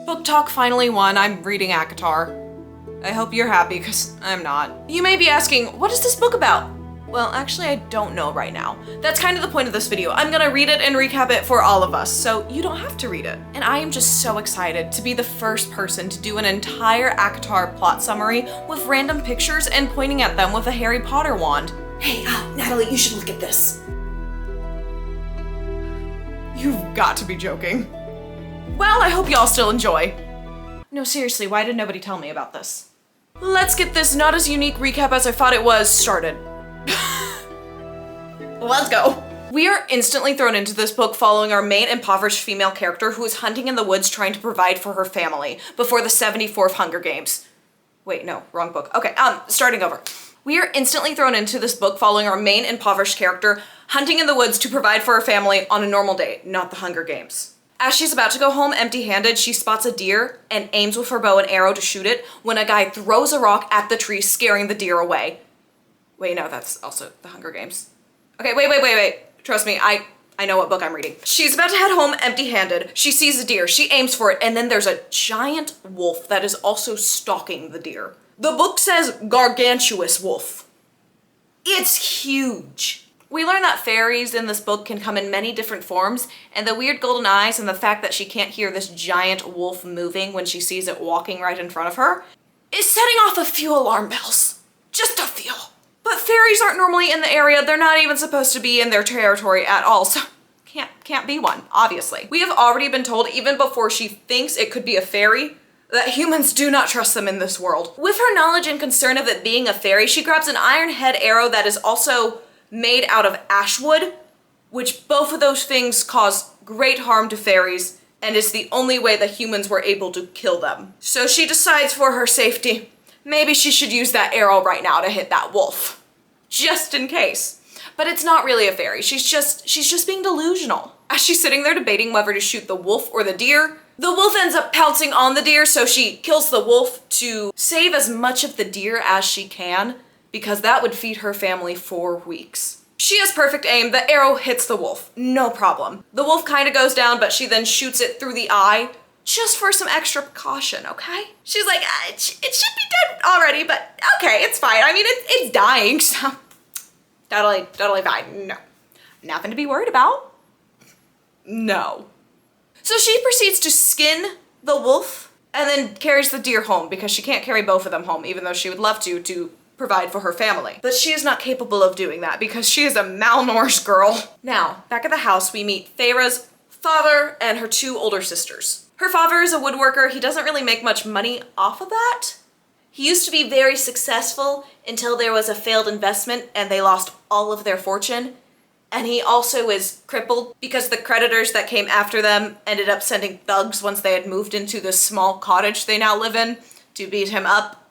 Book talk finally won. I'm reading ACOTAR. I hope you're happy, because I'm not. You may be asking, what is this book about? Well, actually, I don't know right now. That's kind of the point of this video. I'm gonna read it and recap it for all of us, so you don't have to read it. And I am just so excited to be the first person to do an entire ACOTAR plot summary with random pictures and pointing at them with a Harry Potter wand. Hey, Natalie, you should look at this. You've got to be joking. Well, I hope y'all still enjoy. No, seriously, why did nobody tell me about this? Let's get this not as unique recap as I thought it was started. Let's go. We are instantly thrown into this book following our main impoverished female character who is hunting in the woods trying to provide for her family before the 74th Hunger Games. Wait, no, wrong book. Okay, starting over. We are instantly thrown into this book following our main impoverished character hunting in the woods to provide for her family on a normal day, not the Hunger Games. As she's about to go home empty-handed, she spots a deer and aims with her bow and arrow to shoot it when a guy throws a rock at the tree, scaring the deer away. Wait, no, that's also the Hunger Games. Okay, wait. Trust me, I know what book I'm reading. She's about to head home empty-handed. She sees a deer, she aims for it, and then there's a giant wolf that is also stalking the deer. The book says gargantuous wolf. It's huge. We learn that fairies in this book can come in many different forms, and the weird golden eyes and the fact that she can't hear this giant wolf moving when she sees it walking right in front of her is setting off a few alarm bells. Just a few. But fairies aren't normally in the area. They're not even supposed to be in their territory at all, so can't be one, obviously. We have already been told, even before she thinks it could be a fairy, that humans do not trust them in this world. With her knowledge and concern of it being a fairy, she grabs an iron head arrow that is also made out of ash wood, which both of those things cause great harm to fairies, and is the only way that humans were able to kill them. So she decides for her safety, maybe she should use that arrow right now to hit that wolf. Just in case. But it's not really a fairy, she's just being delusional. As she's sitting there debating whether to shoot the wolf or the deer, the wolf ends up pouncing on the deer, so she kills the wolf to save as much of the deer as she can, because that would feed her family for weeks. She has perfect aim, the arrow hits the wolf, no problem. The wolf kind of goes down, but she then shoots it through the eye, just for some extra precaution, okay? She's like, it should be dead already, but okay, it's fine. I mean, it's dying, so totally fine. No, nothing to be worried about. No. So she proceeds to skin the wolf and then carries the deer home because she can't carry both of them home, even though she would love to provide for her family. But she is not capable of doing that because she is a malnourished girl. Now, back at the house, we meet Feyre's father and her two older sisters. Her father is a woodworker. He doesn't really make much money off of that. He used to be very successful until there was a failed investment and they lost all of their fortune. And he also is crippled because the creditors that came after them ended up sending thugs once they had moved into the small cottage they now live in to beat him up.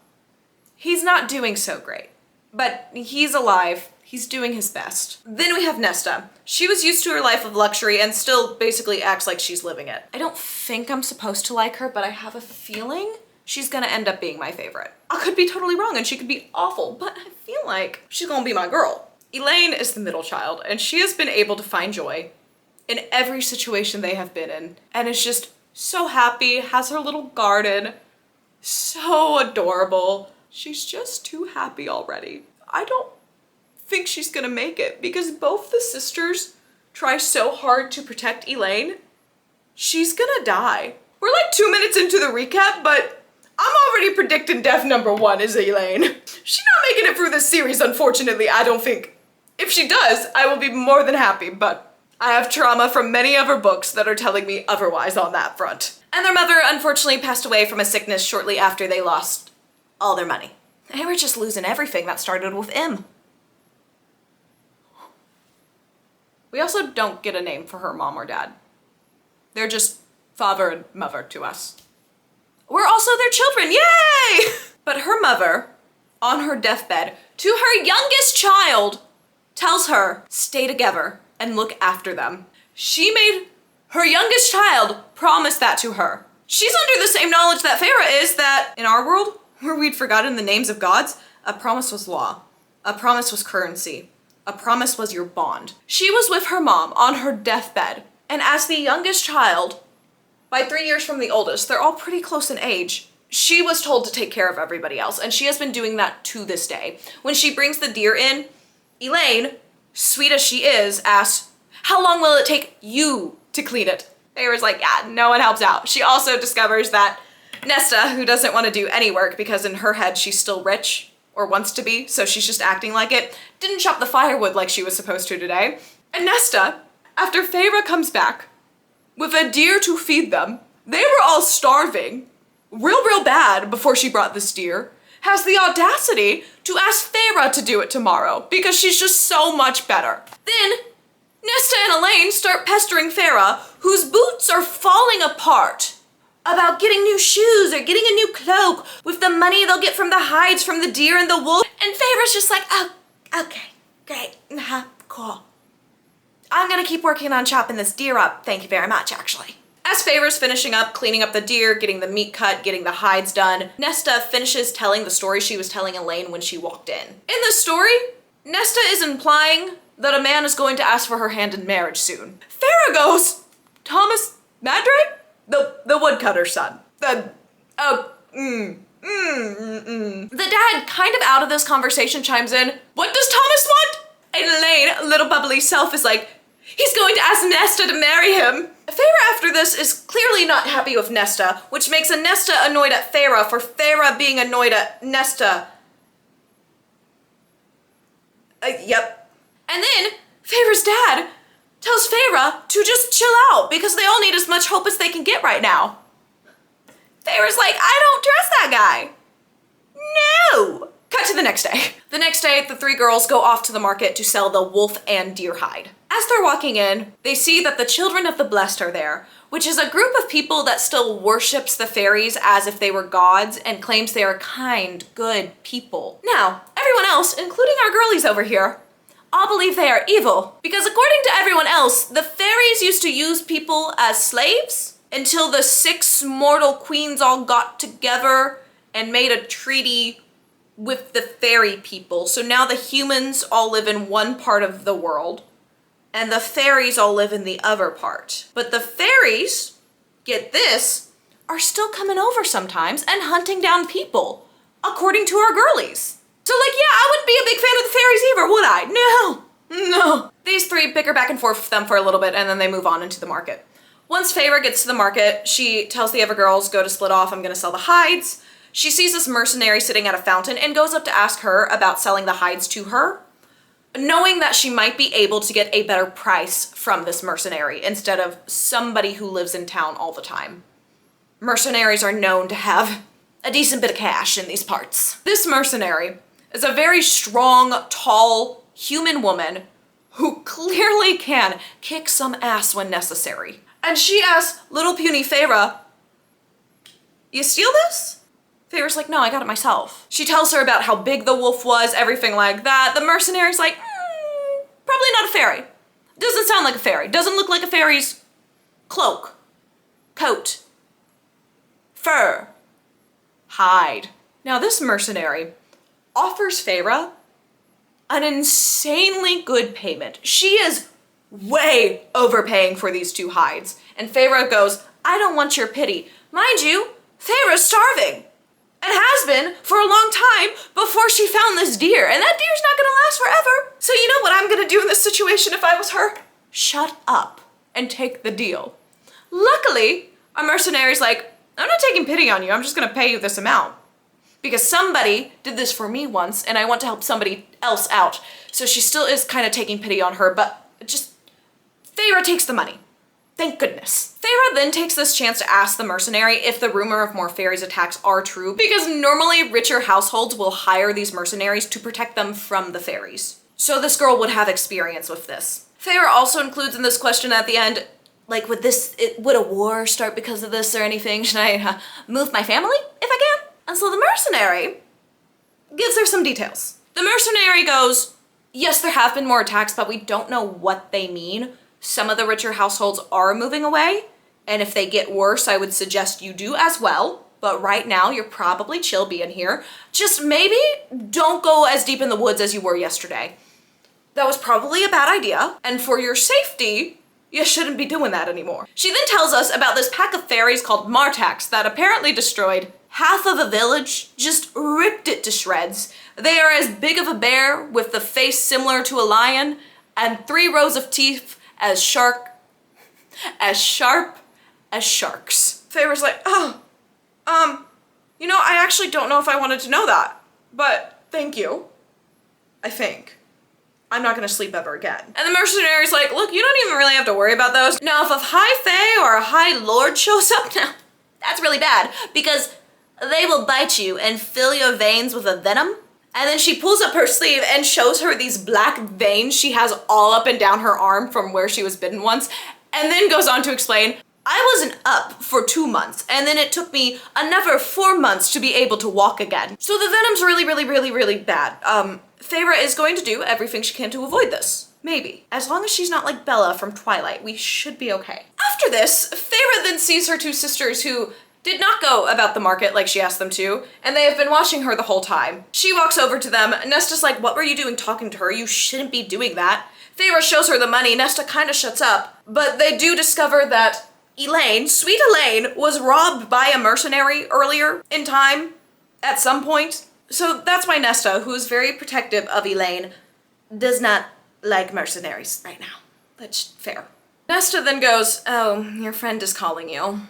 He's not doing so great, but he's alive. He's doing his best. Then we have Nesta. She was used to her life of luxury and still basically acts like she's living it. I don't think I'm supposed to like her, but I have a feeling she's gonna end up being my favorite. I could be totally wrong and she could be awful, but I feel like she's gonna be my girl. Elaine is the middle child and she has been able to find joy in every situation they have been in and is just so happy, has her little garden, so adorable. She's just too happy already. I don't think she's gonna make it because both the sisters try so hard to protect Elaine. She's gonna die. We're like 2 minutes into the recap, but I'm already predicting death number 1 is Elaine. She's not making it through this series, unfortunately, I don't think. If she does, I will be more than happy, but I have trauma from many of her books that are telling me otherwise on that front. And their mother unfortunately passed away from a sickness shortly after they lost all their money. They were just losing everything that started with M. We also don't get a name for her mom or dad. They're just father and mother to us. We're also their children, yay! But her mother, on her deathbed, to her youngest child, tells her, stay together and look after them. She made her youngest child promise that to her. She's under the same knowledge that Feyre is, that in our world, where we'd forgotten the names of gods, a promise was law. A promise was currency. A promise was your bond. She was with her mom on her deathbed, and as the youngest child, by 3 years from the oldest. They're all pretty close in age. She was told to take care of everybody else, and she has been doing that to this day. When she brings the deer in, Elaine, sweet as she is, asks, how long will it take you to clean it? Feyre's like, yeah, no one helps out. She also discovers that Nesta, who doesn't want to do any work because in her head she's still rich, or wants to be, so she's just acting like it, didn't chop the firewood like she was supposed to today. And Nesta, after Feyre comes back with a deer to feed them, they were all starving real bad before she brought this deer, has the audacity to ask Feyre to do it tomorrow because she's just so much better. Then Nesta and Elaine start pestering Feyre, whose boots are falling apart, about getting new shoes or getting a new cloak with the money they'll get from the hides from the deer and the wool. And Feyre's just like, oh, okay, great, cool. I'm gonna keep working on chopping this deer up, thank you very much, actually. As Feyre's finishing up, cleaning up the deer, getting the meat cut, getting the hides done, Nesta finishes telling the story she was telling Elaine when she walked in. In the story, Nesta is implying that a man is going to ask for her hand in marriage soon. Feyre goes, Thomas Madre? The woodcutter's son. The dad, kind of out of this conversation, chimes in, what does Thomas want? And Elaine, little bubbly self, is like, he's going to ask Nesta to marry him. Feyre after this is clearly not happy with Nesta, which makes Nesta annoyed at Feyre for Feyre being annoyed at Nesta. Yep. And then Feyre's dad tells Feyre to just chill out because they all need as much hope as they can get right now. Feyre's like, I don't trust that guy. No. Cut to the next day. The next day, the three girls go off to the market to sell the wolf and deer hide. As they're walking in, they see that the Children of the Blessed are there, which is a group of people that still worships the fairies as if they were gods and claims they are kind, good people. Now, everyone else, including our girlies over here, all believe they are evil, because according to everyone else, the fairies used to use people as slaves until the 6 mortal queens all got together and made a treaty with the fairy people. So now the humans all live in one part of the world, and the fairies all live in the other part. But the fairies, get this, are still coming over sometimes and hunting down people, according to our girlies. So like, yeah, I wouldn't be a big fan of the fairies either, would I? No. These three bicker back and forth with them for a little bit, and then they move on into the market. Once Feyre gets to the market, she tells the other girls, go to split off, I'm gonna sell the hides. She sees this mercenary sitting at a fountain and goes up to ask her about selling the hides to her, knowing that she might be able to get a better price from this mercenary instead of somebody who lives in town all the time. Mercenaries are known to have a decent bit of cash in these parts. This mercenary is a very strong, tall, human woman who clearly can kick some ass when necessary. And she asks little puny Feyre, you steal this? Feyre's like, no, I got it myself. She tells her about how big the wolf was, everything like that. The mercenary's like, probably not a fairy. Doesn't sound like a fairy. Doesn't look like a fairy's cloak, coat, fur, hide. Now this mercenary offers Feyre an insanely good payment. She is way overpaying for these 2 hides. And Feyre goes, I don't want your pity. Mind you, Feyre's starving. And has been for a long time before she found this deer. And that deer's not gonna last forever. So you know what I'm gonna do in this situation if I was her? Shut up and take the deal. Luckily, a mercenary's like, I'm not taking pity on you, I'm just gonna pay you this amount. Because somebody did this for me once and I want to help somebody else out. So she still is kind of taking pity on her, but just, Feyre takes the money. Thank goodness. Feyre then takes this chance to ask the mercenary if the rumor of more fairies attacks are true, because normally richer households will hire these mercenaries to protect them from the fairies. So this girl would have experience with this. Feyre also includes in this question at the end, like, would a war start because of this or anything? Should I move my family if I can? And so the mercenary gives her some details. The mercenary goes, yes, there have been more attacks, but we don't know what they mean. Some of the richer households are moving away, and if they get worse, I would suggest you do as well. But right now, you're probably chill being here. Just maybe don't go as deep in the woods as you were yesterday. That was probably a bad idea. And for your safety, You shouldn't be doing that anymore. She then tells us about this pack of fairies called Martax that apparently destroyed half of a village, just ripped it to shreds. They are as big of a bear with the face similar to a lion and 3 rows of teeth as sharp as sharks. Feyre's like, you know, I actually don't know if I wanted to know that, but thank you, I think. I'm not gonna sleep ever again. And the mercenary's like, look, you don't even really have to worry about those. Now, if a high fae or a high lord shows up now, that's really bad because they will bite you and fill your veins with a venom. And then she pulls up her sleeve and shows her these black veins she has all up and down her arm from where she was bitten once. And then goes on to explain, I wasn't up for 2 months, and then it took me another 4 months to be able to walk again. So the venom's really bad. Feyre is going to do everything she can to avoid this. Maybe. As long as she's not like Bella from Twilight, we should be okay. After this, Feyre then sees her 2 sisters who did not go about the market like she asked them to, and they have been watching her the whole time. She walks over to them. Nesta's like, what were you doing talking to her? You shouldn't be doing that. Feyre shows her the money. Nesta kind of shuts up, but they do discover that Elaine, sweet Elaine, was robbed by a mercenary earlier in time at some point. So that's why Nesta, who is very protective of Elaine, does not like mercenaries right now. That's fair. Nesta then goes, oh, your friend is calling you.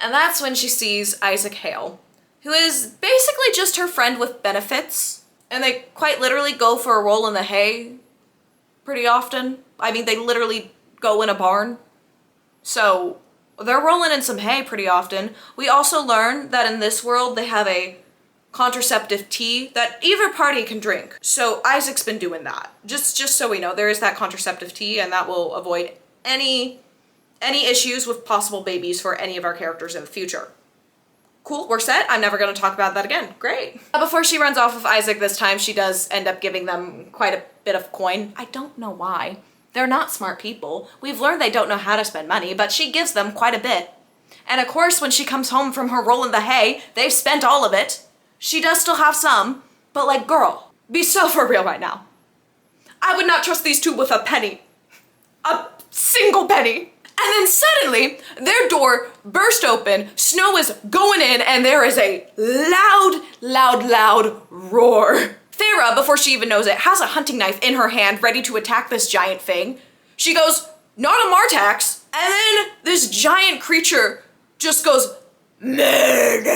And that's when she sees Isaac Hale, who is basically just her friend with benefits. And they quite literally go for a roll in the hay pretty often. I mean, they literally go in a barn. So they're rolling in some hay pretty often. We also learn that in this world they have a contraceptive tea that either party can drink. So Isaac's been doing that. Just so we know, there is that contraceptive tea, and that will avoid any issues with possible babies for any of our characters in the future. Cool, we're set. I'm never going to talk about that again. Great. Before she runs off with Isaac this time, she does end up giving them quite a bit of coin. I don't know why. They're not smart people. We've learned they don't know how to spend money, but she gives them quite a bit. And of course, when she comes home from her roll in the hay, they've spent all of it. She does still have some, but like, girl, be so for real right now. I would not trust these 2 with a penny. A single penny. And then suddenly, their door burst open, snow is going in, and there is a loud roar. Feyre, before she even knows it, has a hunting knife in her hand ready to attack this giant thing. She goes, not a Martax, and then this giant creature just goes, murder.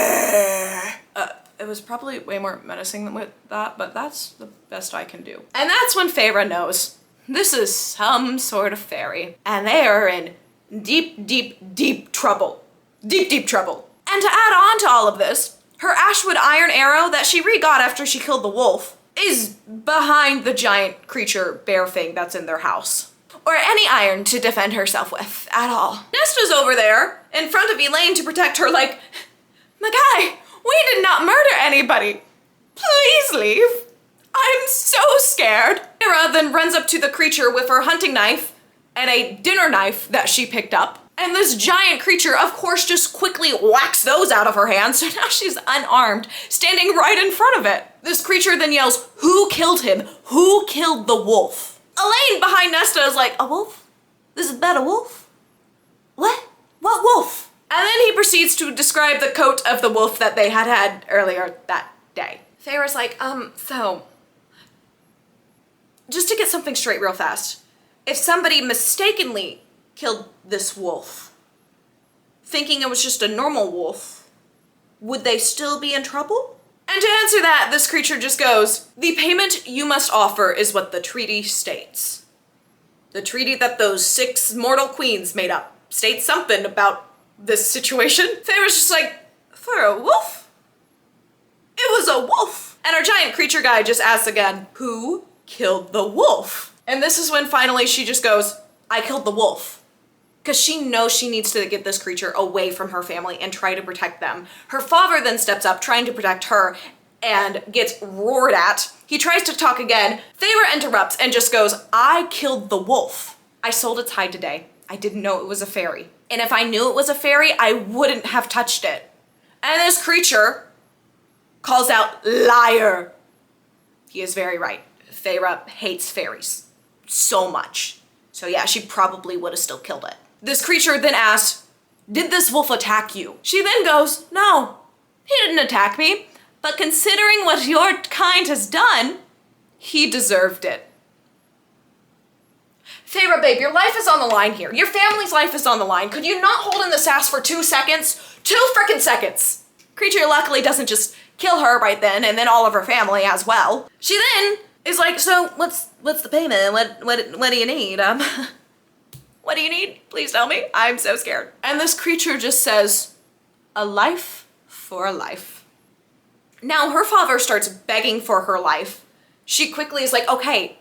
It was probably way more menacing than with that, but that's the best I can do. And that's when Feyre knows this is some sort of fairy, and they are in deep trouble. Deep trouble. And to add on to all of this, her Ashwood iron arrow that she re-got after she killed the wolf is behind the giant creature bear thing that's in their house. Or any iron to defend herself with at all. Nesta's over there in front of Elaine to protect her like, my guy, we did not murder anybody. Please leave. I'm so scared. Feyre then runs up to the creature with her hunting knife and a dinner knife that she picked up. And this giant creature, of course, just quickly whacks those out of her hands. So now she's unarmed, standing right in front of it. This creature then yells, who killed him? Who killed the wolf? Elaine behind Nesta is like, a wolf? This is about a wolf? What? What wolf? And then he proceeds to describe the coat of the wolf that they had earlier that day. Feyre's like, so, just to get something straight real fast, if somebody mistakenly killed this wolf, thinking it was just a normal wolf, would they still be in trouble? And to answer that, this creature just goes, the payment you must offer is what the treaty states. The treaty that those 6 mortal queens made up states something about this situation. Feyre's just like, for a wolf? It was a wolf. And our giant creature guy just asks again, who killed the wolf? And this is when finally she just goes, I killed the wolf. Because she knows she needs to get this creature away from her family and try to protect them. Her father then steps up trying to protect her and gets roared at. He tries to talk again. Feyre interrupts and just goes, I killed the wolf. I sold its hide today. I didn't know it was a fairy. And if I knew it was a fairy, I wouldn't have touched it. And this creature calls out, liar. He is very right. Feyre hates fairies so much. So yeah, she probably would have still killed it. This creature then asks, did this wolf attack you? She then goes, no, he didn't attack me, but considering what your kind has done, he deserved it. Feyre, babe, your life is on the line here. Your family's life is on the line. Could you not hold in the sass for 2 seconds? 2 frickin' seconds! Creature luckily doesn't just kill her right then and then all of her family as well. She then is like, so what's the payment? What do you need? What do you need? Please tell me. I'm so scared. And this creature just says, a life for a life. Now her father starts begging for her life. She quickly is like, okay,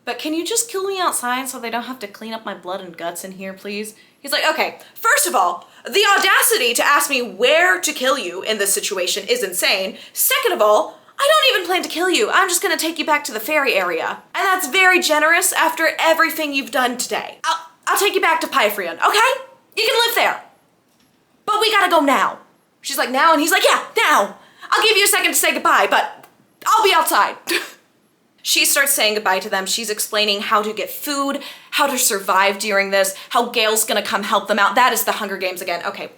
but can you just kill me outside so they don't have to clean up my blood and guts in here, please? He's like, okay, first of all, the audacity to ask me where to kill you in this situation is insane. Second of all, I don't even plan to kill you. I'm just gonna take you back to the fairy area. And that's very generous after everything you've done today. I'll take you back to Pyfrion, okay? You can live there. But we gotta go now. She's like, now? And he's like, yeah, now. I'll give you a second to say goodbye, but I'll be outside. She starts saying goodbye to them. She's explaining how to get food, how to survive during this, how Gale's gonna come help them out. That is the Hunger Games again. Okay,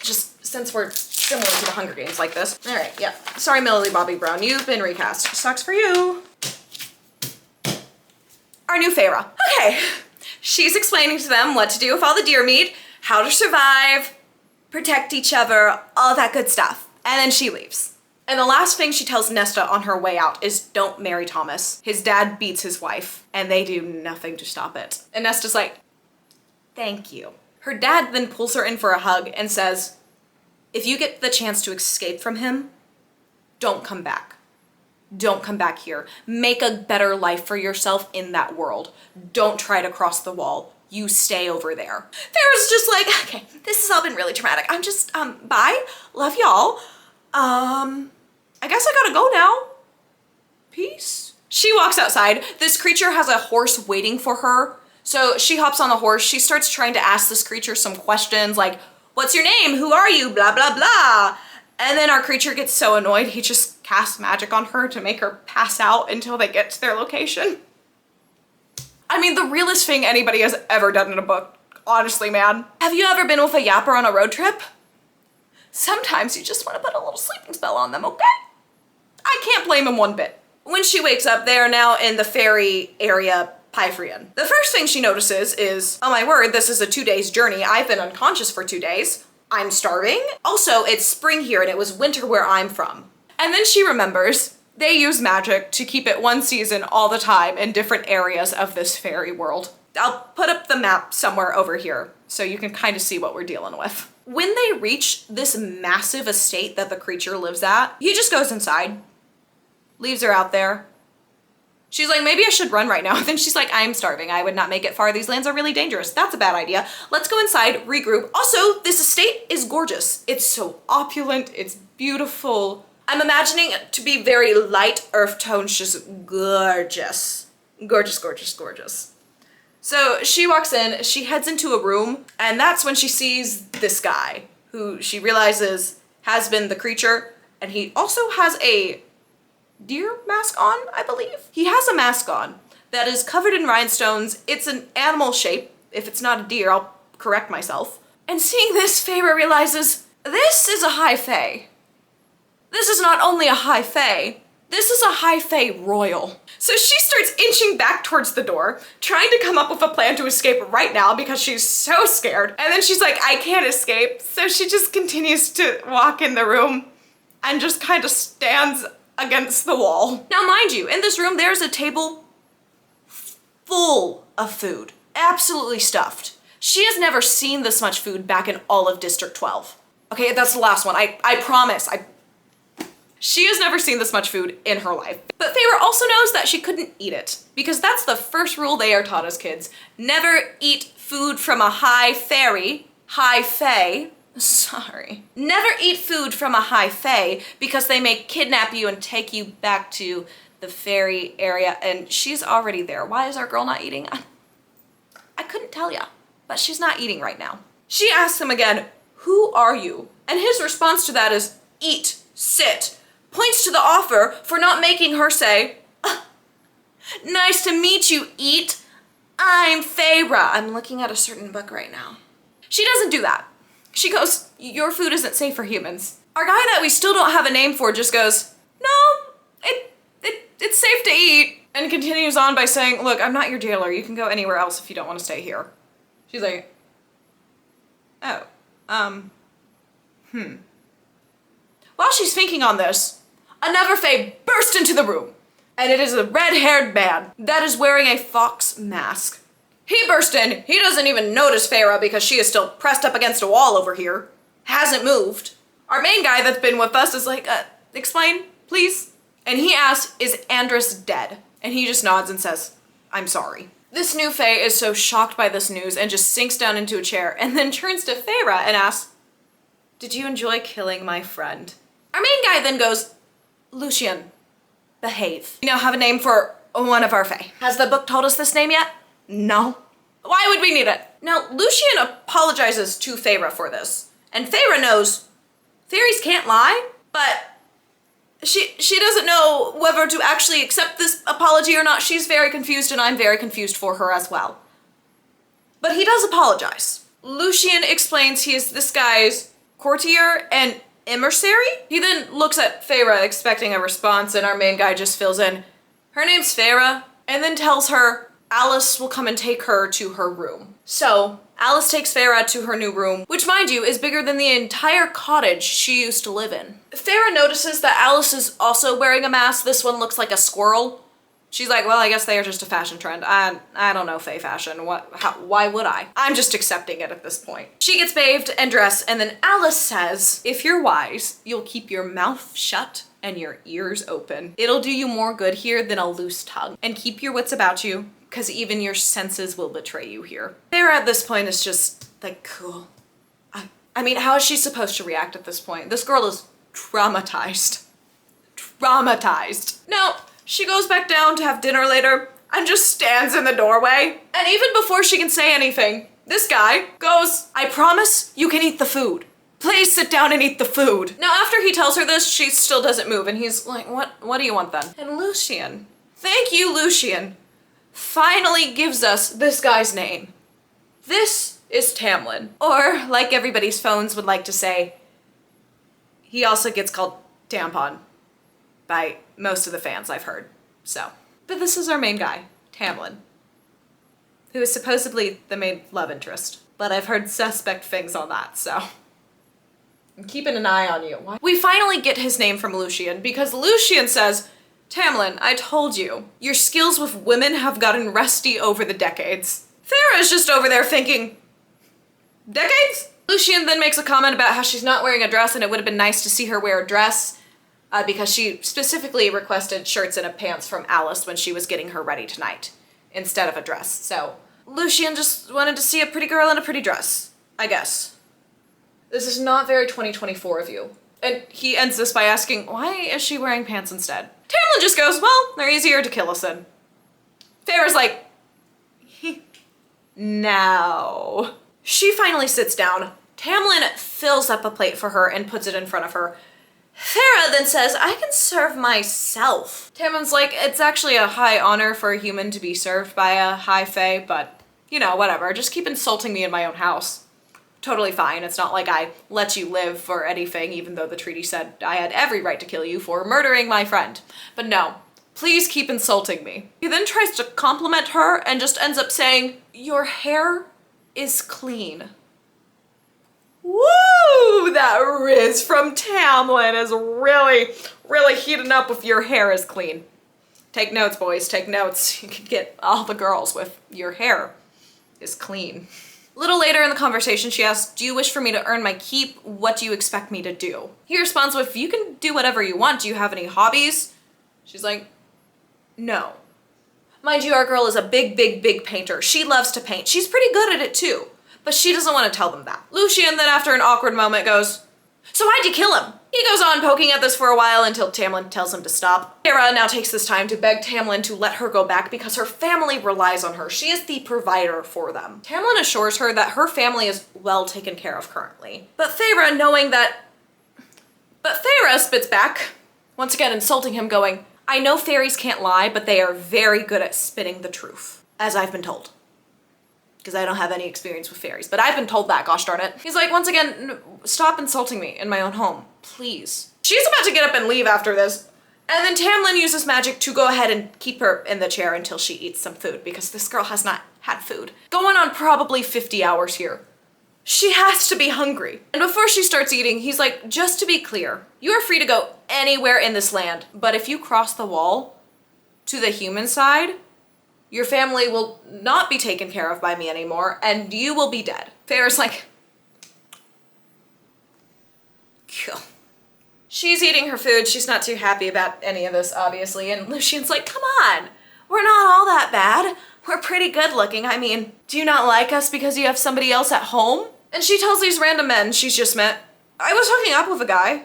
just since we're similar to the Hunger Games like this. All right, yeah. Sorry, Millie Bobby Brown, you've been recast. Sucks for you. Our new Feyre. Okay, she's explaining to them what to do with all the deer meat, how to survive, protect each other, all that good stuff. And then she leaves. And the last thing she tells Nesta on her way out is don't marry Thomas. His dad beats his wife and they do nothing to stop it. And Nesta's like, thank you. Her dad then pulls her in for a hug and says, if you get the chance to escape from him, don't come back. Don't come back here. Make a better life for yourself in that world. Don't try to cross the wall. You stay over there. Farrah's just like, okay, this has all been really traumatic. I'm just, bye. Love y'all. I guess I gotta go now. Peace. She walks outside. This creature has a horse waiting for her. So she hops on the horse. She starts trying to ask this creature some questions like, what's your name? Who are you? Blah, blah, blah. And then our creature gets so annoyed, he just casts magic on her to make her pass out until they get to their location. I mean, the realest thing anybody has ever done in a book, honestly, man. Have you ever been with a yapper on a road trip? Sometimes you just want to put a little sleeping spell on them, okay? I can't blame him one bit. When she wakes up, they are now in the fairy area, Pyfrion. The first thing she notices is, oh my word, this is a 2 days journey. I've been unconscious for 2 days. I'm starving. Also, it's spring here and it was winter where I'm from. And then she remembers they use magic to keep it one season all the time in different areas of this fairy world. I'll put up the map somewhere over here so you can kind of see what we're dealing with. When they reach this massive estate that the creature lives at, he just goes inside, leaves her out there. She's like, maybe I should run right now. Then she's like, I'm starving. I would not make it far. These lands are really dangerous. That's a bad idea. Let's go inside, regroup. Also, this estate is gorgeous. It's so opulent. It's beautiful. I'm imagining it to be very light earth tones, just gorgeous. Gorgeous, gorgeous, gorgeous. So she walks in, she heads into a room, and that's when she sees this guy who she realizes has been the creature, and he also has a deer mask on, I believe. He has a mask on that is covered in rhinestones. It's an animal shape. If it's not a deer, I'll correct myself. And seeing this, Feyre realizes this is a high fae. This is not only a high fae, this is a high fae royal. So she starts inching back towards the door, trying to come up with a plan to escape right now because she's so scared. And then she's like, I can't escape. So she just continues to walk in the room and just kind of stands against the wall. Now, mind you, in this room, there's a table full of food, absolutely stuffed. She has never seen this much food back in all of District 12. Okay, that's the last one. I promise. She has never seen this much food in her life. But Feyre also knows that she couldn't eat it because that's the first rule they are taught as kids. Never eat food from a high fairy, high fae. Sorry. Never eat food from a high fae because they may kidnap you and take you back to the fairy area, and she's already there. Why is our girl not eating? I couldn't tell ya, but she's not eating right now. She asks him again, who are you? And his response to that is, eat, sit. Points to the offer for not making her say, nice to meet you, eat. I'm Feyre. I'm looking at a certain book right now. She doesn't do that. She goes, your food isn't safe for humans. Our guy that we still don't have a name for just goes, no, it's safe to eat. And continues on by saying, look, I'm not your jailer. You can go anywhere else if you don't want to stay here. She's like, oh, While she's thinking on this, another Fae burst into the room. And it is a red-haired man that is wearing a fox mask. He burst in, he doesn't even notice Feyre because she is still pressed up against a wall over here. Hasn't moved. Our main guy that's been with us is like, explain, please? And he asks, is Andrus dead? And he just nods and says, I'm sorry. This new Fae is so shocked by this news and just sinks down into a chair and then turns to Feyre and asks, did you enjoy killing my friend? Our main guy then goes, Lucien, behave. We now have a name for one of our Fae. Has the book told us this name yet? No. Why would we need it? Now, Lucien apologizes to Feyre for this. And Feyre knows fairies can't lie, but she doesn't know whether to actually accept this apology or not. She's very confused and I'm very confused for her as well. But he does apologize. Lucien explains he is this guy's courtier and emissary. He then looks at Feyre expecting a response and our main guy just fills in, her name's Feyre, and then tells her Alice will come and take her to her room. So Alice takes Feyre to her new room, which mind you is bigger than the entire cottage she used to live in. Feyre notices that Alice is also wearing a mask. This one looks like a squirrel. She's like, well, I guess they are just a fashion trend. I don't know Fae fashion. Why would I? I'm just accepting it at this point. She gets bathed and dressed, and then Alice says, if you're wise, you'll keep your mouth shut and your ears open. It'll do you more good here than a loose tongue. And keep your wits about you, because even your senses will betray you here. Feyre at this point is just like, cool. I mean, how is she supposed to react at this point? This girl is traumatized. Traumatized. Now, she goes back down to have dinner later and just stands in the doorway. And even before she can say anything, this guy goes, I promise you can eat the food. Please sit down and eat the food. Now, after he tells her this, she still doesn't move. And he's like, what do you want then? And Lucien, thank you, Lucien, finally gives us this guy's name. This is Tamlin. Or, like everybody's phones would like to say, he also gets called Tampon by most of the fans I've heard, so. But this is our main guy, Tamlin, who is supposedly the main love interest. But I've heard suspect things on that, so. I'm keeping an eye on you. We finally get his name from Lucien because Lucien says, Tamlin, I told you, your skills with women have gotten rusty over the decades. Feyre is just over there thinking, decades? Lucien then makes a comment about how she's not wearing a dress and it would have been nice to see her wear a dress because she specifically requested shirts and a pants from Alice when she was getting her ready tonight instead of a dress. So Lucien just wanted to see a pretty girl in a pretty dress, I guess. This is not very 2024 of you. And he ends this by asking, why is she wearing pants instead? Tamlin just goes, well, they're easier to kill us in. Feyre's like, no. She finally sits down. Tamlin fills up a plate for her and puts it in front of her. Feyre then says, I can serve myself. Tamlin's like, it's actually a high honor for a human to be served by a high fae, but, you know, whatever. Just keep insulting me in my own house. Totally fine. It's not like I let you live for anything, even though the treaty said I had every right to kill you for murdering my friend. But no, please keep insulting me. He then tries to compliment her and just ends up saying, your hair is clean. Woo! That riz from Tamlin is really heating up if your hair is clean. Take notes, boys, take notes. You can get all the girls with your hair is clean. A little later in the conversation, she asks, do you wish for me to earn my keep? What do you expect me to do? He responds with, you can do whatever you want. Do you have any hobbies? She's like, no. Mind you, our girl is a big painter. She loves to paint. She's pretty good at it too. But she doesn't want to tell them that. Lucien then after an awkward moment goes, so why'd you kill him? He goes on poking at this for a while until Tamlin tells him to stop. Feyre now takes this time to beg Tamlin to let her go back because her family relies on her. She is the provider for them. Tamlin assures her that her family is well taken care of currently. But Feyre spits back, once again insulting him, going, I know fairies can't lie, but they are very good at spitting the truth, as I've been told. because I don't have any experience with fairies, but I've been told that, gosh darn it. He's like, once again, stop insulting me in my own home, please. She's about to get up and leave after this. And then Tamlin uses magic to go ahead and keep her in the chair until she eats some food, because this girl has not had food. Going on probably 50 hours here. She has to be hungry. And before she starts eating, he's like, just to be clear, you are free to go anywhere in this land, but if you cross the wall to the human side, your family will not be taken care of by me anymore, and you will be dead. Feyre's like, cool. She's eating her food. She's not too happy about any of this, obviously, and Lucien's like, come on, we're not all that bad. We're pretty good looking. I mean, do you not like us because you have somebody else at home? And she tells these random men she's just met, I was hooking up with a guy.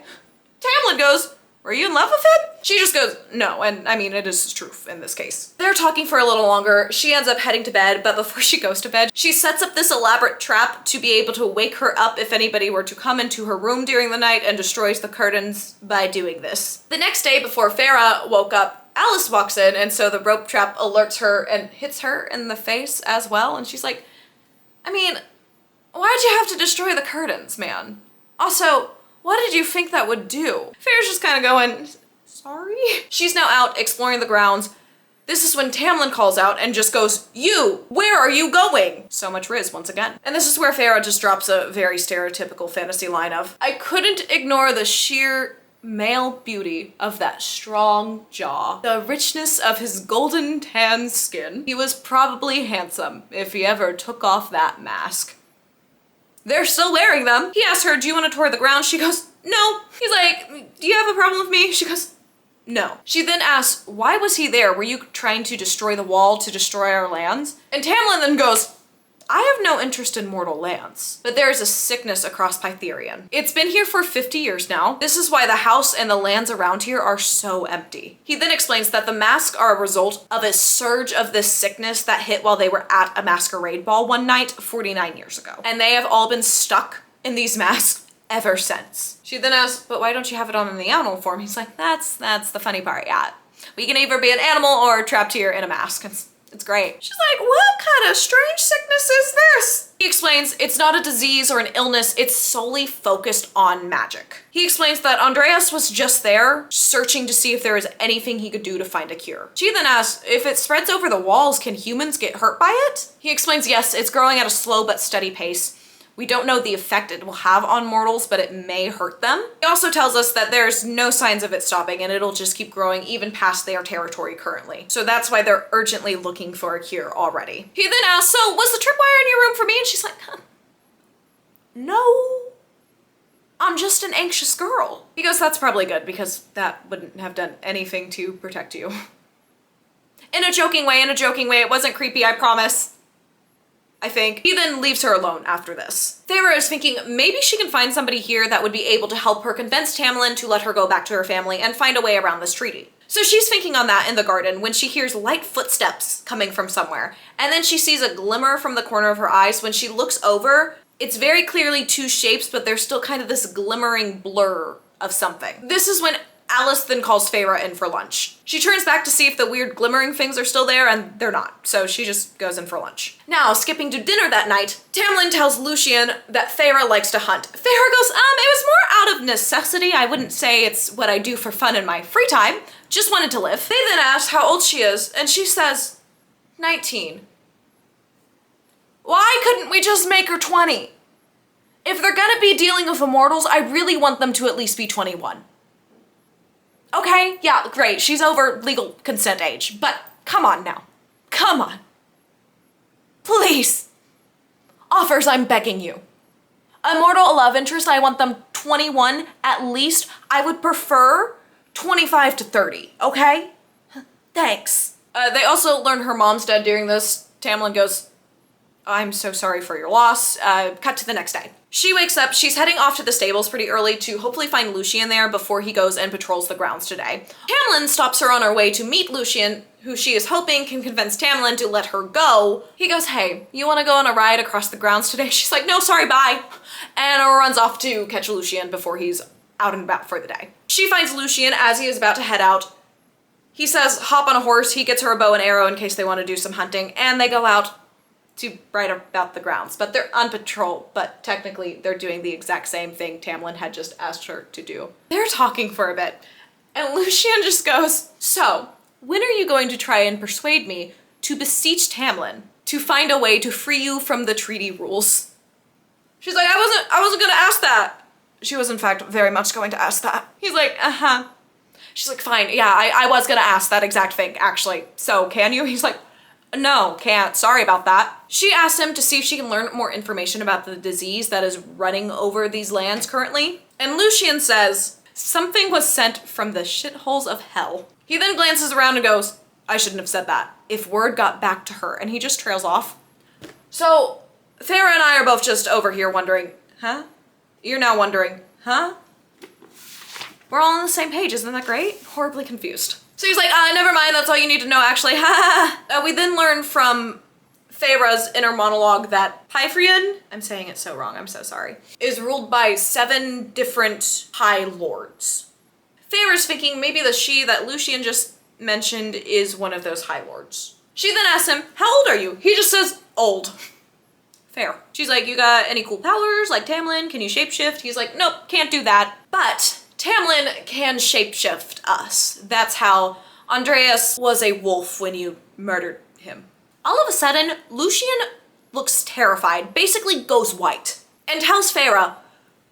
Tamlin goes, were you in love with him? She just goes, no, and I mean, it is truth in this case. They're talking for a little longer. She ends up heading to bed, but before she goes to bed, she sets up this elaborate trap to be able to wake her up if anybody were to come into her room during the night, and destroys the curtains by doing this. The next day, before Feyre woke up, Alice walks in, and so the rope trap alerts her and hits her in the face as well, and she's like, I mean, why'd you have to destroy the curtains, man? Also, what did you think that would do? Feyre's just kind of going, sorry? She's now out exploring the grounds. This is when Tamlin calls out and just goes, you, where are you going? So much Riz once again. And this is where Feyre just drops a very stereotypical fantasy line of, I couldn't ignore the sheer male beauty of that strong jaw, the richness of his golden tan skin. He was probably handsome if he ever took off that mask. They're still wearing them. He asks her, do you want to tour the ground? She goes, no. He's like, do you have a problem with me? She goes, no. She then asks, why was he there? Were you trying to destroy the wall to destroy our lands? And Tamlin then goes, I have no interest in mortal lands, but there is a sickness across Pytherian. It's been here for 50 years now. This is why the house and the lands around here are so empty. He then explains that the masks are a result of a surge of this sickness that hit while they were at a masquerade ball one night 49 years ago. And they have all been stuck in these masks ever since. She then asks, but why don't you have it on in the animal form? He's like, that's the funny part, yeah. We can either be an animal or trapped here in a mask. It's great. She's like, what kind of strange sickness is this? He explains it's not a disease or an illness, it's solely focused on magic. He explains that Andreas was just there, searching to see if there was anything he could do to find a cure. She then asks, if it spreads over the walls, can humans get hurt by it? He explains, yes, it's growing at a slow but steady pace. We don't know the effect it will have on mortals, but it may hurt them. He also tells us that there's no signs of it stopping and it'll just keep growing even past their territory currently. So that's why they're urgently looking for a cure already. He then asks, so was the tripwire in your room for me? And she's like, no, I'm just an anxious girl. He goes, that's probably good because that wouldn't have done anything to protect you. In a joking way, it wasn't creepy, I promise. I think. He then leaves her alone after this. Feyre is thinking maybe she can find somebody here that would be able to help her convince Tamlin to let her go back to her family and find a way around this treaty. So she's thinking on that in the garden when she hears light footsteps coming from somewhere. And then she sees a glimmer from the corner of her eyes. When she looks over, it's very clearly two shapes, but there's still kind of this glimmering blur of something. This is when Alice then calls Feyre in for lunch. She turns back to see if the weird glimmering things are still there, and they're not, so she just goes in for lunch. Now, skipping to dinner that night, Tamlin tells Lucien that Feyre likes to hunt. Feyre goes, it was more out of necessity. I wouldn't say it's what I do for fun in my free time. Just wanted to live. They then ask how old she is, and she says, 19. Why couldn't we just make her 20? If they're gonna be dealing with immortals, I really want them to at least be 21. Okay, yeah, great, she's over legal consent age, but come on now. Come on. Please. Offers, I'm begging you. Immortal love interest, I want them 21 at least. I would prefer 25 to 30, okay? Thanks. They also learn her mom's dead during this. Tamlin goes, I'm so sorry for your loss. Cut to the next day. She wakes up, she's heading off to the stables pretty early to hopefully find Lucien there before he goes and patrols the grounds today. Tamlin stops her on her way to meet Lucien, who she is hoping can convince Tamlin to let her go. He goes, hey, you wanna go on a ride across the grounds today? She's like, no, sorry, bye. And runs off to catch Lucien before he's out and about for the day. She finds Lucien as he is about to head out. He says, hop on a horse, he gets her a bow and arrow in case they wanna do some hunting, and they go out. to write about the grounds, but they're on patrol, but technically they're doing the exact same thing Tamlin had just asked her to do. They're talking for a bit, and Lucien just goes, so, when are you going to try and persuade me to beseech Tamlin to find a way to free you from the treaty rules? She's like, I wasn't gonna ask that. She was in fact very much going to ask that. He's like, uh-huh. She's like, fine, yeah, I was gonna ask that exact thing, actually. So, can you? He's like, no, can't, sorry about that. She asked him to see if she can learn more information about the disease that is running over these lands currently. And Lucien says, something was sent from the shitholes of hell. He then glances around and goes, I shouldn't have said that. If word got back to her, and he just trails off. So, Feyre and I are both just over here wondering, huh? You're now wondering, huh? We're all on the same page, isn't that great? Horribly confused. So he's like, never mind, that's all you need to know actually, we then learn from Feyre's inner monologue that Pyphrian, I'm saying it so wrong, I'm so sorry, is ruled by 7 different High Lords. Feyre's thinking maybe the she that Lucien just mentioned is one of those High Lords. She then asks him, how old are you? He just says, old. Fair. She's like, you got any cool powers like Tamlin? Can you shapeshift? He's like, nope, can't do that. But Tamlin can shapeshift us. That's how Andreas was a wolf when you murdered him. All of a sudden, Lucien looks terrified, basically goes white, and tells Feyre,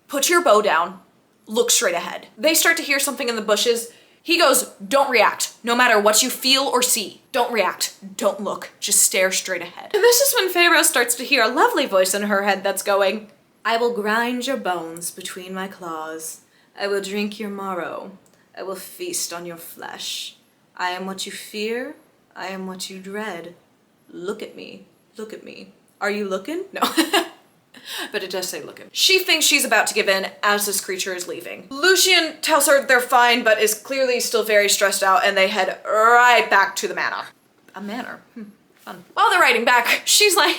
put your bow down, look straight ahead. They start to hear something in the bushes. He goes, don't react, no matter what you feel or see. Don't react, don't look, just stare straight ahead. And this is when Feyre starts to hear a lovely voice in her head that's going, I will grind your bones between my claws. I will drink your marrow. I will feast on your flesh. I am what you fear. I am what you dread. Look at me. Look at me. Are you looking? No. But it does say looking. She thinks she's about to give in as this creature is leaving. Lucien tells her they're fine, but is clearly still very stressed out, and they head right back to the manor. A manor? Fun. While they're riding back, she's like,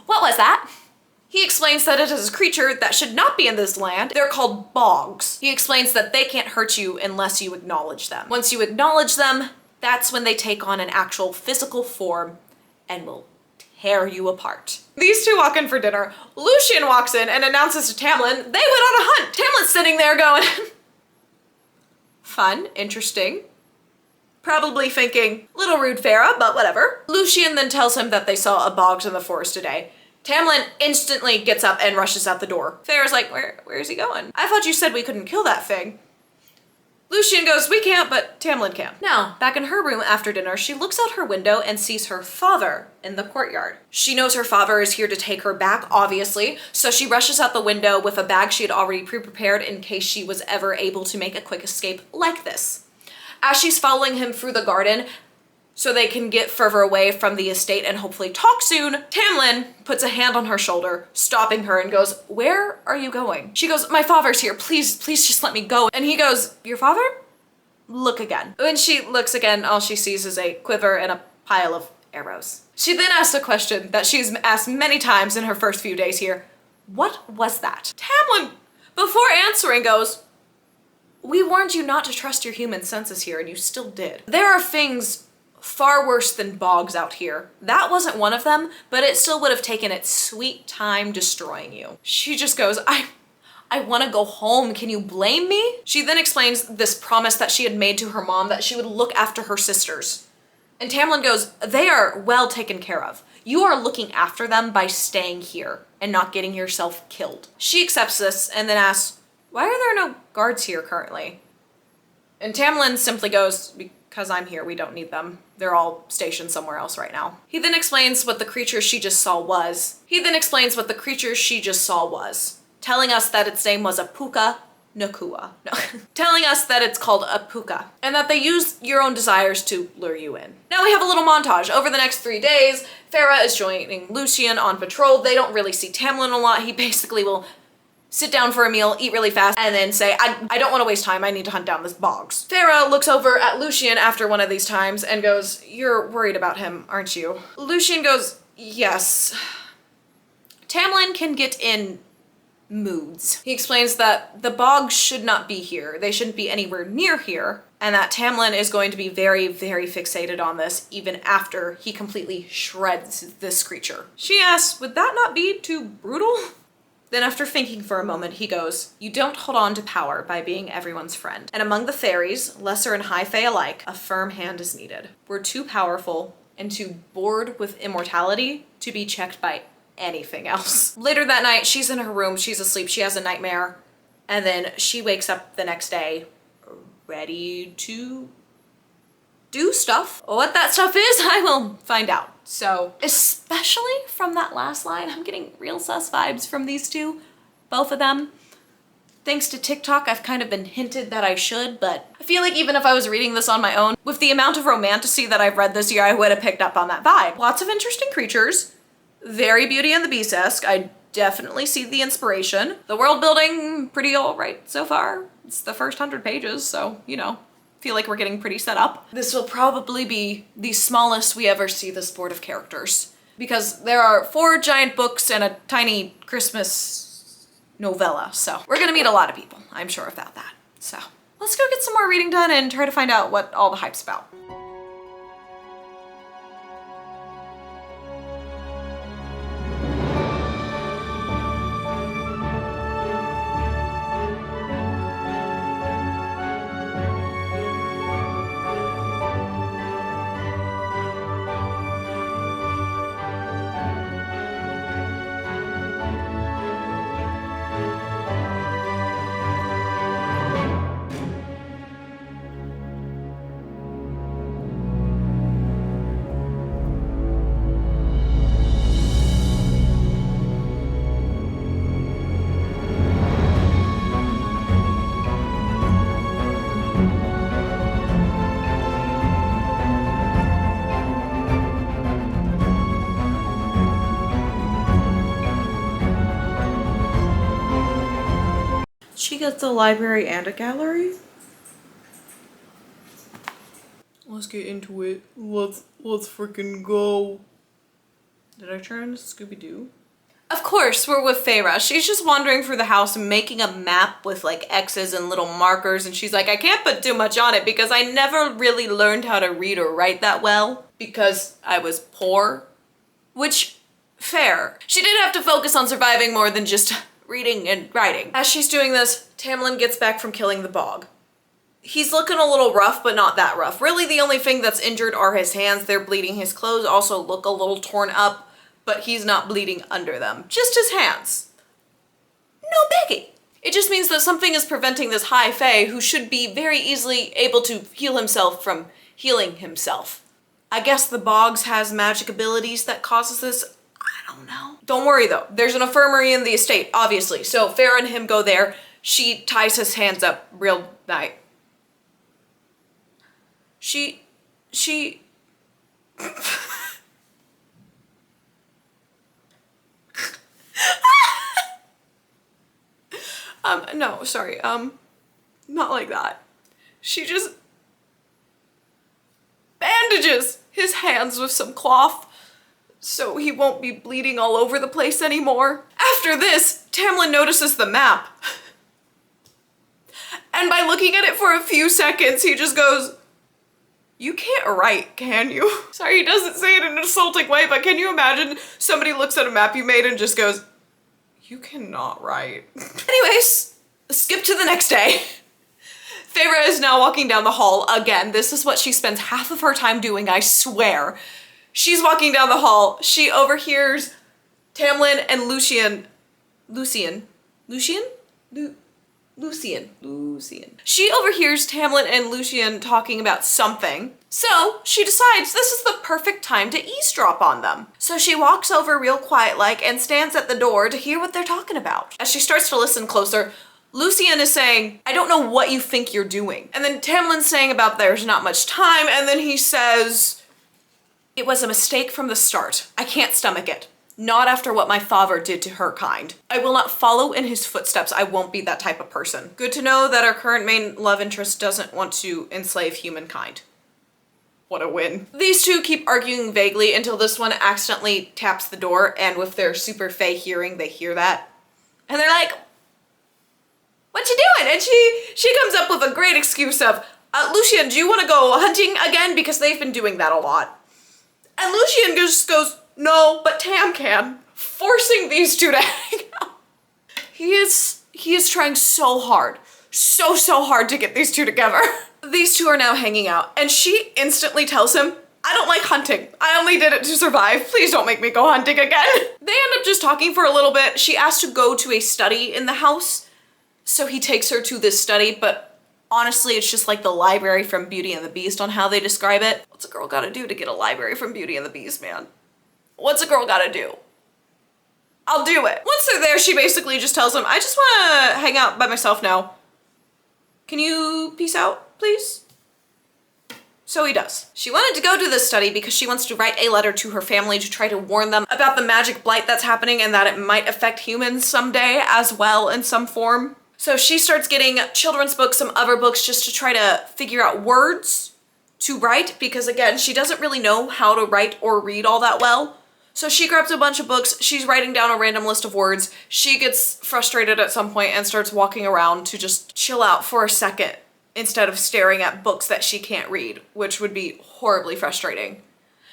what was that? He explains that it is a creature that should not be in this land. They're called bogs. He explains that they can't hurt you unless you acknowledge them. Once you acknowledge them, that's when they take on an actual physical form and will tear you apart. These two walk in for dinner. Lucien walks in and announces to Tamlin, they went on a hunt. Tamlin's sitting there going, fun, interesting. Probably thinking, little rude Feyre, but whatever. Lucien then tells him that they saw a bogs in the forest today. Tamlin instantly gets up and rushes out the door. Feyre's like, where is he going? I thought you said we couldn't kill that thing. Lucien goes, we can't, but Tamlin can. Now, back in her room after dinner, she looks out her window and sees her father in the courtyard. She knows her father is here to take her back, obviously, so she rushes out the window with a bag she had already pre-prepared in case she was ever able to make a quick escape like this. As she's following him through the garden, so they can get further away from the estate and hopefully talk soon, Tamlin puts a hand on her shoulder, stopping her and goes, where are you going? She goes, my father's here, please just let me go. And he goes, your father? Look again. When she looks again, all she sees is a quiver and a pile of arrows. She then asks a question that she's asked many times in her first few days here. What was that? Tamlin, before answering, goes, we warned you not to trust your human senses here and you still did. There are things far worse than bogs out here. That wasn't one of them, but it still would have taken its sweet time destroying you. She just goes, I want to go home. Can you blame me? She then explains this promise that she had made to her mom that she would look after her sisters. And Tamlin goes, they are well taken care of. You are looking after them by staying here and not getting yourself killed. She accepts this and then asks, why are there no guards here currently? And Tamlin simply goes, because I'm here, we don't need them. They're all stationed somewhere else right now. He then explains what the creature she just saw was. Telling us that its name was a puka nakua. No. Telling us that it's called a puka, and that they use your own desires to lure you in. Now we have a little montage. Over the next 3 days, Feyre is joining Lucien on patrol. They don't really see Tamlin a lot. He basically will sit down for a meal, eat really fast, and then say, I don't want to waste time, I need to hunt down this bogs. Feyre looks over at Lucien after one of these times and goes, you're worried about him, aren't you? Lucien goes, yes. Tamlin can get in moods. He explains that the bogs should not be here. They shouldn't be anywhere near here. And that Tamlin is going to be very, very fixated on this even after he completely shreds this creature. She asks, would that not be too brutal? Then after thinking for a moment, he goes, you don't hold on to power by being everyone's friend. And among the fairies, lesser and high fae alike, a firm hand is needed. We're too powerful and too bored with immortality to be checked by anything else. Later that night, she's in her room, she's asleep, she has a nightmare, and then she wakes up the next day ready to do stuff. What that stuff is, I will find out. So, especially from that last line, I'm getting real sus vibes from these two, both of them. Thanks to TikTok, I've kind of been hinted that I should, but I feel like even if I was reading this on my own, with the amount of romantasy that I've read this year, I would have picked up on that vibe. Lots of interesting creatures, very Beauty and the Beast-esque. I definitely see the inspiration. The world building, pretty all right so far. It's the first 100 pages, so, you know, feel like we're getting pretty set up. This will probably be the smallest we ever see this board of characters, because there are 4 giant books and a tiny Christmas novella, so we're gonna meet a lot of people, I'm sure about that. So let's go get some more reading done and try to find out what all the hype's about. She gets a library and a gallery? Let's get into it. Let's freaking go. Did I turn into Scooby-Doo? Of course, we're with Feyre. She's just wandering through the house making a map with like X's and little markers, and she's like, I can't put too much on it because I never really learned how to read or write that well because I was poor. Which, fair. She did have to focus on surviving more than just reading and writing. As she's doing this, Tamlin gets back from killing the bog. He's looking a little rough, but not that rough. Really, the only thing that's injured are his hands. They're bleeding. His clothes also look a little torn up, but he's not bleeding under them. Just his hands. No biggie. It just means that something is preventing this high fae who should be very easily able to heal himself from healing himself. I guess the bogs has magic abilities that causes this. I don't know. Don't worry though. There's an infirmary in the estate, obviously. So Feyre and him go there. She ties his hands up real nice. She no, sorry, not like that. She just bandages his hands with some cloth so he won't be bleeding all over the place anymore. After this, Tamlin notices the map. And by looking at it for a few seconds, he just goes, you can't write, can you? Sorry, he doesn't say it in an insulting way, but can you imagine somebody looks at a map you made and just goes, you cannot write. Anyways, skip to the next day. Feyre is now walking down the hall again. This is what she spends half of her time doing, I swear. She's walking down the hall. She overhears Tamlin and Lucian. She overhears Tamlin and Lucian talking about something. So she decides this is the perfect time to eavesdrop on them. So she walks over real quiet-like and stands at the door to hear what they're talking about. As she starts to listen closer, Lucian is saying, I don't know what you think you're doing. And then Tamlin's saying about there's not much time, and then he says, it was a mistake from the start. I can't stomach it. Not after what my father did to her kind. I will not follow in his footsteps. I won't be that type of person. Good to know that our current main love interest doesn't want to enslave humankind. What a win. These two keep arguing vaguely until this one accidentally taps the door, and with their super fae hearing, they hear that. And they're like, And she comes up with a great excuse of, Lucien, do you want to go hunting again? Because they've been doing that a lot. And Lucien just goes, no, but Tam can. Forcing these two to hang out. He is trying so hard. So hard to get these two together. These two are now hanging out. And she instantly tells him, I don't like hunting. I only did it to survive. Please don't make me go hunting again. They end up just talking for a little bit. She asks to go to a study in the house. So he takes her to this study, but honestly, it's just like the library from Beauty and the Beast on how they describe it. What's a girl gotta do to get a library from Beauty and the Beast, man? What's a girl gotta do? I'll do it. Once they're there, she basically just tells him, I just wanna hang out by myself now. Can you peace out, please? So he does. She wanted to go to this study because she wants to write a letter to her family to try to warn them about the magic blight that's happening and that it might affect humans someday as well in some form. So she starts getting children's books, some other books, just to try to figure out words to write because, again, she doesn't really know how to write or read all that well. So she grabs a bunch of books, she's writing down a random list of words, she gets frustrated at some point and starts walking around to just chill out for a second instead of staring at books that she can't read, which would be horribly frustrating.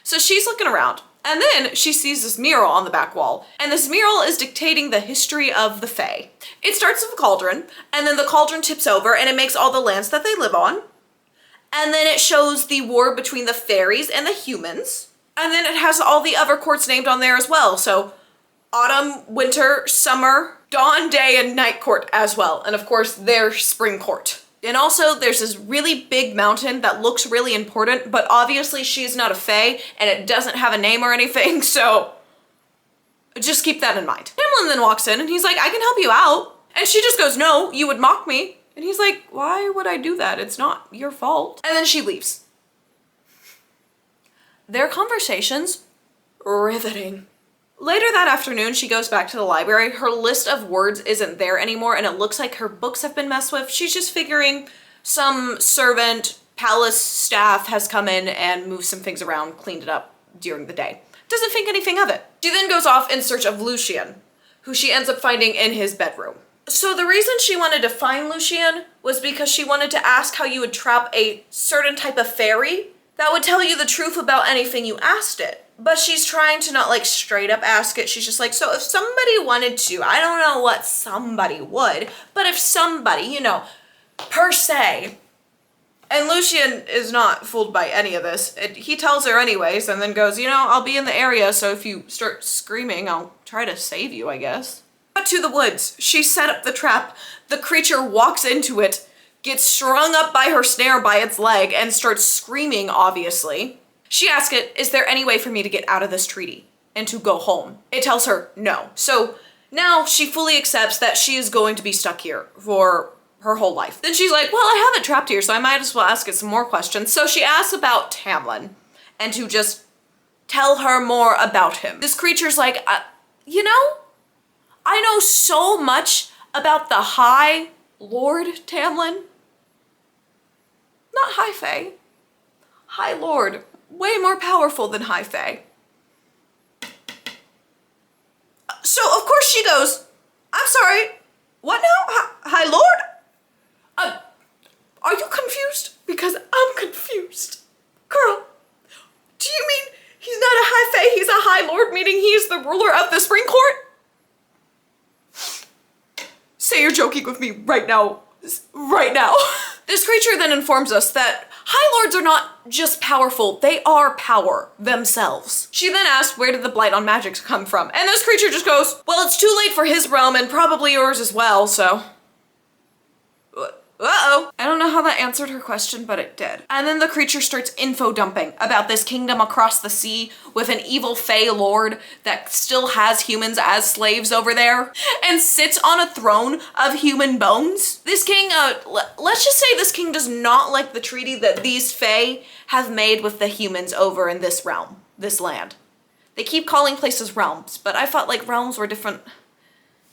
So she's looking around, and then she sees this mural on the back wall, and this mural is dictating the history of the Fae. It starts with a cauldron, and then the cauldron tips over, and it makes all the lands that they live on, and then it shows the war between the fairies and the humans, and then it has all the other courts named on there as well, so autumn, winter, summer, dawn, day, and night court as well, and of course their spring court. And also, there's this really big mountain that looks really important, but obviously she's not a fae, and it doesn't have a name or anything, so just keep that in mind. Tamlin then walks in, and he's like, I can help you out. And she just goes, no, you would mock me. And he's like, why would I do that? It's not your fault. And then she leaves. Their conversation's riveting. Later that afternoon, she goes back to the library. Her list of words isn't there anymore, and it looks like her books have been messed with. She's just figuring some servant, palace staff has come in and moved some things around, cleaned it up during the day. Doesn't think anything of it. She then goes off in search of Lucien, who she ends up finding in his bedroom. So the reason she wanted to find Lucien was because she wanted to ask how you would trap a certain type of fairy that would tell you the truth about anything you asked it. But she's trying to not like straight up ask it. She's just like, so if somebody wanted to, I don't know what somebody would, but if somebody, you know, per se. And Lucien is not fooled by any of this. He tells her anyways and then goes, you know, I'll be in the area, so if you start screaming, I'll try to save you, I guess. But to the woods. She set up the trap. The creature walks into it, gets strung up by her snare by its leg, and starts screaming, obviously. She asks it, is there any way for me to get out of this treaty and to go home? It tells her no. So now she fully accepts that she is going to be stuck here for her whole life. Then she's like, well, I have it trapped here, so I might as well ask it some more questions. So she asks about Tamlin and to just tell her more about him. This creature's like, you know, I know so much about the High Lord Tamlin. Not High Fae. High Lord. Way more powerful than High Fae. So, of course, she goes, I'm sorry, what now? High Lord? Are you confused? Because I'm confused. Girl, do you mean he's not a High Fae, he's a High Lord, meaning he's the ruler of the Spring Court? Say you're joking with me right now. Right now. This creature then informs us that High Lords are not just powerful, they are power themselves. She then asks, where did the blight on magic come from? And this creature just goes, well, it's too late for his realm and probably yours as well, so. Uh-oh. I don't know how that answered her question, but it did. And then the creature starts info dumping about this kingdom across the sea with an evil Fae lord that still has humans as slaves over there and sits on a throne of human bones. This king, let's just say this king does not like the treaty that these Fae have made with the humans over in this realm, this land. They keep calling places realms, but I thought like realms were different.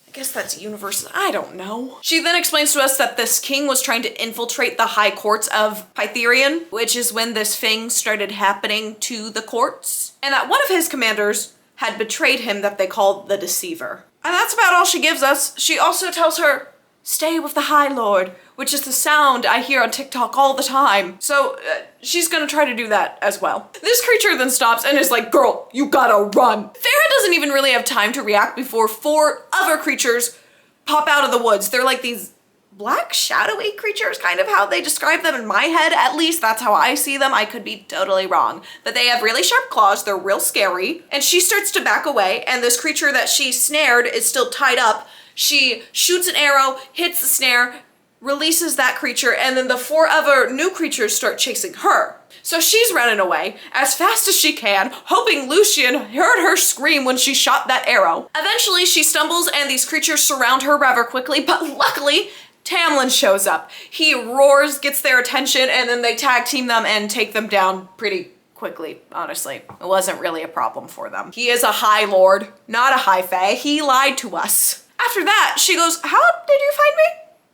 I guess that's universes, I don't know. She then explains to us that this king was trying to infiltrate the high courts of Pytherian, which is when this thing started happening to the courts, and that one of his commanders had betrayed him that they called the Deceiver. And that's about all she gives us. She also tells her stay with the High Lord, which is the sound I hear on TikTok all the time. So she's gonna try to do that as well. This creature then stops and is like, girl, you gotta run. Farah doesn't even really have time to react before 4 other creatures pop out of the woods. They're like these black shadowy creatures, kind of how they describe them in my head. At least that's how I see them. I could be totally wrong. But they have really sharp claws. They're real scary. And she starts to back away, and this creature that she snared is still tied up. She shoots an arrow, hits the snare, releases that creature, and then the 4 other new creatures start chasing her. So she's running away as fast as she can, hoping Lucian heard her scream when she shot that arrow. Eventually she stumbles and these creatures surround her rather quickly, but luckily Tamlin shows up. He roars, gets their attention, and then they tag team them and take them down pretty quickly, honestly. It wasn't really a problem for them. He is a High Lord, not a High Fae. He lied to us. After that, she goes, how did you find me?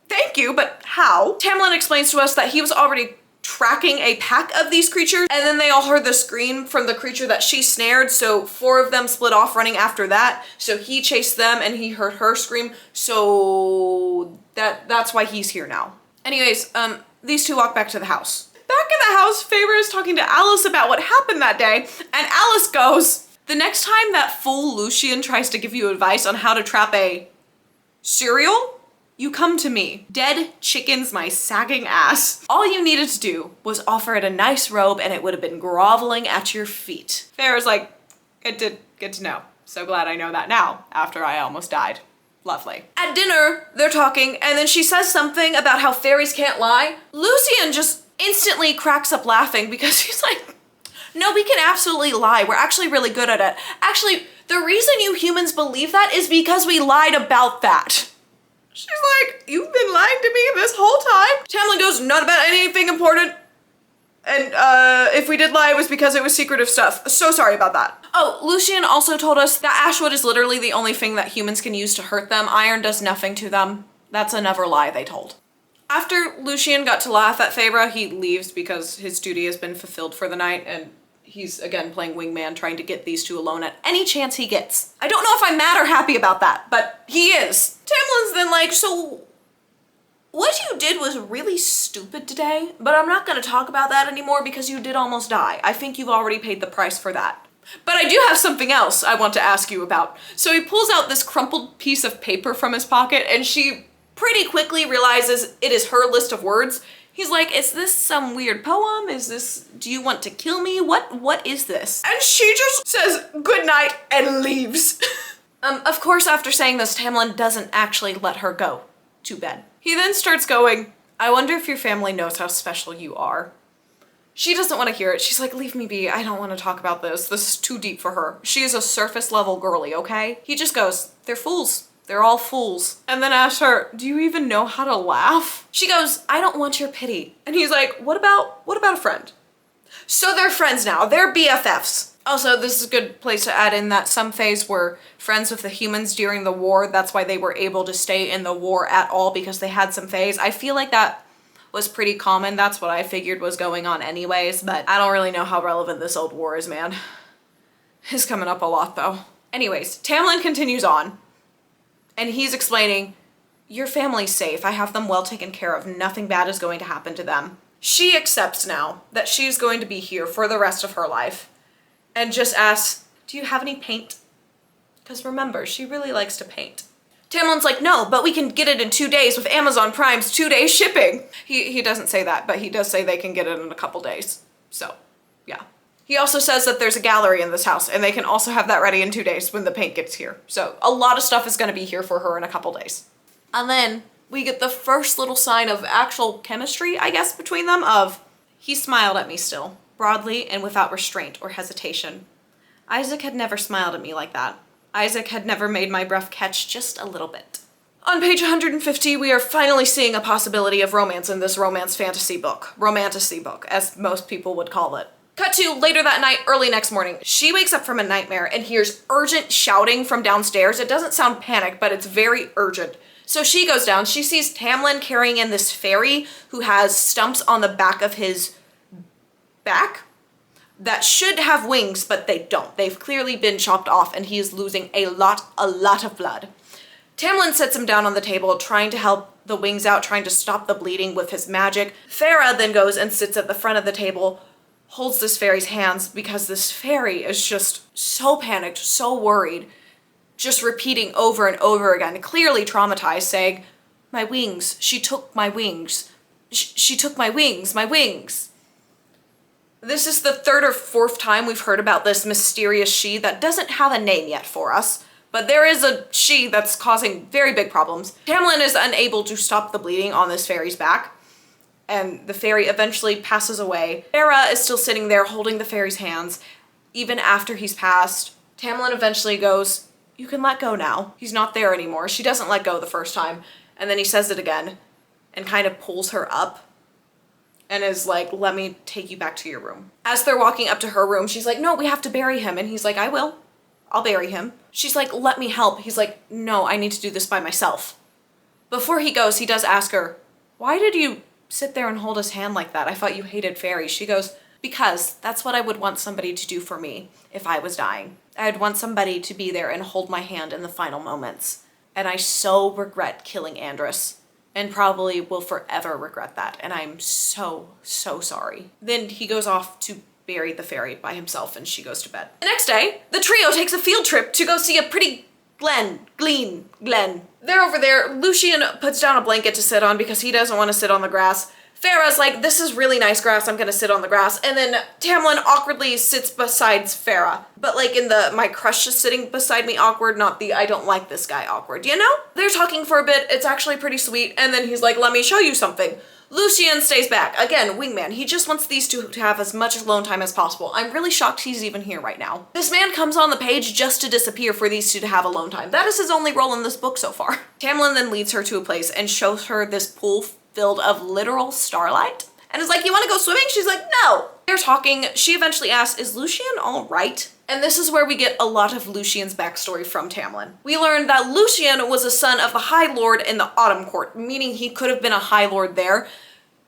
Thank you, but how? Tamlin explains to us that he was already tracking a pack of these creatures, and then they all heard the scream from the creature that she snared, so 4 of them split off running after that. So he chased them and he heard her scream, so that's why he's here now. Anyways, these 2 walk back to the house. Back in the house, Feyre is talking to Alice about what happened that day, and Alice goes, the next time that fool Lucian tries to give you advice on how to trap a cereal, you come to me. Dead chickens my sagging ass. All you needed to do was offer it a nice robe and it would have been groveling at your feet. Farah's like, good to know. So glad I know that now, after I almost died. Lovely. At dinner, they're talking, and then she says something about how fairies can't lie. Lucian just instantly cracks up laughing because he's like, no, we can absolutely lie. We're actually really good at it. Actually, the reason you humans believe that is because we lied about that. She's like, you've been lying to me this whole time? Tamlin goes, not about anything important. And if we did lie, it was because it was secretive stuff. So sorry about that. Oh, Lucian also told us that ashwood is literally the only thing that humans can use to hurt them. Iron does nothing to them. That's another lie they told. After Lucian got to laugh at Feyre, he leaves because his duty has been fulfilled for the night, and he's again playing wingman, trying to get these 2 alone at any chance he gets. I don't know if I'm mad or happy about that, but he is. Tamlin's then like, so what you did was really stupid today, but I'm not gonna talk about that anymore because you did almost die. I think you've already paid the price for that. But I do have something else I want to ask you about. So he pulls out this crumpled piece of paper from his pocket, and she pretty quickly realizes it is her list of words. He's like, is this some weird poem? Is this, do you want to kill me? What is this? And she just says good night and leaves. Of course, after saying this, Tamlin doesn't actually let her go to bed. He then starts going, I wonder if your family knows how special you are. She doesn't want to hear it. She's like, leave me be. I don't want to talk about this. This is too deep for her. She is a surface level girly, okay? He just goes, they're fools. They're all fools. And then asks her, do you even know how to laugh? She goes, I don't want your pity. And he's like, what about a friend? So they're friends now. They're BFFs. Also, this is a good place to add in that some Faes were friends with the humans during the war. That's why they were able to stay in the war at all, because they had some Faes. I feel like that was pretty common. That's what I figured was going on anyways, but I don't really know how relevant this old war is, man. It's coming up a lot though. Anyways, Tamlin continues on. And he's explaining, your family's safe. I have them well taken care of. Nothing bad is going to happen to them. She accepts now that she's going to be here for the rest of her life and just asks, do you have any paint? Because remember, she really likes to paint. Tamlin's like, no, but we can get it in 2 days with Amazon Prime's 2-day shipping. He doesn't say that, but he does say they can get it in a couple days. So, yeah. He also says that there's a gallery in this house, and they can also have that ready in 2 days when the paint gets here. So a lot of stuff is going to be here for her in a couple days. And then we get the first little sign of actual chemistry, I guess, between them of, he smiled at me still, broadly and without restraint or hesitation. Isaac had never smiled at me like that. Isaac had never made my breath catch just a little bit. On page 150, we are finally seeing a possibility of romance in this romance fantasy book. Romantasy book, as most people would call it. Cut to later that night, early next morning. She wakes up from a nightmare and hears urgent shouting from downstairs. It doesn't sound panic, but it's very urgent. So she goes down. She sees Tamlin carrying in this fairy who has stumps on the back of his back that should have wings, but they don't. They've clearly been chopped off and he is losing a lot of blood. Tamlin sits him down on the table, trying to help the wings out, trying to stop the bleeding with his magic. Farah then goes and sits at the front of the table, holds this fairy's hands, because this fairy is just so panicked, so worried, just repeating over and over again, clearly traumatized, saying, "My wings, she took my wings. She took my wings, my wings." This is the third or fourth time we've heard about this mysterious she that doesn't have a name yet for us, but there is a she that's causing very big problems. Tamlin is unable to stop the bleeding on this fairy's back, and the fairy eventually passes away. Farah is still sitting there holding the fairy's hands, even after he's passed. Tamlin eventually goes, "You can let go now. He's not there anymore." She doesn't let go the first time, and then he says it again, and kind of pulls her up, and is like, "Let me take you back to your room." As they're walking up to her room, she's like, "No, we have to bury him." And he's like, "I will. I'll bury him." She's like, "Let me help." He's like, "No, I need to do this by myself." Before he goes, he does ask her, "Why did you sit there and hold his hand like that? I thought you hated fairies." She goes, "Because that's what I would want somebody to do for me if I was dying. I'd want somebody to be there and hold my hand in the final moments. And I so regret killing Andrus, and probably will forever regret that. And I'm so, so sorry." Then he goes off to bury the fairy by himself, and she goes to bed. The next day, the trio takes a field trip to go see a pretty Glen. They're over there. Lucien puts down a blanket to sit on because he doesn't want to sit on the grass. Farah's like, "This is really nice grass, I'm gonna sit on the grass." And then Tamlin awkwardly sits beside Farah. But like in the "my crush is sitting beside me" awkward, not the "I don't like this guy" awkward, you know? They're talking for a bit, it's actually pretty sweet, and then he's like, "Let me show you something." Lucien stays back. Again, wingman. He just wants these two to have as much alone time as possible. I'm really shocked he's even here right now. This man comes on the page just to disappear for these two to have alone time. That is his only role in this book so far. Tamlin then leads her to a place and shows her this pool filled of literal starlight, and is like, "You want to go swimming?" She's like, "No." They're talking. She eventually asks, "Is Lucien all right?" And this is where we get a lot of Lucien's backstory from Tamlin. We learn that Lucien was a son of the High Lord in the Autumn Court, meaning he could have been a High Lord there,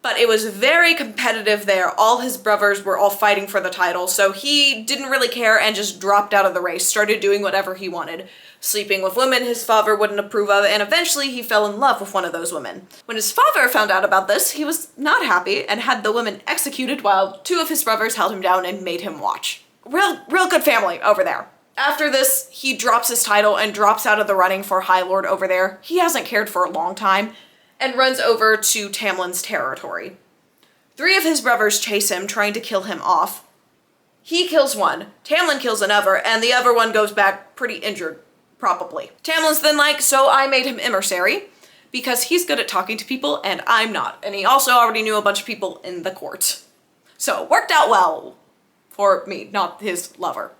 but it was very competitive there. All his brothers were all fighting for the title, so he didn't really care and just dropped out of the race, started doing whatever he wanted. Sleeping with women his father wouldn't approve of, and eventually he fell in love with one of those women. When his father found out about this, he was not happy and had the women executed while two of his brothers held him down and made him watch. Real good family over there. After this, he drops his title and drops out of the running for High Lord over there. He hasn't cared for a long time, and runs over to Tamlin's territory. 3 of his brothers chase him, trying to kill him off. He kills one, Tamlin kills another, and the other one goes back pretty injured, probably. Tamlin's then like, "So I made him emissary, because he's good at talking to people and I'm not." And he also already knew a bunch of people in the court. So it worked out well for me, not his lover.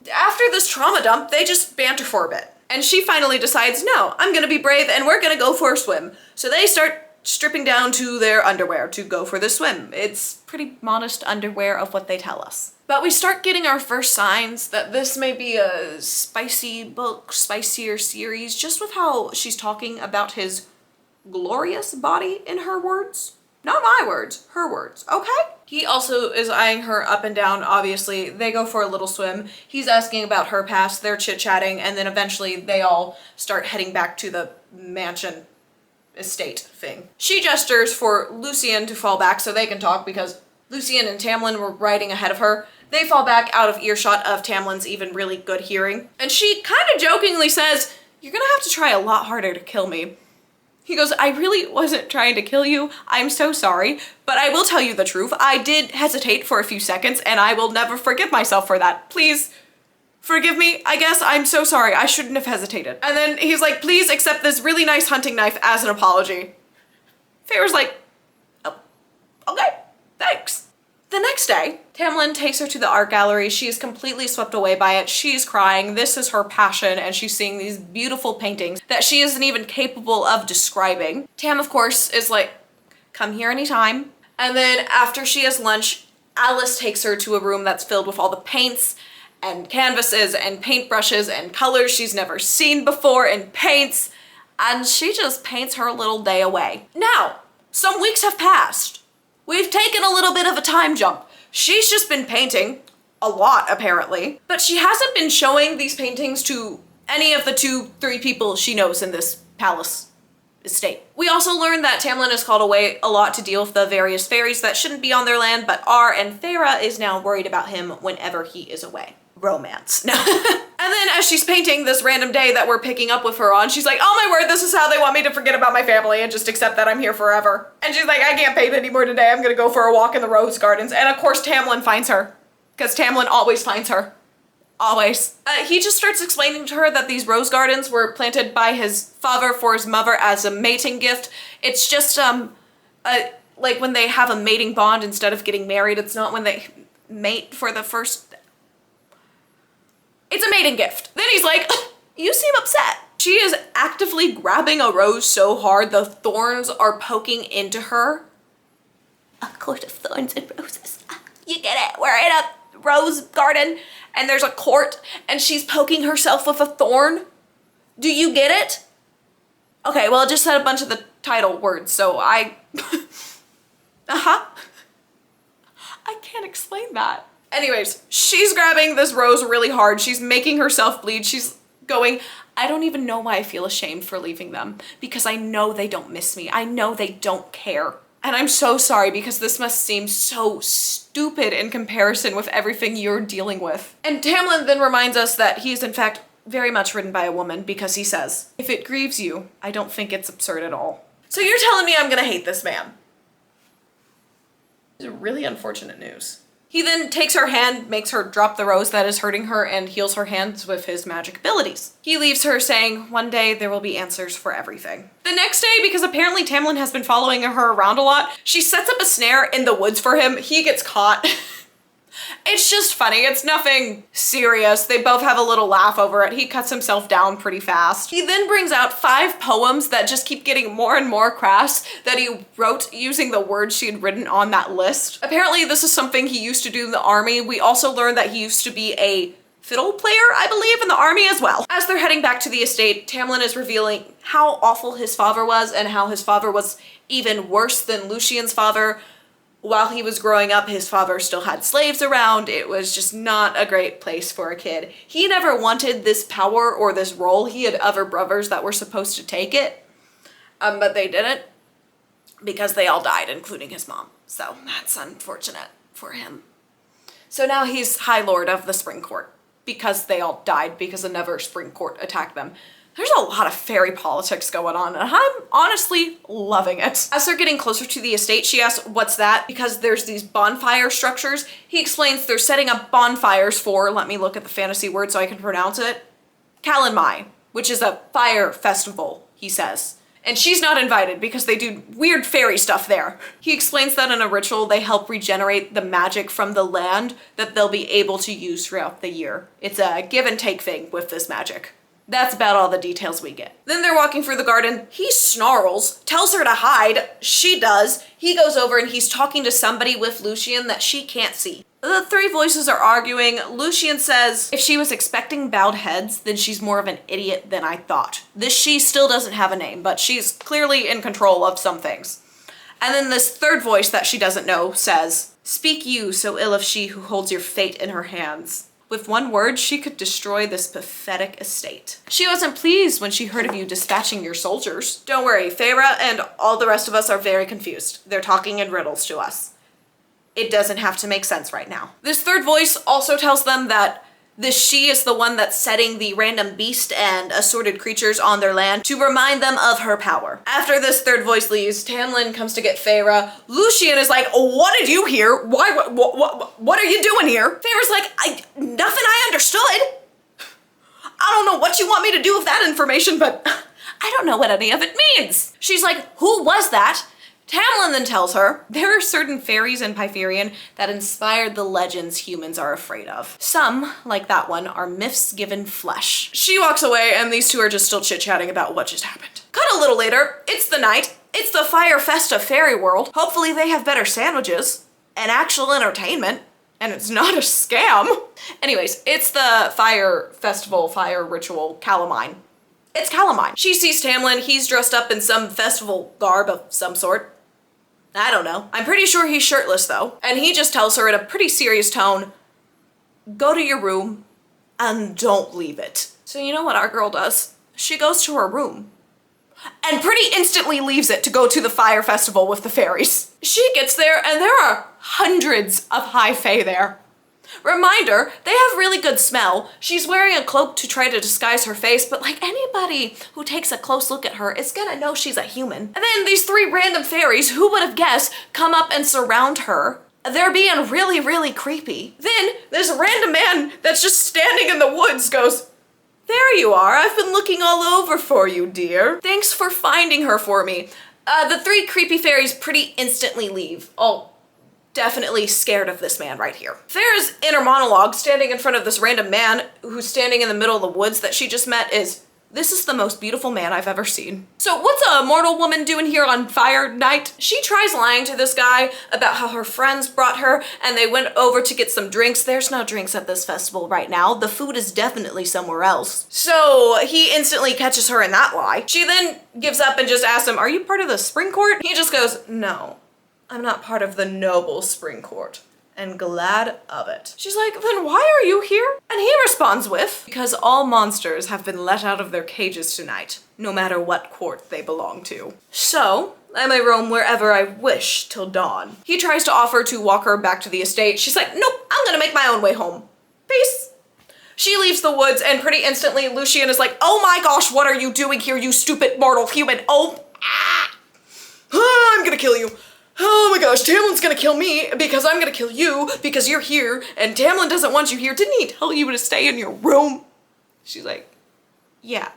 After this trauma dump, they just banter for a bit. And she finally decides, "No, I'm gonna be brave and we're gonna go for a swim." So they start stripping down to their underwear to go for the swim. It's pretty modest underwear of what they tell us. But we start getting our first signs that this may be a spicy book, spicier series, just with how she's talking about his glorious body in her words. Not my words, her words, okay? He also is eyeing her up and down, obviously. They go for a little swim. He's asking about her past, they're chit-chatting, and then eventually they all start heading back to the mansion estate thing. She gestures for Lucien to fall back so they can talk, because Lucien and Tamlin were riding ahead of her. They fall back out of earshot of Tamlin's even really good hearing. And she kind of jokingly says, "You're gonna have to try a lot harder to kill me." He goes, "I really wasn't trying to kill you. I'm so sorry, but I will tell you the truth. I did hesitate for a few seconds, and I will never forgive myself for that. Please forgive me. I guess I'm so sorry. I shouldn't have hesitated." And then he's like, "Please accept this really nice hunting knife as an apology." Feyre's like, "Oh, okay, thanks." The next day, Tamlin takes her to the art gallery. She is completely swept away by it. She's crying. This is her passion, and she's seeing these beautiful paintings that she isn't even capable of describing. Tam, of course, is like, "Come here anytime." And then after she has lunch, Alice takes her to a room that's filled with all the paints and canvases and paintbrushes and colors she's never seen before and paints, and she just paints her little day away. Now, some weeks have passed. We've taken a little bit of a time jump. She's just been painting, a lot apparently, but she hasn't been showing these paintings to any of the 2-3 people she knows in this palace estate. We also learned that Tamlin is called away a lot to deal with the various fairies that shouldn't be on their land, but are, and Feyre is now worried about him whenever he is away. Romance. No. And then as she's painting this random day that we're picking up with her on, she's like, oh my word, this is how they want me to forget about my family and just accept that I'm here forever. And she's like, I can't paint anymore today. I'm gonna go for a walk in the rose gardens. And of course Tamlin finds her, because Tamlin always finds her. Always. He just starts explaining to her that these rose gardens were planted by his father for his mother as a mating gift. It's just, like when they have a mating bond instead of getting married. It's not when they mate for the first... It's a mating gift. Then he's like, you seem upset. She is actively grabbing a rose so hard the thorns are poking into her. A court of thorns and roses. You get it. We're in a rose garden and there's a court and she's poking herself with a thorn. Do you get it? Okay, well, it just said a bunch of the title words, so I... I can't explain that. Anyways, she's grabbing this rose really hard. She's making herself bleed. She's going, I don't even know why I feel ashamed for leaving them, because I know they don't miss me. I know they don't care. And I'm so sorry, because this must seem so stupid in comparison with everything you're dealing with. And Tamlin then reminds us that he is in fact very much ridden by a woman, because he says, if it grieves you, I don't think it's absurd at all. So you're telling me I'm gonna hate this man? It's really unfortunate news. He then takes her hand, makes her drop the rose that is hurting her, and heals her hands with his magic abilities. He leaves her saying, one day there will be answers for everything. The next day, because apparently Tamlin has been following her around a lot, she sets up a snare in the woods for him. He gets caught. It's just funny. It's nothing serious. They both have a little laugh over it. He cuts himself down pretty fast. He then brings out 5 poems that just keep getting more and more crass that he wrote using the words she had written on that list. Apparently this is something he used to do in the army. We also learned that he used to be a fiddle player, I believe, in the army as well. As they're heading back to the estate, Tamlin is revealing how awful his father was and how his father was even worse than Lucien's father. While he was growing up, his father still had slaves around. It was just not a great place for a kid. He never wanted this power or this role. He had other brothers that were supposed to take it, but they didn't because they all died, including his mom. So that's unfortunate for him. So now he's High Lord of the Spring Court because they all died because another Spring Court attacked them. There's a lot of fairy politics going on, and I'm honestly loving it. As they're getting closer to the estate, she asks, what's that? Because there's these bonfire structures. He explains they're setting up bonfires for, let me look at the fantasy word so I can pronounce it, Calanmai, which is a fire festival, he says. And she's not invited because they do weird fairy stuff there. He explains that in a ritual, they help regenerate the magic from the land that they'll be able to use throughout the year. It's a give and take thing with this magic. That's about all the details we get. Then they're walking through the garden. He snarls, tells her to hide. She does. He goes over and he's talking to somebody with Lucien that she can't see. The 3 voices are arguing. Lucien says, if she was expecting bowed heads, then she's more of an idiot than I thought. This she still doesn't have a name, but she's clearly in control of some things. And then this 3rd voice that she doesn't know says, speak you so ill of she who holds your fate in her hands. With one word, she could destroy this pathetic estate. She wasn't pleased when she heard of you dispatching your soldiers. Don't worry, Feyre and all the rest of us are very confused. They're talking in riddles to us. It doesn't have to make sense right now. This 3rd voice also tells them that this she is the one that's setting the random beast and assorted creatures on their land to remind them of her power. After this 3rd voice leaves, Tamlin comes to get Feyre. Lucien is like, what did you hear? Why, what are you doing here? Feyre's like, nothing I understood. I don't know what you want me to do with that information, but I don't know what any of it means. She's like, who was that? Tamlin then tells her, there are certain fairies in Pytherian that inspired the legends humans are afraid of. Some, like that one, are myths given flesh. She walks away and these 2 are just still chit-chatting about what just happened. Cut a little later, it's the night. It's the Fire Festa Fairy World. Hopefully they have better sandwiches and actual entertainment, and it's not a scam. Anyways, it's the fire festival, fire ritual, Calamine. It's Calamine. She sees Tamlin, he's dressed up in some festival garb of some sort. I don't know. I'm pretty sure he's shirtless though. And he just tells her in a pretty serious tone, go to your room and don't leave it. So you know what our girl does? She goes to her room. and pretty instantly leaves it to go to the fire festival with the fairies. She gets there and there are hundreds of high fae there. Reminder, they have really good smell. She's wearing a cloak to try to disguise her face, but like anybody who takes a close look at her is gonna know she's a human. And then these 3 random fairies, who would have guessed, come up and surround her. They're being really, really creepy. Then this random man that's just standing in the woods goes, "There you are, I've been looking all over for you, dear. Thanks for finding her for me." The 3 creepy fairies pretty instantly leave. Oh, definitely scared of this man right here. Farrah's inner monologue standing in front of this random man who's standing in the middle of the woods that she just met is, "This is the most beautiful man I've ever seen." So what's a mortal woman doing here on fire night? She tries lying to this guy about how her friends brought her and they went over to get some drinks. There's no drinks at this festival right now. The food is definitely somewhere else. So he instantly catches her in that lie. She then gives up and just asks him, "Are you part of the spring court?" He just goes, "No, I'm not part of the noble spring court, and glad of it." She's like, "Then why are you here?" And he responds with, "Because all monsters have been let out of their cages tonight, no matter what court they belong to. So I may roam wherever I wish till dawn." He tries to offer to walk her back to the estate. She's like, "Nope, I'm gonna make my own way home. Peace." She leaves the woods and pretty instantly Lucian is like, "Oh my gosh, what are you doing here, you stupid mortal human? I'm gonna kill you. Oh my gosh, Tamlin's gonna kill me because I'm gonna kill you because you're here and Tamlin doesn't want you here. Didn't he tell you to stay in your room?" She's like, "Yeah."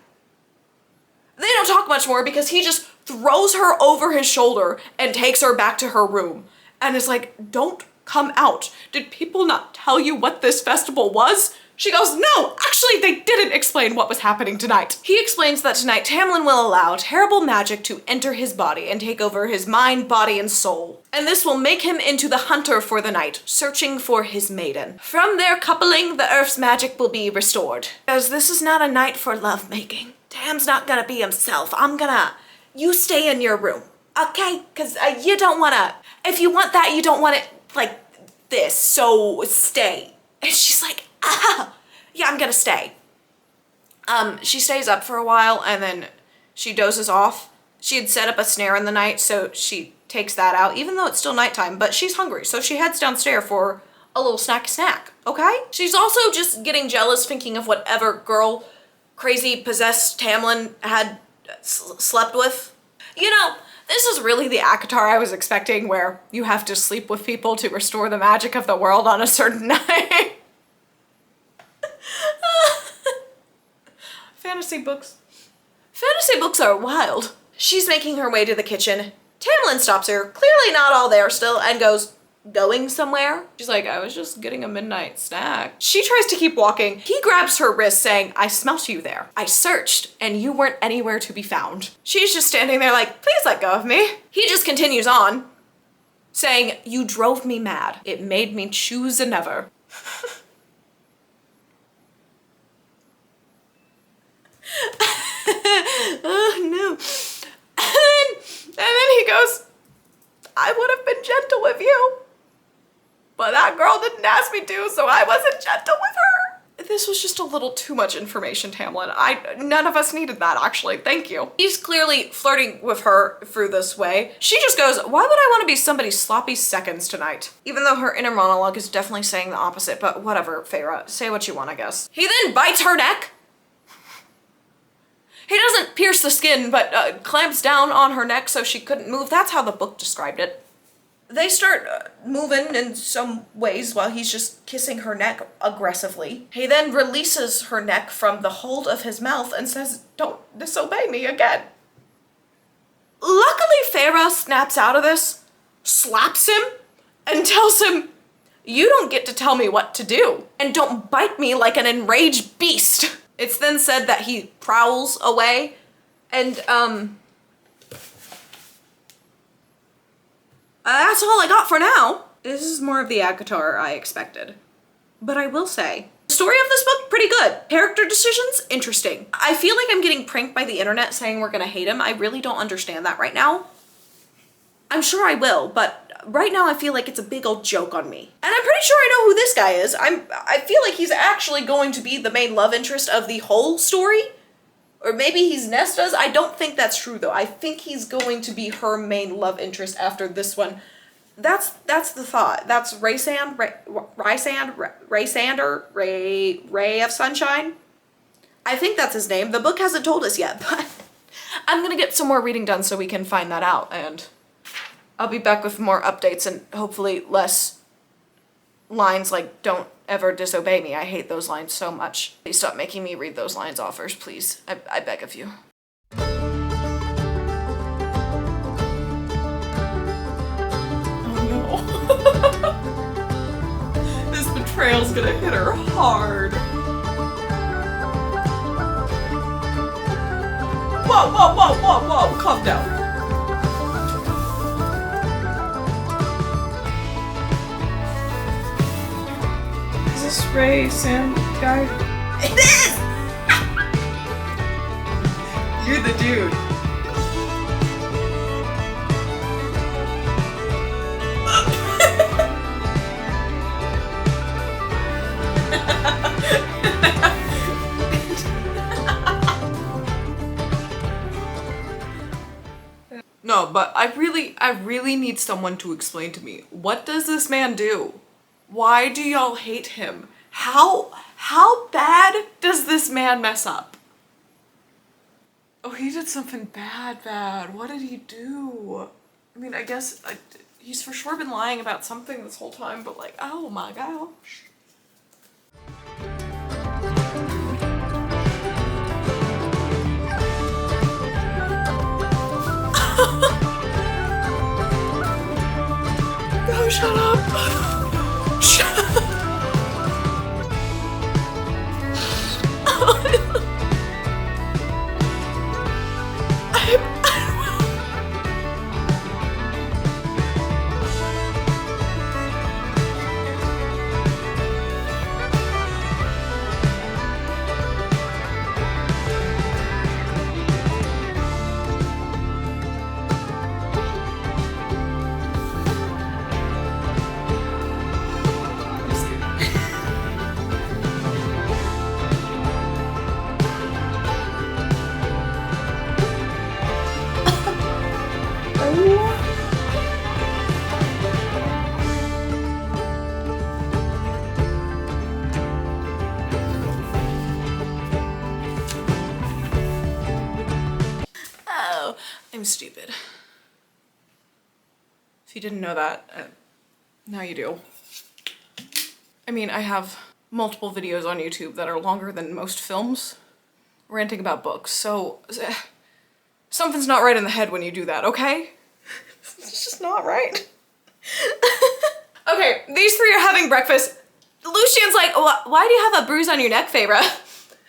They don't talk much more because he just throws her over his shoulder and takes her back to her room and is like, "Don't come out. Did people not tell you what this festival was?" She goes, "No, actually they didn't explain what was happening tonight." He explains that tonight Tamlin will allow terrible magic to enter his body and take over his mind, body, and soul. And this will make him into the hunter for the night, searching for his maiden. From their coupling, the earth's magic will be restored. Because this is not a night for lovemaking. Tam's not gonna be himself. You stay in your room, okay? Because you don't wanna, if you want that, you don't want it like this, so stay. And she's like, yeah, I'm gonna stay. She stays up for a while and then she dozes off. She had set up a snare in the night, so she takes that out, even though it's still nighttime, but she's hungry, so she heads downstairs for a little snack, okay? She's also just getting jealous thinking of whatever girl crazy possessed Tamlin had slept with. You know, this is really the ACOTAR I was expecting, where you have to sleep with people to restore the magic of the world on a certain night. Fantasy books are wild. She's making her way to the kitchen. Tamlin stops her, clearly not all there still, and goes, "Going somewhere?" She's like, "I was just getting a midnight snack." She tries to keep walking. He grabs her wrist saying, "I smelt you there. I searched and you weren't anywhere to be found." She's just standing there like, "Please let go of me." He just continues on saying, "You drove me mad. It made me choose another." Oh no. And then he goes, "I would have been gentle with you, but that girl didn't ask me to, so I wasn't gentle with her." This was just a little too much information, Tamlin. None of us needed that, actually. Thank you. He's clearly flirting with her through this way. She just goes, "Why would I want to be somebody's sloppy seconds tonight?" Even though her inner monologue is definitely saying the opposite, but whatever, Feyre. Say what you want, I guess. He then bites her neck. He doesn't pierce the skin, but clamps down on her neck so she couldn't move. That's how the book described it. They start moving in some ways while he's just kissing her neck aggressively. He then releases her neck from the hold of his mouth and says, "Don't disobey me again." Luckily, Feyre snaps out of this, slaps him, and tells him, "You don't get to tell me what to do, and don't bite me like an enraged beast." It's then said that he prowls away, and that's all I got for now. This is more of the ACOTAR I expected. But I will say, the story of this book, pretty good. Character decisions, interesting. I feel like I'm getting pranked by the internet saying we're gonna hate him. I really don't understand that right now. I'm sure I will, but right now I feel like it's a big old joke on me. And I'm pretty sure I know who this guy is. I feel like he's actually going to be the main love interest of the whole story. Or maybe he's Nesta's. I don't think that's true though. I think he's going to be her main love interest after this one. That's the thought. That's Ray of Sunshine. I think that's his name. The book hasn't told us yet, but I'm gonna get some more reading done so we can find that out, and I'll be back with more updates and hopefully less lines like "don't ever disobey me." I hate those lines so much. Please stop making me read those lines offers, please. I beg of you. This betrayal's gonna hit her hard. Whoa, whoa, whoa, whoa, whoa, calm down. Is this Ray Sam guy? It is! You're the dude. No, but I really need someone to explain to me, what does this man do? Why do y'all hate him? How bad does this man mess up? Oh, he did something bad. What did he do? I mean, I guess he's for sure been lying about something this whole time, but like, oh my gosh. Oh, shut up. Shut up. I'm stupid. If you didn't know that, now you do. I mean, I have multiple videos on YouTube that are longer than most films ranting about books, so something's not right in the head when you do that, okay? It's just not right. Okay, these three are having breakfast. Lucian's like, why do you have a bruise on your neck, Feyre?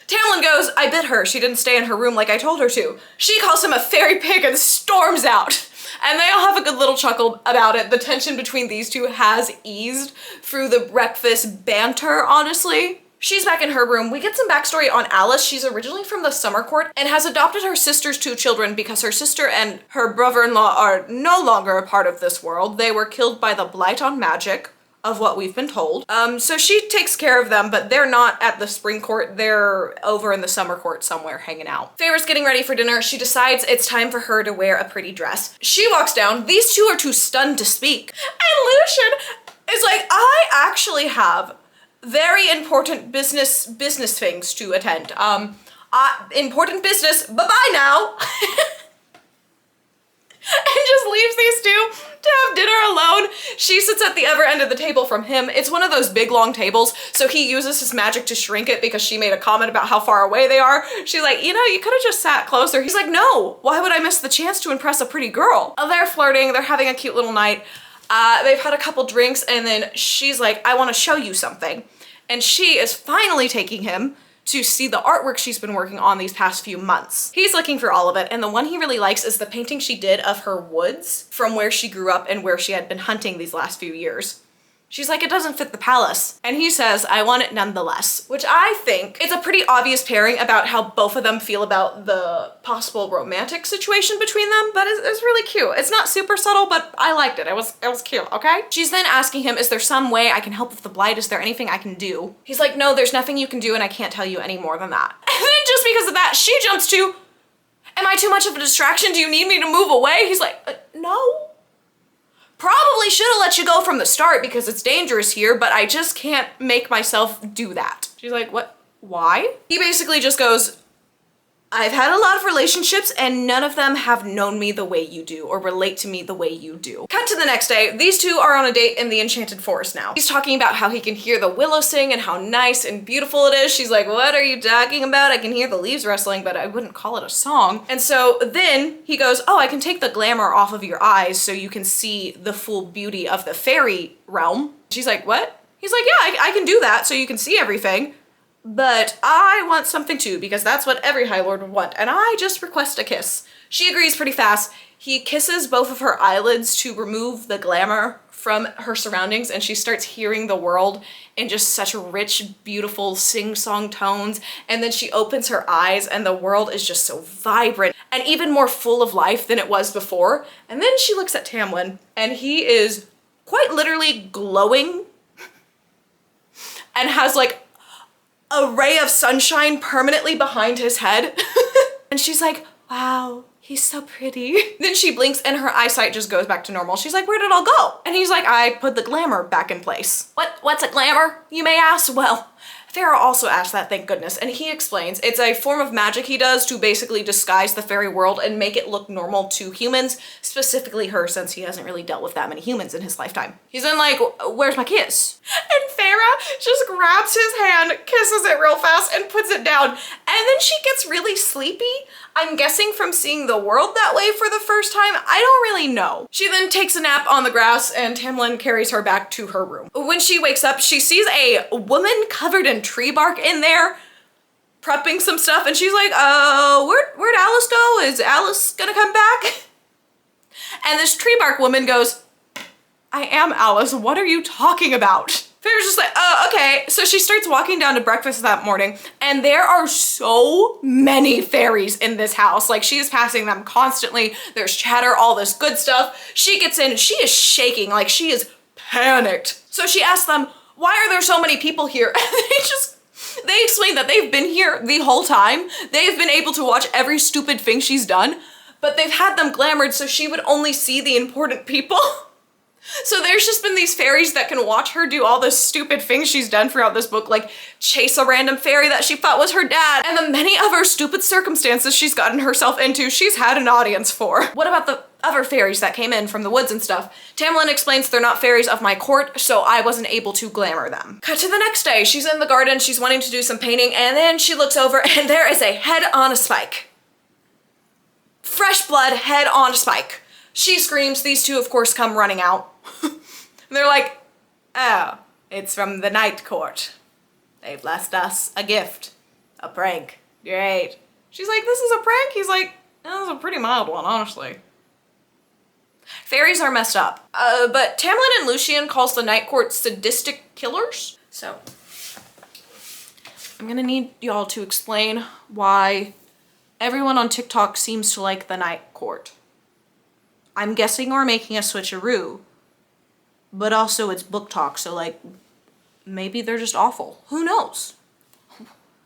Tamlin goes, I bit her. She didn't stay in her room like I told her to. She calls him a fairy pig and storms out. And they all have a good little chuckle about it. The tension between these two has eased through the breakfast banter, honestly. She's back in her room. We get some backstory on Alice. She's originally from the Summer Court and has adopted her sister's 2 children because her sister and her brother-in-law are no longer a part of this world. They were killed by the blight on magic, of what we've been told. So she takes care of them, but they're not at the Spring Court. They're over in the Summer Court somewhere hanging out. Feyre's getting ready for dinner. She decides it's time for her to wear a pretty dress. She walks down. These two are too stunned to speak. And Lucian is like, I actually have very important business things to attend. Important business, bye-bye now. And just leaves these two to have dinner alone. She sits at the other end of the table from him. It's one of those big long tables, so he uses his magic to shrink it because she made a comment about how far away they are. She's like, you know, you could have just sat closer. He's like, no, why would I miss the chance to impress a pretty girl? They're flirting, they're having a cute little night. They've had a couple drinks, and then she's like, I want to show you something. And she is finally taking him to see the artwork she's been working on these past few months. He's looking for all of it, and the one he really likes is the painting she did of her woods from where she grew up and where she had been hunting these last few years. She's like, it doesn't fit the palace. And he says, I want it nonetheless, which I think is a pretty obvious pairing about how both of them feel about the possible romantic situation between them, but it's really cute. It's not super subtle, but I liked it. It was cute, okay? She's then asking him, is there some way I can help with the blight? Is there anything I can do? He's like, no, there's nothing you can do and I can't tell you any more than that. And then just because of that, she jumps to, am I too much of a distraction? Do you need me to move away? He's like, no. Probably should have let you go from the start because it's dangerous here, but I just can't make myself do that. She's like, what? Why? He basically just goes, I've had a lot of relationships and none of them have known me the way you do or relate to me the way you do. Cut to the next day. These two are on a date in the Enchanted Forest now. He's talking about how he can hear the willow sing and how nice and beautiful it is. She's like, what are you talking about? I can hear the leaves rustling, but I wouldn't call it a song. And so then he goes, oh, I can take the glamour off of your eyes so you can see the full beauty of the fairy realm. She's like, what? He's like, yeah, I can do that so you can see everything. But I want something too, because that's what every High Lord would want, and I just request a kiss. She agrees pretty fast. He kisses both of her eyelids to remove the glamour from her surroundings, and she starts hearing the world in just such rich, beautiful sing-song tones, and then she opens her eyes and the world is just so vibrant and even more full of life than it was before. And then she looks at Tamlin, and he is quite literally glowing and has like a ray of sunshine permanently behind his head. And she's like, wow, he's so pretty. Then she blinks and her eyesight just goes back to normal. She's like, where did it all go? And he's like, I put the glamour back in place. What's a glamour, you may ask? Well, Farrah also asked that, thank goodness, and he explains it's a form of magic he does to basically disguise the fairy world and make it look normal to humans, specifically her, since he hasn't really dealt with that many humans in his lifetime. He's then like, where's my kiss? And Farrah just grabs his hand, kisses it real fast, and puts it down. And then she gets really sleepy. I'm guessing from seeing the world that way for the first time. I don't really know. She then takes a nap on the grass and Tamlin carries her back to her room. When she wakes up, she sees a woman covered in tree bark in there prepping some stuff, and she's like, where'd Alice go? Is Alice gonna come back? And this tree bark woman goes, I am Alice, what are you talking about? Farrah's just like, oh, okay. So she starts walking down to breakfast that morning, and there are so many fairies in this house. Like, she is passing them constantly. There's chatter, all this good stuff. She gets in and she is shaking, like she is panicked. So she asks them, why are there so many people here? And they explain that they've been here the whole time. They've been able to watch every stupid thing she's done, but they've had them glamored so she would only see the important people. So there's just been these fairies that can watch her do all the stupid things she's done throughout this book, like chase a random fairy that she thought was her dad, and the many other stupid circumstances she's gotten herself into, she's had an audience for. What about the other fairies that came in from the woods and stuff? Tamlin explains they're not fairies of my court, so I wasn't able to glamour them. Cut to the next day. She's in the garden, she's wanting to do some painting, and then she looks over and there is a head on a spike. Fresh blood, head on a spike. She screams. These two, of course, come running out. And they're like, oh, it's from the Night Court. They've left us a gift. A prank. Great. She's like, this is a prank? He's like, that was a pretty mild one, honestly. Fairies are messed up. But Tamlin and Lucien calls the Night Court sadistic killers. So, I'm gonna need y'all to explain why everyone on TikTok seems to like the Night Court. I'm guessing we're making a switcheroo, but also it's book talk, so like, maybe they're just awful. Who knows?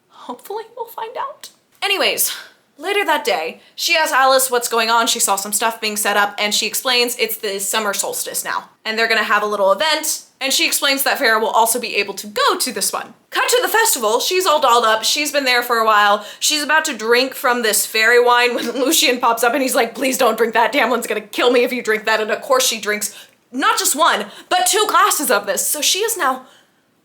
Hopefully we'll find out. Anyways, later that day, she asks Alice what's going on. She saw some stuff being set up, and she explains it's the summer solstice now, and they're gonna have a little event, and she explains that Farrah will also be able to go to this one. Cut to the festival. She's all dolled up. She's been there for a while. She's about to drink from this fairy wine when Lucien pops up and he's like, please don't drink that. Tamlin's gonna kill me if you drink that. And of course she drinks not just one, but 2 glasses of this. So she is now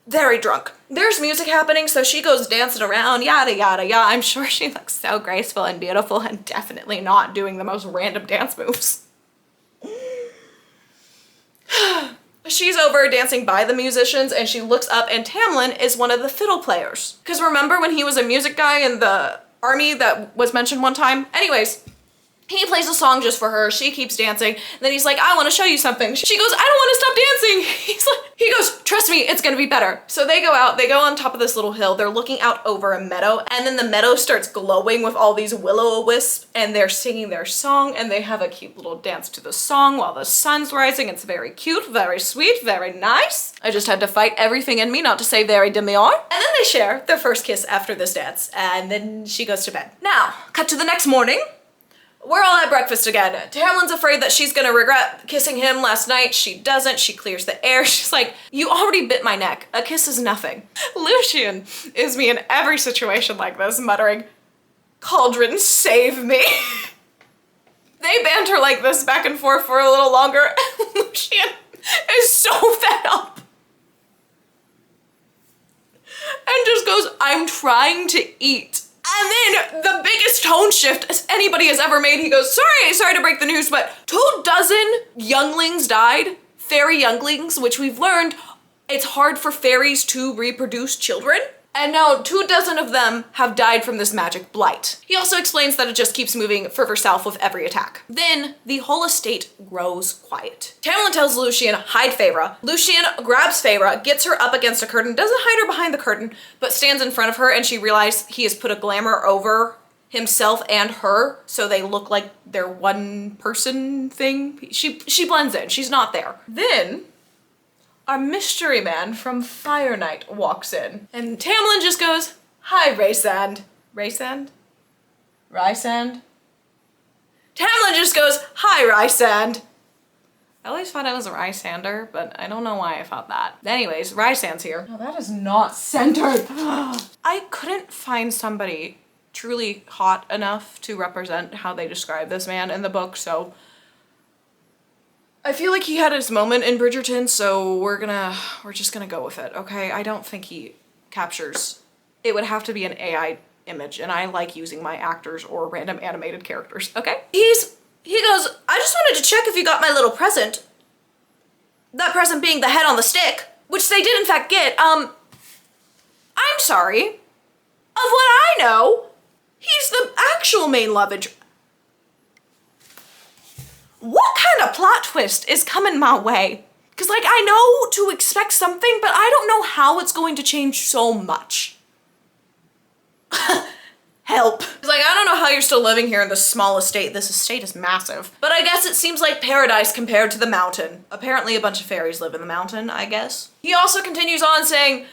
very drunk. There's music happening, so she goes dancing around, yada, yada, yada. I'm sure she looks so graceful and beautiful and definitely not doing the most random dance moves. She's over dancing by the musicians, and she looks up and Tamlin is one of the fiddle players. Because remember when he was a music guy in the army that was mentioned one time? Anyways, He plays a song just for her. She keeps dancing. And then he's like, I want to show you something. She goes, I don't want to stop dancing. He goes, trust me, it's going to be better. So they go out, they go on top of this little hill. They're looking out over a meadow. And then the meadow starts glowing with all these will-o'-wisps. And they're singing their song. And they have a cute little dance to the song while the sun's rising. It's very cute, very sweet, very nice. I just had to fight everything in me not to say very demure. And then they share their first kiss after this dance. And then she goes to bed. Now, cut to the next morning. We're all at breakfast again. Tamlin's afraid that she's gonna regret kissing him last night. She doesn't. She clears the air. She's like, you already bit my neck. A kiss is nothing. Lucian is me in every situation like this, muttering, Cauldron, save me. They banter like this back and forth for a little longer. And Lucian is so fed up. And just goes, I'm trying to eat. And then the biggest tone shift anybody has ever made. He goes, sorry to break the news, but 24 younglings died. Fairy younglings, which we've learned it's hard for fairies to reproduce children. And now 24 of them have died from this magic blight. He also explains that it just keeps moving further south with every attack. Then the whole estate grows quiet. Tamlin tells Lucian, hide Feyre. Lucian grabs Feyre, gets her up against a curtain, doesn't hide her behind the curtain, but stands in front of her, and she realizes he has put a glamour over himself and her, so they look like they're one person thing. She blends in, she's not there. Then our mystery man from Fire Night walks in, and Tamlin just goes, hi, Rhysand. Rhysand? Rhysand? Tamlin just goes, hi, Rhysand. I always thought it was a Rhysander, but I don't know why I thought that. Anyways, Rhysand's here. No, that is not centered. I couldn't find somebody truly hot enough to represent how they describe this man in the book, so I feel like he had his moment in Bridgerton, so we're just gonna go with it, okay? I don't think he captures. It would have to be an AI image, and I like using my actors or random animated characters, okay? He goes, I just wanted to check if you got my little present. That present being the head on the stick, which they did in fact get. I'm sorry. Of what I know, he's the actual main love interest. What kind of plot twist is coming my way? Because, like, I know to expect something, but I don't know how it's going to change so much. Help. Like, I don't know how you're still living here in this small estate. This estate is massive. But I guess it seems like paradise compared to the mountain. Apparently a bunch of fairies live in the mountain, I guess. He also continues on saying,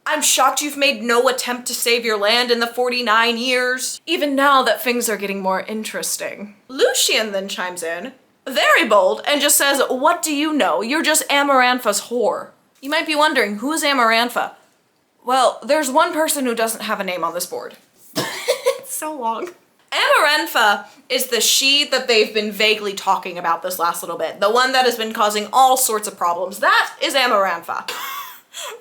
I'm shocked you've made no attempt to save your land in the 49 years. Even now that things are getting more interesting. Lucian then chimes in, very bold, and just says, what do you know? You're just Amarantha's whore. You might be wondering, who is Amarantha? Well, there's one person who doesn't have a name on this board. It's so long. Amarantha is the she that they've been vaguely talking about this last little bit. The one that has been causing all sorts of problems. That is Amarantha.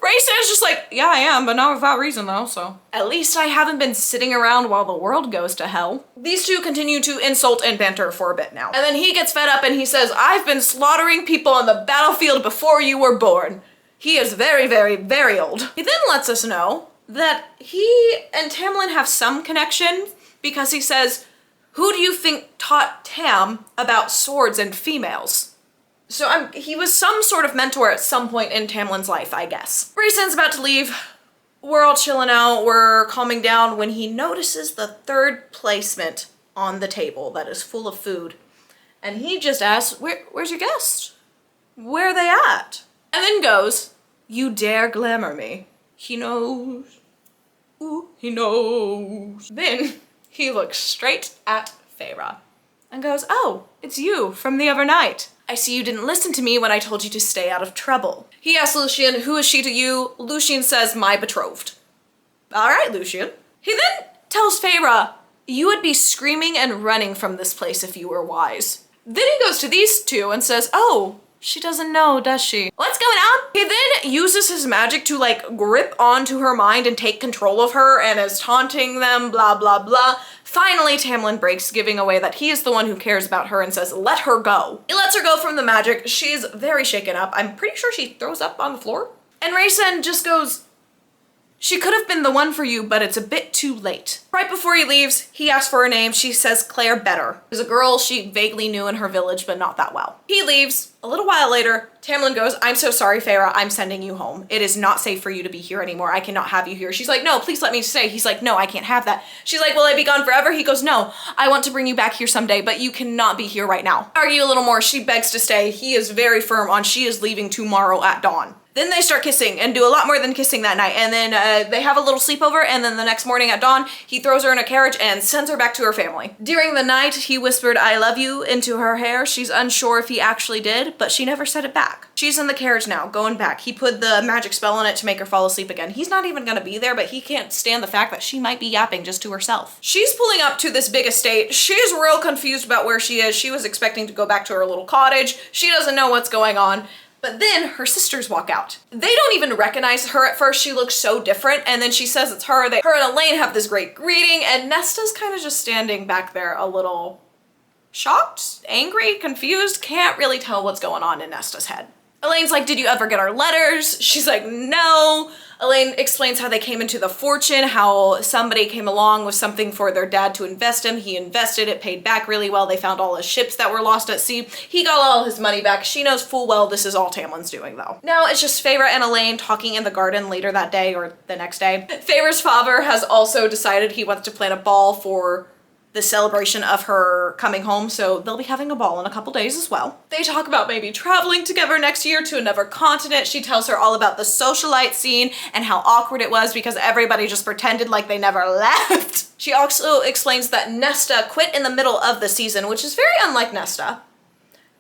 Rhysand's just like, yeah, I am, but not without reason though, so. At least I haven't been sitting around while the world goes to hell. These two continue to insult and banter for a bit now. And then he gets fed up and he says, I've been slaughtering people on the battlefield before you were born. He is very, very, very old. He then lets us know that he and Tamlin have some connection because he says, who do you think taught Tam about swords and females? So he was some sort of mentor at some point in Tamlin's life, I guess. Rhysand's about to leave. We're all chilling out. We're calming down when he notices the third placement on the table that is full of food. And he just asks, where's your guest? Where are they at? And then goes, you dare glamour me. He knows. Ooh, he knows. Then he looks straight at Feyre and goes, oh, it's you from the other night. I see you didn't listen to me when I told you to stay out of trouble. He asks Lucian, who is she to you? Lucian says, my betrothed. All right, Lucian. He then tells Feyre, you would be screaming and running from this place if you were wise. Then he goes to these two and says, oh, she doesn't know, does she? What's going on? He then uses his magic to like grip onto her mind and take control of her and is taunting them, blah, blah, blah. Finally, Tamlin breaks, giving away that he is the one who cares about her and says, let her go. He lets her go from the magic. She's very shaken up. I'm pretty sure she throws up on the floor. And Rhysand just goes, She could have been the one for you, but it's a bit too late. Right before he leaves, he asks for her name. She says Claire Better. There's a girl she vaguely knew in her village, but not that well. He leaves. A little while later, Tamlin goes, I'm so sorry, Feyre. I'm sending you home. It is not safe for you to be here anymore. I cannot have you here. She's like, no, please let me stay. He's like, no, I can't have that. She's like, will I be gone forever? He goes, no, I want to bring you back here someday, but you cannot be here right now. Argue a little more. She begs to stay. He is very firm on she is leaving tomorrow at dawn. Then they start kissing and do a lot more than kissing that night. And then they have a little sleepover, and then the next morning at dawn, he throws her in a carriage and sends her back to her family. During the night, he whispered, I love you into her hair. She's unsure if he actually did, but she never said it back. She's in the carriage now, going back. He put the magic spell on it to make her fall asleep again. He's not even gonna be there, but he can't stand the fact that she might be yapping just to herself. She's pulling up to this big estate. She's real confused about where she is. She was expecting to go back to her little cottage. She doesn't know what's going on. But then her sisters walk out. They don't even recognize her at first. She looks so different. And then she says it's her. Her and Elaine have this great greeting, and Nesta's kind of just standing back there a little shocked, angry, confused. Can't really tell what's going on in Nesta's head. Elaine's like, did you ever get our letters? She's like, no. Elaine explains how they came into the fortune, how somebody came along with something for their dad to invest in. He invested, it paid back really well. They found all his ships that were lost at sea. He got all his money back. She knows full well this is all Tamlin's doing though. Now it's just Feyre and Elaine talking in the garden later that day or the next day. Feyre's father has also decided he wants to plan a ball for the celebration of her coming home, so they'll be having a ball in a couple days as well. They talk about maybe traveling together next year to another continent. She tells her all about the socialite scene and how awkward it was because everybody just pretended like they never left. She also explains that Nesta quit in the middle of the season, which is very unlike Nesta.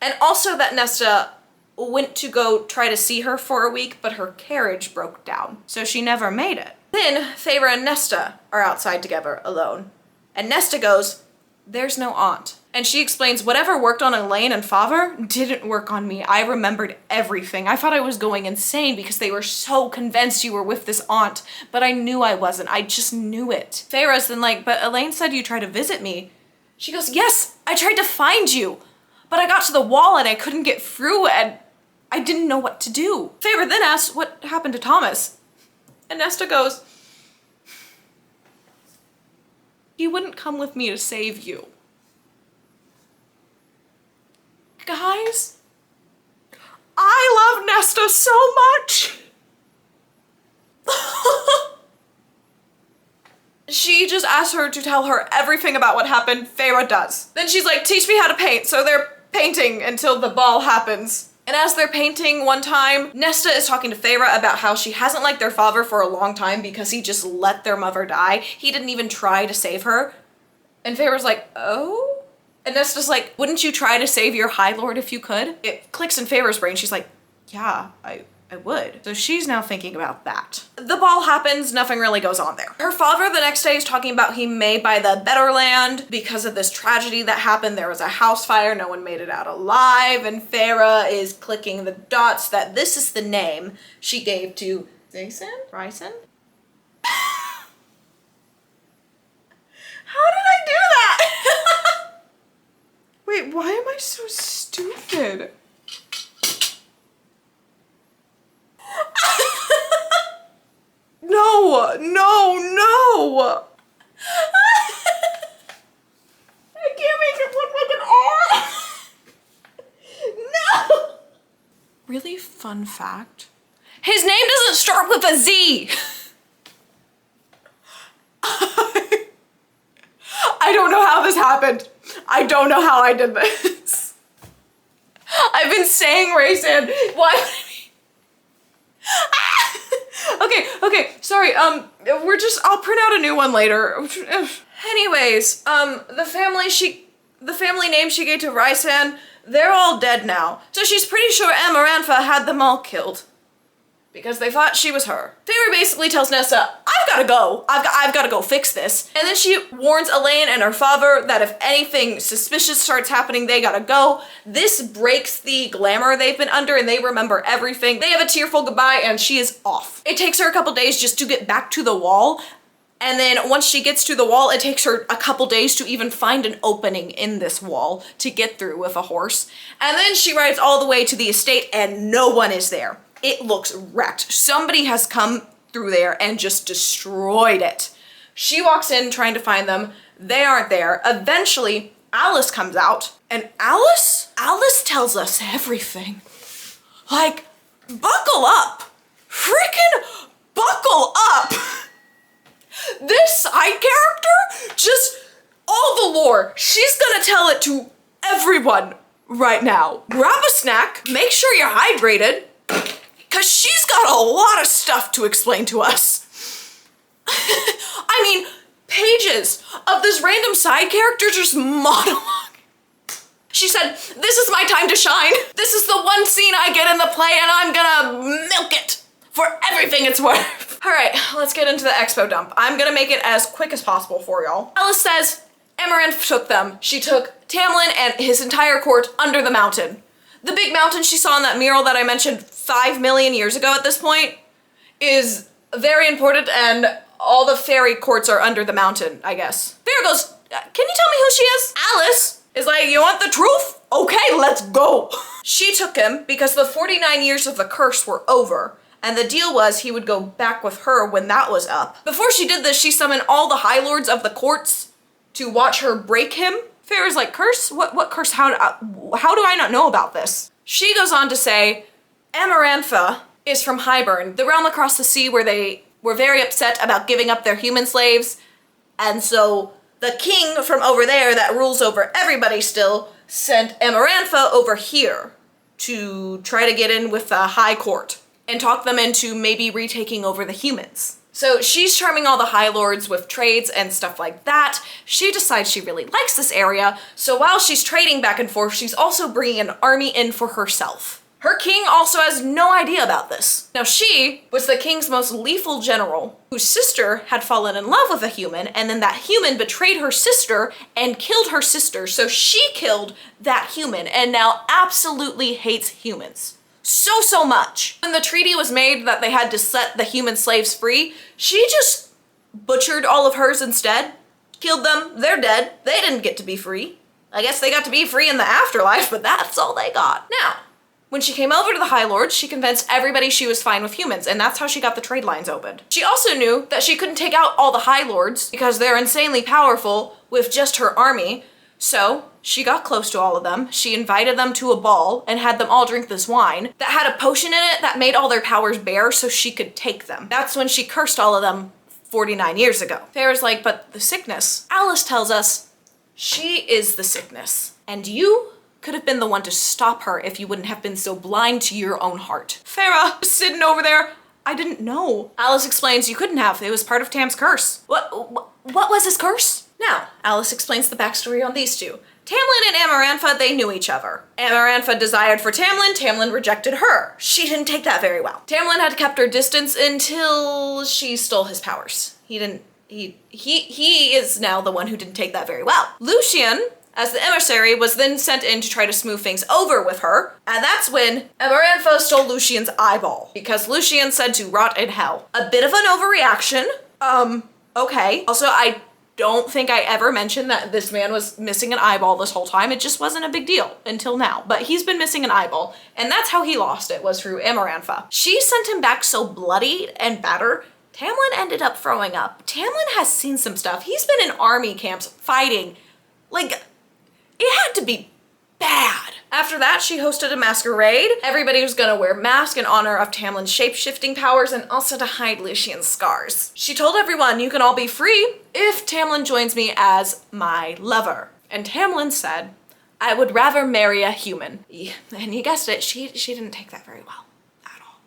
And also that Nesta went to go try to see her for a week, but her carriage broke down, so she never made it. Then Feyre and Nesta are outside together alone. And Nesta goes, there's no aunt. And she explains whatever worked on Elaine and Father didn't work on me. I remembered everything. I thought I was going insane because they were so convinced you were with this aunt, but I knew I wasn't. I just knew it. Feyre's then like, but Elaine said you tried to visit me. She goes, yes, I tried to find you, but I got to the wall and I couldn't get through and I didn't know what to do. Feyre then asks what happened to Thomas. And Nesta goes, he wouldn't come with me to save you. Guys, I love Nesta so much. She just asks her to tell her everything about what happened. Feyre does. Then she's like, teach me how to paint. So they're painting until the ball happens. And as they're painting one time, Nesta is talking to Feyre about how she hasn't liked their father for a long time because he just let their mother die. He didn't even try to save her. And Feyre's like, oh? And Nesta's like, wouldn't you try to save your High Lord if you could? It clicks in Feyre's brain. She's like, yeah, I would. So she's now thinking about that. The ball happens, nothing really goes on there. Her father the next day is talking about he may buy the better land because of this tragedy that happened. There was a house fire, no one made it out alive, and Feyre is clicking the dots that this is the name she gave to Rhysand? How did I do that? Wait, why am I so stupid? No. I can't make it look like an R. No. Really fun fact. His name doesn't start with a Z. I don't know how this happened. I don't know how I did this. I've been saying Rhysand. Why? Okay, sorry, I'll print out a new one later. Anyways, the family name she gave to Rhysand, they're all dead now. So she's pretty sure Amarantha had them all killed. Because they thought she was her. Feyre basically tells Nesta, I've gotta go. I've gotta go fix this. And then she warns Elaine and her father that if anything suspicious starts happening, they gotta go. This breaks the glamour they've been under and they remember everything. They have a tearful goodbye and she is off. It takes her a couple days just to get back to the wall. And then once she gets to the wall, it takes her a couple days to even find an opening in this wall to get through with a horse. And then she rides all the way to the estate and no one is there. It looks wrecked. Somebody has come through there and just destroyed it. She walks in trying to find them. They aren't there. Eventually, Alice comes out, and Alice tells us everything. Like, buckle up. Freaking buckle up. This side character, just all the lore. She's gonna tell it to everyone right now. Grab a snack, make sure you're hydrated, because she's got a lot of stuff to explain to us. I mean, pages of this random side character just monologue. She said, this is my time to shine. This is the one scene I get in the play and I'm gonna milk it for everything it's worth. All right, let's get into the expo dump. I'm gonna make it as quick as possible for y'all. Alice says, Amaranth took them. She took Tamlin and his entire court under the mountain. The big mountain she saw in that mural that I mentioned 5 million years ago at this point is very important, and all the fairy courts are under the mountain, I guess. Fairy goes, can you tell me who she is? Alice is like, you want the truth? Okay, let's go. She took him because the 49 years of the curse were over, and the deal was he would go back with her when that was up. Before she did this, she summoned all the High Lords of the courts to watch her break him. Fairy's like, curse? What curse? How do I not know about this? She goes on to say, Amarantha is from Highburn, the realm across the sea where they were very upset about giving up their human slaves. And so the king from over there that rules over everybody still sent Amarantha over here to try to get in with the high court and talk them into maybe retaking over the humans. So she's charming all the High Lords with trades and stuff like that. She decides she really likes this area, so while she's trading back and forth, she's also bringing an army in for herself. Her king also has no idea about this. Now she was the king's most lethal general, whose sister had fallen in love with a human, and then that human betrayed her sister and killed her sister, so she killed that human and now absolutely hates humans. So much. When the treaty was made that they had to set the human slaves free, she just butchered all of hers instead. Killed them, they're dead, they didn't get to be free. I guess they got to be free in the afterlife, but that's all they got. Now, when she came over to the High Lords, she convinced everybody she was fine with humans, and that's how she got the trade lines opened. She also knew that she couldn't take out all the High Lords because they're insanely powerful with just her army, so she got close to all of them. She invited them to a ball and had them all drink this wine that had a potion in it that made all their powers bare so she could take them. That's when she cursed all of them 49 years ago. Farrah's like, but the sickness. Alice tells us she is the sickness, and you could have been the one to stop her if you wouldn't have been so blind to your own heart. Farrah was sitting over there. I didn't know. Alice explains you couldn't have. It was part of Tam's curse. What was his curse? Now, Alice explains the backstory on these two. Tamlin and Amarantha, they knew each other. Amarantha desired for Tamlin, Tamlin rejected her. She didn't take that very well. Tamlin had kept her distance until she stole his powers. He is now the one who didn't take that very well. Lucian, as the emissary, was then sent in to try to smooth things over with her, and that's when Amarantha stole Lucian's eyeball, because Lucian said to rot in hell. A bit of an overreaction. Okay. Also, I don't think I ever mentioned that this man was missing an eyeball this whole time. It just wasn't a big deal until now, but he's been missing an eyeball, and that's how he lost it, was through Amarantha. She sent him back so bloodied and battered, Tamlin ended up throwing up. Tamlin has seen some stuff. He's been in army camps fighting. Like, it had to be bad. After that, she hosted a masquerade. Everybody was gonna wear masks in honor of Tamlin's shape-shifting powers and also to hide Lucian's scars. She told everyone, you can all be free if Tamlin joins me as my lover. And Tamlin said, I would rather marry a human. And you guessed it, she didn't take that very well at all.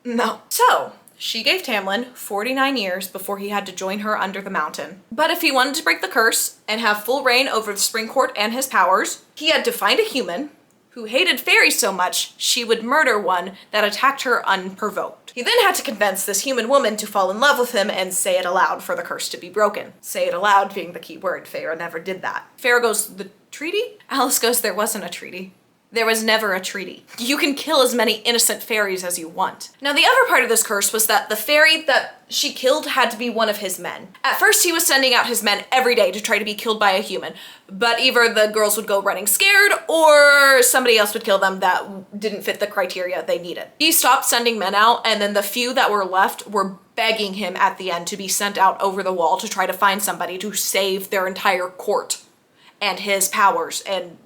No. So, she gave Tamlin 49 years before he had to join her under the mountain. But if he wanted to break the curse and have full reign over the Spring Court and his powers, he had to find a human who hated fairies so much she would murder one that attacked her unprovoked. He then had to convince this human woman to fall in love with him and say it aloud for the curse to be broken. Say it aloud being the key word. Farrah never did that. Farrah goes, the treaty? Alice goes, there wasn't a treaty. There was never a treaty. You can kill as many innocent fairies as you want. Now, the other part of this curse was that the fairy that she killed had to be one of his men. At first, he was sending out his men every day to try to be killed by a human, but either the girls would go running scared or somebody else would kill them that didn't fit the criteria they needed. He stopped sending men out, and then the few that were left were begging him at the end to be sent out over the wall to try to find somebody to save their entire court and his powers and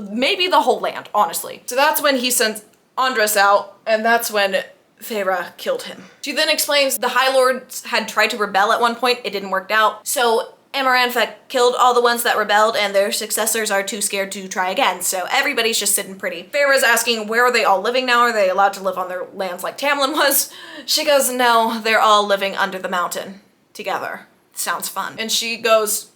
maybe the whole land, honestly. So that's when he sends Andres out, and that's when Feyre killed him. She then explains the High Lords had tried to rebel at one point, it didn't work out. So Amarantha killed all the ones that rebelled, and their successors are too scared to try again. So everybody's just sitting pretty. Feyre's asking, where are they all living now? Are they allowed to live on their lands like Tamlin was? She goes, no, they're all living under the mountain together. Sounds fun. And she goes,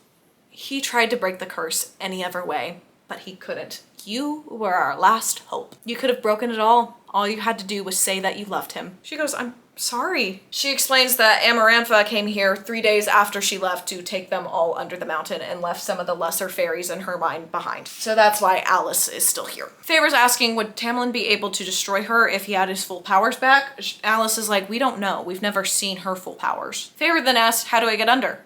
he tried to break the curse any other way, but he couldn't. You were our last hope. You could have broken it all. All you had to do was say that you loved him. She goes, I'm sorry. She explains that Amarantha came here 3 days after she left to take them all under the mountain and left some of the lesser fairies in her mind behind. So that's why Alice is still here. Feyre's asking, would Tamlin be able to destroy her if he had his full powers back? Alice is like, we don't know. We've never seen her full powers. Feyre then asks, how do I get under?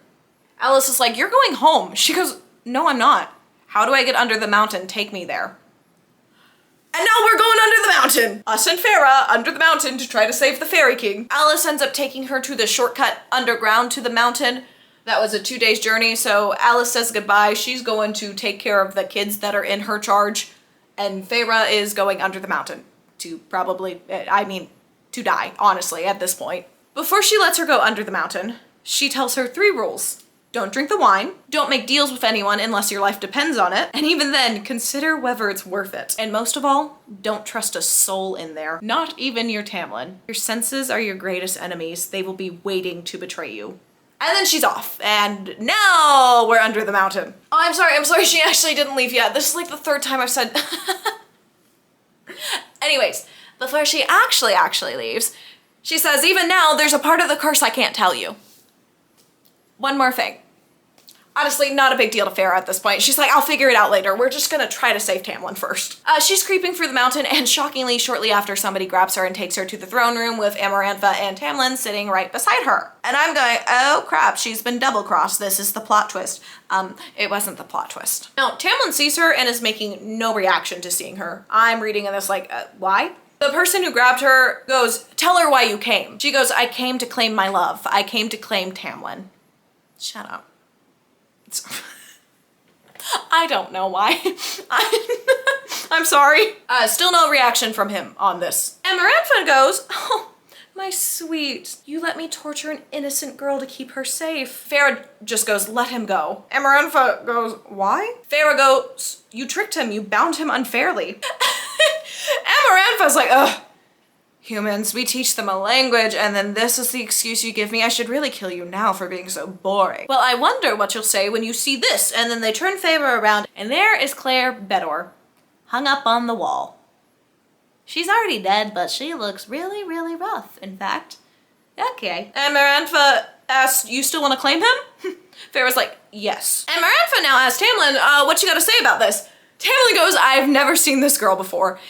Alice is like, you're going home. She goes, no, I'm not. How do I get under the mountain? Take me there. And now we're going under the mountain. Us and Feyre under the mountain to try to save the Fairy King. Alice ends up taking her to the shortcut underground to the mountain. That was a 2 days journey, so Alice says goodbye. She's going to take care of the kids that are in her charge, and Feyre is going under the mountain to probably, to die, honestly, at this point. Before she lets her go under the mountain, she tells her 3 rules. Don't drink the wine, don't make deals with anyone unless your life depends on it, and even then, consider whether it's worth it. And most of all, don't trust a soul in there, not even your Tamlin. Your senses are your greatest enemies. They will be waiting to betray you. And then she's off, and now we're under the mountain. Oh, I'm sorry, she actually didn't leave yet. This is like the 3rd time I've said... Anyways, before she actually leaves, she says, even now, there's a part of the curse I can't tell you. One more thing. Honestly, not a big deal to Feyre at this point. She's like, I'll figure it out later. We're just gonna try to save Tamlin first. She's creeping through the mountain, and shockingly, shortly after, somebody grabs her and takes her to the throne room with Amarantha and Tamlin sitting right beside her. And I'm going, oh crap, she's been double-crossed. This is the plot twist. It wasn't the plot twist. Now, Tamlin sees her and is making no reaction to seeing her. I'm reading this like, why? The person who grabbed her goes, tell her why you came. She goes, I came to claim my love. I came to claim Tamlin. Shut up. I don't know why. I'm sorry. Still no reaction from him on this. Amarantha goes, oh, my sweet. You let me torture an innocent girl to keep her safe. Feyre just goes, let him go. Amarantha goes, why? Feyre goes, you tricked him. You bound him unfairly. Amarantha's like, ugh. Humans, we teach them a language, and then this is the excuse you give me. I should really kill you now for being so boring. Well, I wonder what you'll say when you see this. And then they turn Feyre around, and there is Claire Bedor, hung up on the wall. She's already dead, but she looks really, really rough, in fact. Okay. Amarantha asks, you still want to claim him? Feyre's like, yes. Amarantha now asks Tamlin, what you gotta say about this? Tamlin goes, I've never seen this girl before.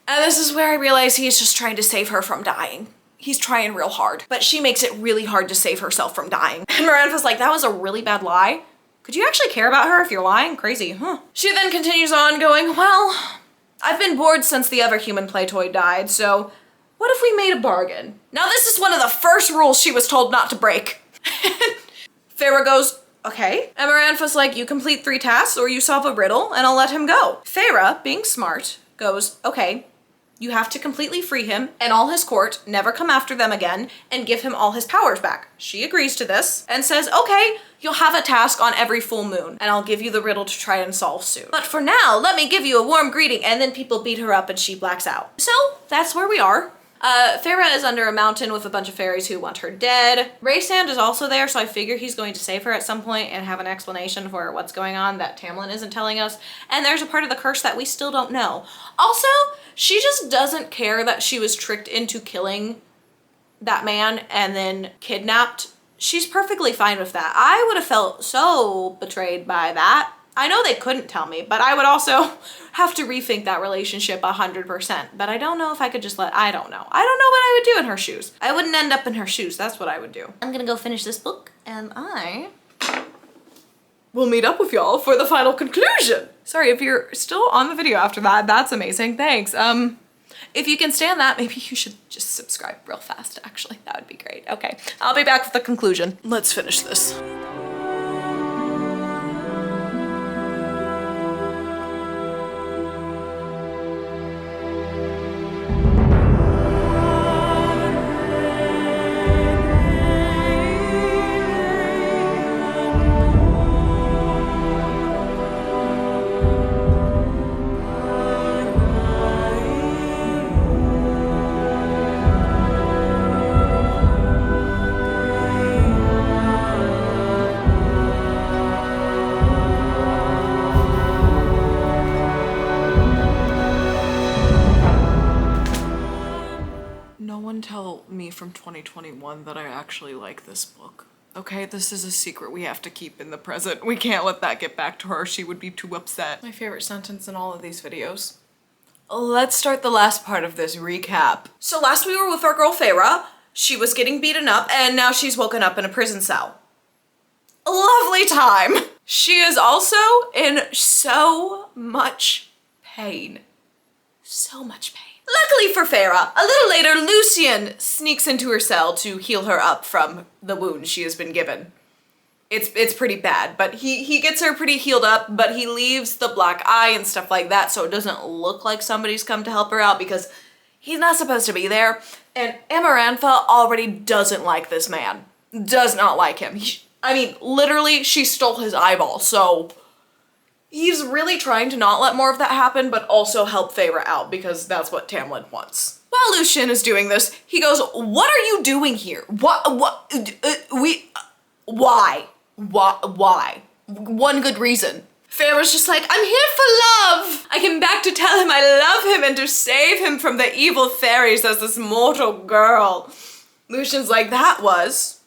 And this is where I realize he's just trying to save her from dying. He's trying real hard, but she makes it really hard to save herself from dying. And Mirand's like, that was a really bad lie. Could you actually care about her if you're lying? Crazy, huh? She then continues on going, well, I've been bored since the other human play toy died, so what if we made a bargain? Now this is one of the first rules she was told not to break. Feyre goes, okay. And Mirand's like, you complete 3 tasks or you solve a riddle and I'll let him go. Feyre, being smart, goes, okay. You have to completely free him and all his court, never come after them again, and give him all his powers back. She agrees to this and says, okay, you'll have a task on every full moon, and I'll give you the riddle to try and solve soon. But for now, let me give you a warm greeting, and then people beat her up and she blacks out. So that's where we are. Feyre is under a mountain with a bunch of fairies who want her dead. Raysand is also there, so I figure he's going to save her at some point and have an explanation for what's going on that Tamlin isn't telling us. And there's a part of the curse that we still don't know. Also, she just doesn't care that she was tricked into killing that man and then kidnapped. She's perfectly fine with that. I would have felt so betrayed by that. I know they couldn't tell me, but I would also have to rethink that relationship 100%. But I don't know if I could just I don't know. I don't know what I would do in her shoes. I wouldn't end up in her shoes. That's what I would do. I'm gonna go finish this book and I will meet up with y'all for the final conclusion. Sorry, if you're still on the video after that, that's amazing. Thanks. If you can stand that, maybe you should just subscribe real fast, actually. That would be great. Okay, I'll be back with the conclusion. Let's finish this. Tell me from 2021 that I actually like this book. Okay, this is a secret we have to keep in the present. We can't let that get back to her. She would be too upset. My favorite sentence in all of these videos. Let's start the last part of this recap. So last we were with our girl Feyre. She was getting beaten up and now she's woken up in a prison cell. A lovely time. She is also in so much pain. So much pain. Luckily for Feyre, a little later, Lucien sneaks into her cell to heal her up from the wound she has been given. It's pretty bad, but he gets her pretty healed up, but he leaves the black eye and stuff like that so it doesn't look like somebody's come to help her out because he's not supposed to be there. And Amarantha already doesn't like this man. Does not like him. I mean, literally, she stole his eyeball, so he's really trying to not let more of that happen, but also help Feyre out because that's what Tamlin wants. While Lucien is doing this, he goes, "What are you doing here? Why? One good reason." Feyre's just like, "I'm here for love. I came back to tell him I love him and to save him from the evil fairies as this mortal girl." Lucien's like, "That was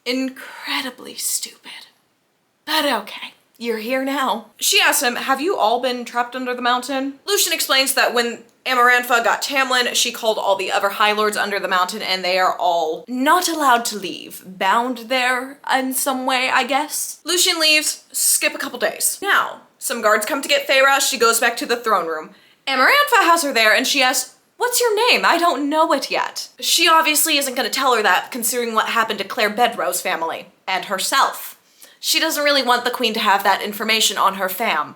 incredibly stupid, but okay. You're here now." She asks him, "Have you all been trapped under the mountain?" Lucien explains that when Amarantha got Tamlin, she called all the other High Lords under the mountain and they are all not allowed to leave. Bound there in some way, I guess. Lucien leaves, skip a couple days. Now, some guards come to get Feyre. She goes back to the throne room. Amarantha has her there and she asks, "What's your name? I don't know it yet." She obviously isn't gonna tell her that considering what happened to Claire Bedroe's family and herself. She doesn't really want the queen to have that information on her fam.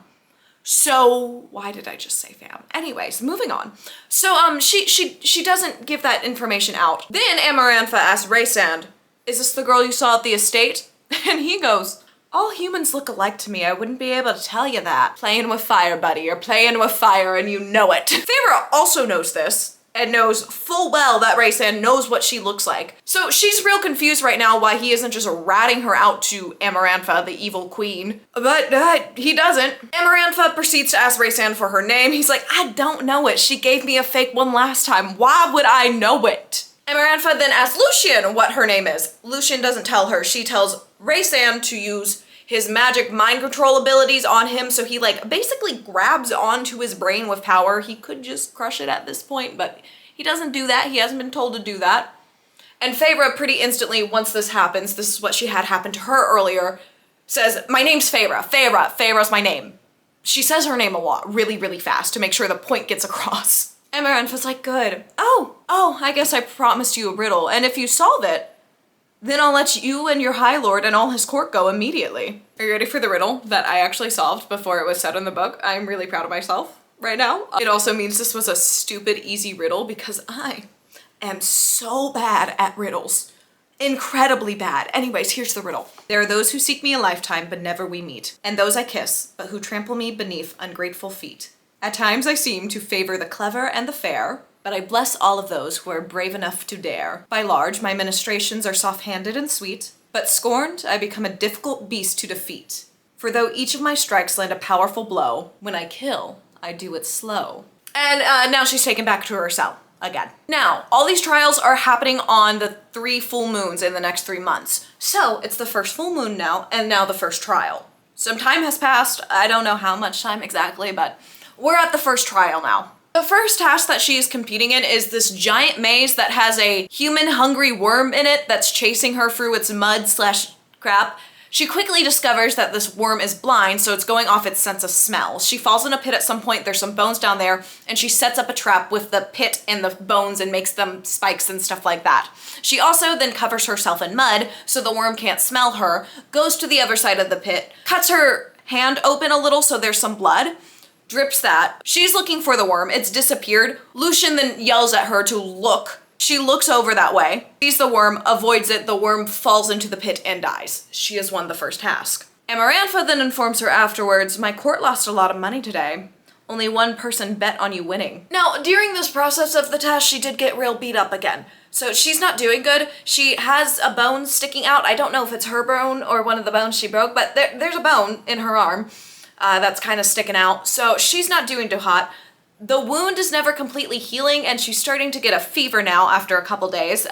So, why did I just say fam? Anyways, moving on. So, she doesn't give that information out. Then Amarantha asks Rhysand, "Is this the girl you saw at the estate?" And he goes, "All humans look alike to me. I wouldn't be able to tell you that. Playing with fire, buddy. You're playing with fire and you know it." Feyre also knows this and knows full well that Rhysand knows what she looks like. So she's real confused right now why he isn't just ratting her out to Amarantha, the evil queen. But he doesn't. Amarantha proceeds to ask Rhysand for her name. He's like, "I don't know it. She gave me a fake one last time. Why would I know it?" Amarantha then asks Lucien what her name is. Lucien doesn't tell her. She tells Rhysand to use his magic mind control abilities on him, so he like basically grabs onto his brain with power. He could just crush it at this point, but he doesn't do that. He hasn't been told to do that. And Feyre pretty instantly, once this happens, this is what she had happen to her earlier, says, "My name's Feyre. Feyre's my name." She says her name a lot, really, really fast to make sure the point gets across. Amarantha's like, "Good. Oh, I guess I promised you a riddle, and if you solve it, then I'll let you and your High Lord and all his court go immediately." Are you ready for the riddle that I actually solved before it was said in the book? I'm really proud of myself right now. It also means this was a stupid, easy riddle because I am so bad at riddles. Incredibly bad. Anyways, here's the riddle. "There are those who seek me a lifetime, but never we meet. And those I kiss, but who trample me beneath ungrateful feet. At times I seem to favor the clever and the fair, but I bless all of those who are brave enough to dare. By large, my ministrations are soft-handed and sweet, but scorned, I become a difficult beast to defeat. For though each of my strikes land a powerful blow, when I kill, I do it slow." And now she's taken back to her cell again. Now, all these trials are happening on the 3 full moons in the next 3 months. So it's the first full moon now, and now the first trial. Some time has passed. I don't know how much time exactly, but we're at the first trial now. The first task that she is competing in is this giant maze that has a human-hungry worm in it that's chasing her through its mud/crap. She quickly discovers that this worm is blind, so it's going off its sense of smell. She falls in a pit at some point, there's some bones down there, and she sets up a trap with the pit and the bones and makes them spikes and stuff like that. She also then covers herself in mud so the worm can't smell her, goes to the other side of the pit, cuts her hand open a little so there's some blood, drips that. She's looking for the worm, it's disappeared. Lucian then yells at her to look. She looks over that way, sees the worm, avoids it, the worm falls into the pit and dies. She has won the first task. Amarantha then informs her afterwards, my court lost a lot of money today. Only one person bet on you winning. Now, during this process of the task, she did get real beat up again. So she's not doing good. She has a bone sticking out. I don't know if it's her bone or one of the bones she broke, but there's a bone in her arm that's kind of sticking out. So she's not doing too hot. The wound is never completely healing, and she's starting to get a fever now after a couple days,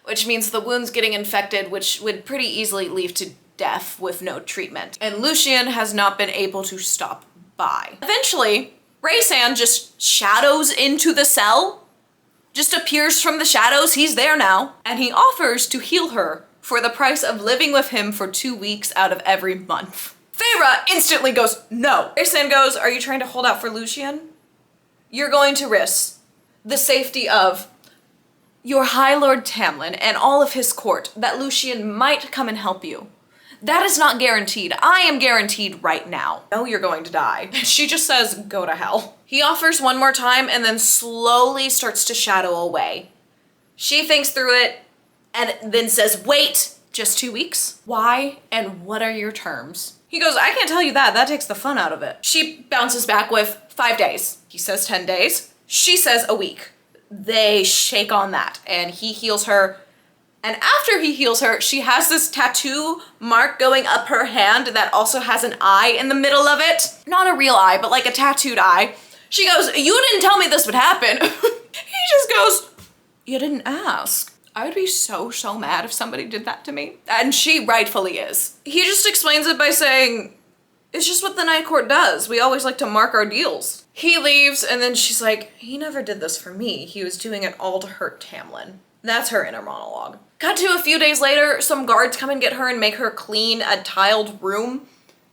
which means the wound's getting infected, which would pretty easily lead to death with no treatment. And Lucian has not been able to stop by. Eventually, Raysan just shadows into the cell, just appears from the shadows, he's there now, and he offers to heal her for the price of living with him for 2 weeks out of every month. Feyre instantly goes, no. Raysan goes, are you trying to hold out for Lucian? You're going to risk the safety of your High Lord Tamlin and all of his court that Lucian might come and help you. That is not guaranteed. I am guaranteed right now. No, you're going to die. She just says, go to hell. He offers one more time and then slowly starts to shadow away. She thinks through it and then says, wait, just 2 weeks? Why and what are your terms? He goes, I can't tell you that. That takes the fun out of it. She bounces back with 5 days. He says 10 days. She says a week. They shake on that and he heals her. And after he heals her, she has this tattoo mark going up her hand that also has an eye in the middle of it. Not a real eye, but like a tattooed eye. She goes, you didn't tell me this would happen. He just goes, you didn't ask. I would be so mad if somebody did that to me. And she rightfully is. He just explains it by saying, it's just what the Night Court does. We always like to mark our deals. He leaves and then she's like, he never did this for me. He was doing it all to hurt Tamlin. That's her inner monologue. Cut to a few days later, some guards come and get her and make her clean a tiled room.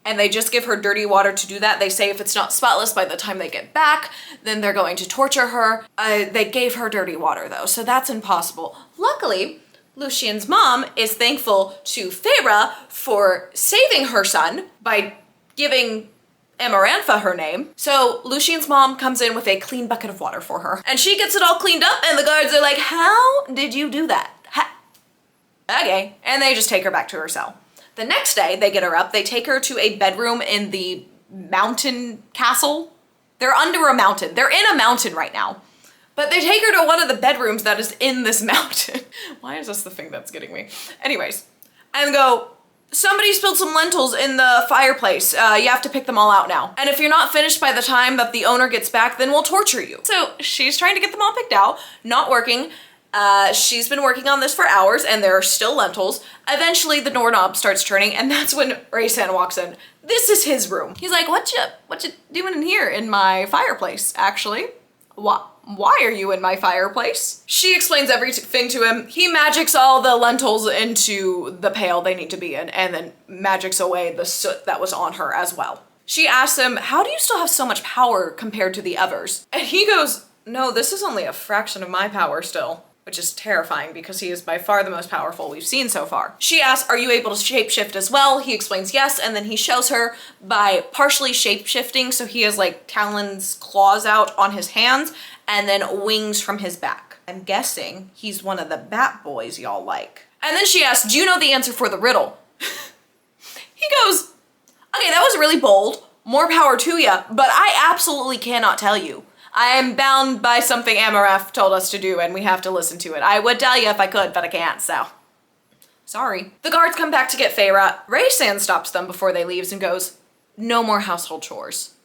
And they just give her dirty water to do that. They say if it's not spotless by the time they get back, then they're going to torture her. They gave her dirty water though, so that's impossible. Luckily, Lucian's mom is thankful to Feyre for saving her son by giving Amarantha her name. So Lucian's mom comes in with a clean bucket of water for her. And she gets it all cleaned up and the guards are like, how did you do that? Okay. And they just take her back to her cell. The next day, they get her up, they take her to a bedroom in the mountain castle. They're under a mountain. They're in a mountain right now. But they take her to one of the bedrooms that is in this mountain. Why is this the thing that's getting me? Anyways, and go, somebody spilled some lentils in the fireplace. You have to pick them all out now. And if you're not finished by the time that the owner gets back, then we'll torture you. So she's trying to get them all picked out, not working. She's been working on this for hours and there are still lentils. Eventually the doorknob starts turning and that's when Raysan walks in. This is his room. He's like, what you doing in here in my fireplace, actually? Why are you in my fireplace? She explains everything to him. He magics all the lentils into the pail they need to be in and then magics away the soot that was on her as well. She asks him, how do you still have so much power compared to the others? And he goes, no, this is only a fraction of my power still. Which is terrifying because he is by far the most powerful we've seen so far. She asks, are you able to shapeshift as well? He explains yes, and then he shows her by partially shapeshifting, so he has like Talon's claws out on his hands and then wings from his back. I'm guessing he's one of the bat boys y'all like. And then she asks, do you know the answer for the riddle? He goes, okay, that was really bold, more power to ya, but I absolutely cannot tell you. I am bound by something Amarantha told us to do and we have to listen to it. I would tell you if I could, but I can't, so. Sorry. The guards come back to get Feyre. Raysan stops them before they leaves and goes, no more household chores.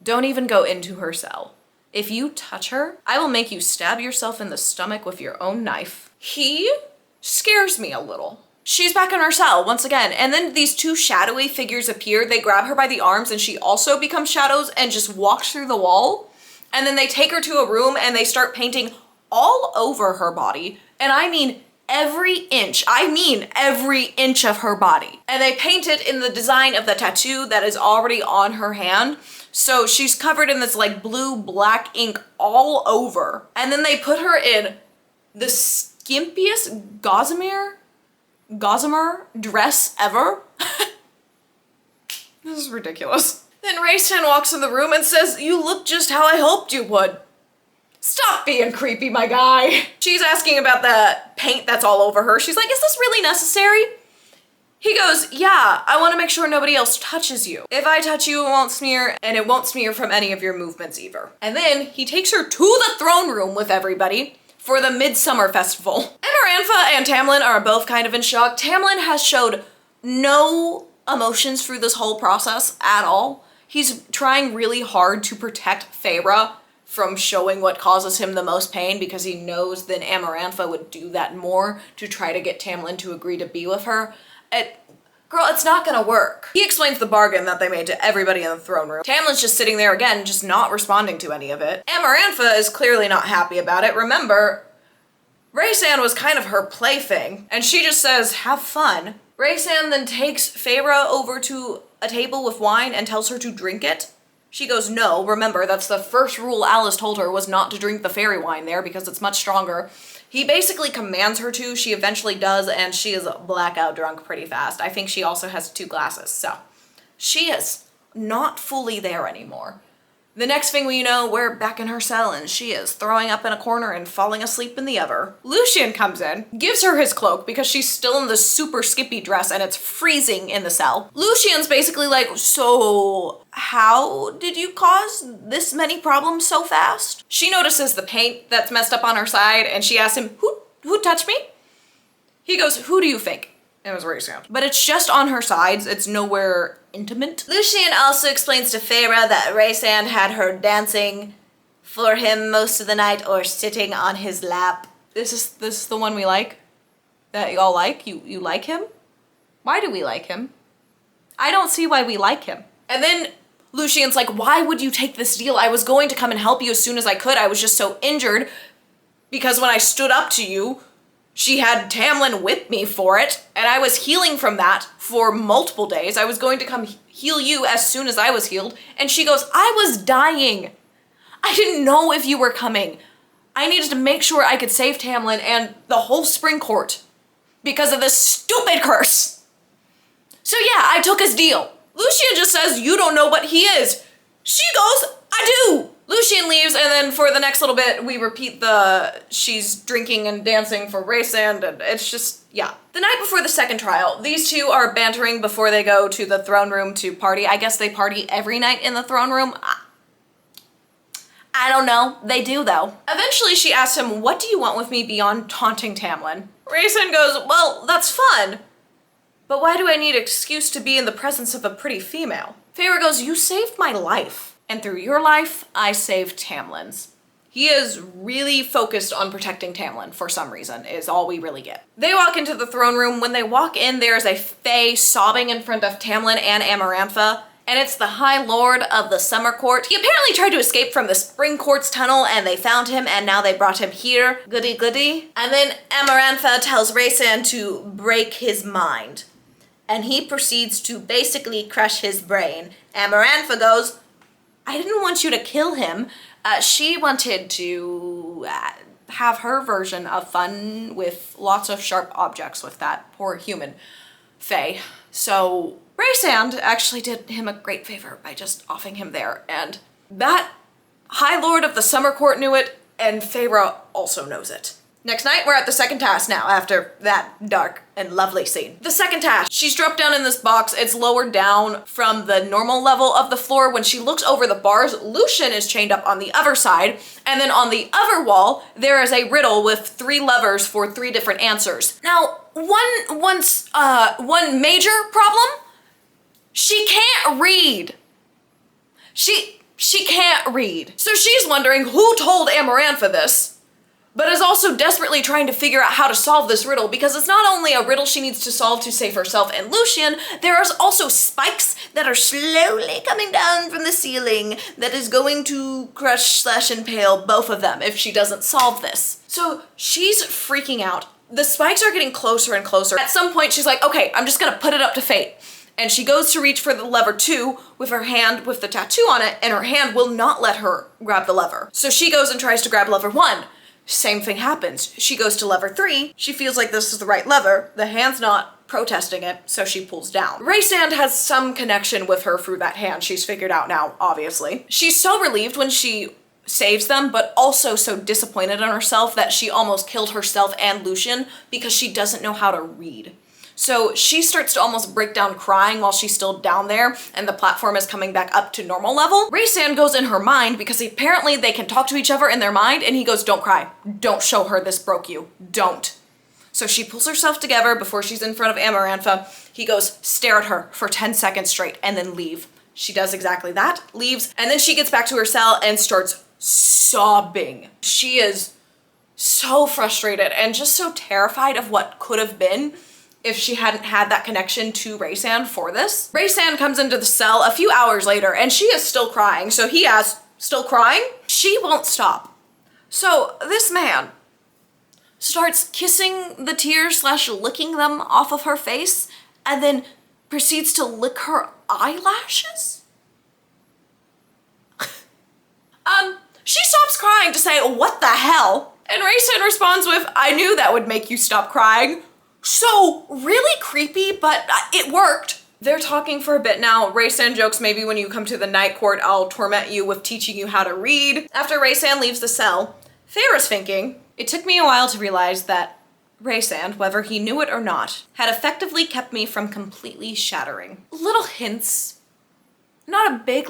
Don't even go into her cell. If you touch her, I will make you stab yourself in the stomach with your own knife. He scares me a little. she's back in her cell once again. And then these two shadowy figures appear. They grab her by the arms and she also becomes shadows and just walks through the wall. And then they take her to a room and they start painting all over her body. And I mean every inch of her body. And they paint it in the design of the tattoo that is already on her hand. So she's covered in this like blue black ink all over. And then they put her in the skimpiest gossamer dress ever. This is ridiculous. Then Ray-san walks in the room and says, "You look just how I hoped you would." Stop being creepy, my guy. She's asking about the paint that's all over her. She's like, "Is this really necessary?" He goes, "Yeah, I want to make sure nobody else touches you. If I touch you, it won't smear, and it won't smear from any of your movements either." And then he takes her to the throne room with everybody for the Midsummer Festival. Amarantha and Tamlin are both kind of in shock. Tamlin has showed no emotions through this whole process at all. He's trying really hard to protect Feyre from showing what causes him the most pain because he knows then Amarantha would do that more to try to get Tamlin to agree to be with her. Girl, it's not gonna work. He explains the bargain that they made to everybody in the throne room. Tamlin's just sitting there again, just not responding to any of it. Amarantha is clearly not happy about it. Remember, Ray-san was kind of her plaything, and she just says, "Have fun." Ray-san then takes Feyre over to a table with wine and tells her to drink it. She goes, "No." Remember, that's the first rule Alice told her, was not to drink the fairy wine there because it's much stronger. He basically commands her to. She eventually does, and she is blackout drunk pretty fast. I think she also has 2 glasses, so she is not fully there anymore. The next thing we know, we're back in her cell and she is throwing up in a corner and falling asleep in the other. Lucien comes in, gives her his cloak because she's still in the super skimpy dress and it's freezing in the cell. Lucien's basically like, "So how did you cause this many problems so fast?" She notices the paint that's messed up on her side and she asks him, who touched me? He goes, "Who do you think?" It was Ray-san. But it's just on her sides. It's nowhere intimate. Lucien also explains to Feyre that Ray-san had her dancing for him most of the night or sitting on his lap. This is the one we like? That y'all like? You like him? Why do we like him? I don't see why we like him. And then Lucien's like, "Why would you take this deal? I was going to come and help you as soon as I could. I was just so injured because when I stood up to you, she had Tamlin whip me for it, and I was healing from that for multiple days. I was going to come heal you as soon as I was healed." And she goes, "I was dying. I didn't know if you were coming. I needed to make sure I could save Tamlin and the whole spring court because of this stupid curse. So yeah, I took his deal." Lucien just says, "You don't know what he is." She goes, "I do." Lucien leaves, and then for the next little bit, we repeat she's drinking and dancing for Ray-san, and it's just, yeah. The night before the second trial, these two are bantering before they go to the throne room to party. I guess they party every night in the throne room. I don't know. They do, though. Eventually, she asks him, "What do you want with me beyond taunting Tamlin?" Ray-san goes, "Well, that's fun. But why do I need an excuse to be in the presence of a pretty female?" Feyre goes, "You saved my life. And through your life, I saved Tamlin's." He is really focused on protecting Tamlin for some reason, is all we really get. They walk into the throne room. When they walk in, there is a fae sobbing in front of Tamlin and Amarantha, and it's the High Lord of the Summer Court. He apparently tried to escape from the Spring Court's tunnel, and they found him, and now they brought him here. Goody goody. And then Amarantha tells Ray-san to break his mind, and he proceeds to basically crush his brain. Amarantha goes, "I didn't want you to kill him." She wanted to have her version of fun with lots of sharp objects with that poor human fae. So Ray-san actually did him a great favor by just offing him there. And that High Lord of the Summer Court knew it, and Feyre also knows it. Next night, we're at the second task now, after that dark and lovely scene. The second task, she's dropped down in this box. It's lowered down from the normal level of the floor. When she looks over the bars, Lucien is chained up on the other side. And then on the other wall, there is a riddle with 3 levers for 3 different answers. Now, one major problem, she can't read. She can't read. So she's wondering who told Amarantha this. but is also desperately trying to figure out how to solve this riddle, because it's not only a riddle she needs to solve to save herself and Lucien, there is also spikes that are slowly coming down from the ceiling that is going to crush / impale both of them if she doesn't solve this. So she's freaking out. The spikes are getting closer and closer. At some point she's like, okay, I'm just gonna put it up to fate. And she goes to reach for the lever 2 with her hand with the tattoo on it, and her hand will not let her grab the lever. So she goes and tries to grab lever 1. Same thing happens. She goes to lever 3. She feels like this is the right lever. The hand's not protesting it, so she pulls down. Raysand has some connection with her through that hand. She's figured out now, obviously. She's so relieved when she saves them, but also so disappointed in herself that she almost killed herself and Lucien because she doesn't know how to read. So she starts to almost break down crying while she's still down there and the platform is coming back up to normal level. Raysand goes in her mind because apparently they can talk to each other in their mind, and he goes, don't cry. Don't show her this broke you. Don't. So she pulls herself together before she's in front of Amarantha. He goes, stare at her for 10 seconds straight and then leave. She does exactly that, leaves, and then she gets back to her cell and starts sobbing. She is so frustrated and just so terrified of what could have been if she hadn't had that connection to Raysand for this. Raysand comes into the cell a few hours later and she is still crying. So he asks, still crying? She won't stop. So this man starts kissing the tears / licking them off of her face and then proceeds to lick her eyelashes? She stops crying to say, what the hell? And Raysand responds with, I knew that would make you stop crying. So really creepy, but it worked. They're talking for a bit now. Raysand jokes, maybe when you come to the night court, I'll torment you with teaching you how to read. After Raysand leaves the cell, Feyre's thinking, it took me a while to realize that Raysand, whether he knew it or not, had effectively kept me from completely shattering. Little hints. Not a big,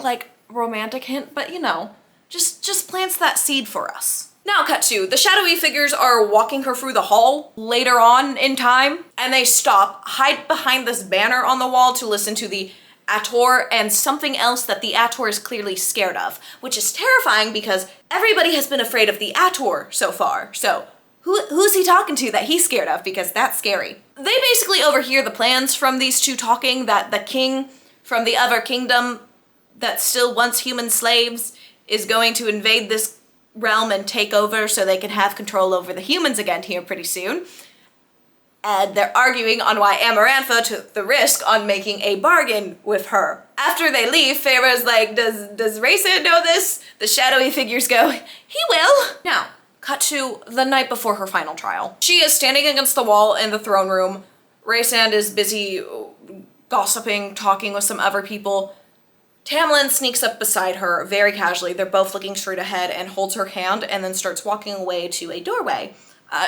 romantic hint, but you know, just plants that seed for us. Now cut to, the shadowy figures are walking her through the hall later on in time, and they stop, hide behind this banner on the wall to listen to the ACOTAR and something else that the ACOTAR is clearly scared of, which is terrifying because everybody has been afraid of the ACOTAR so far. So who's he talking to that he's scared of? Because that's scary. They basically overhear the plans from these two talking that the king from the other kingdom that still wants human slaves is going to invade this realm and take over so they can have control over the humans again here pretty soon. And they're arguing on why Amarantha took the risk on making a bargain with her. After they leave, Feyre's like, does Raysand know this? The shadowy figures go, he will. Now, cut to the night before her final trial. She is standing against the wall in the throne room. Raysand is busy gossiping, talking with some other people. Tamlin sneaks up beside her very casually. They're both looking straight ahead and holds her hand and then starts walking away to a doorway.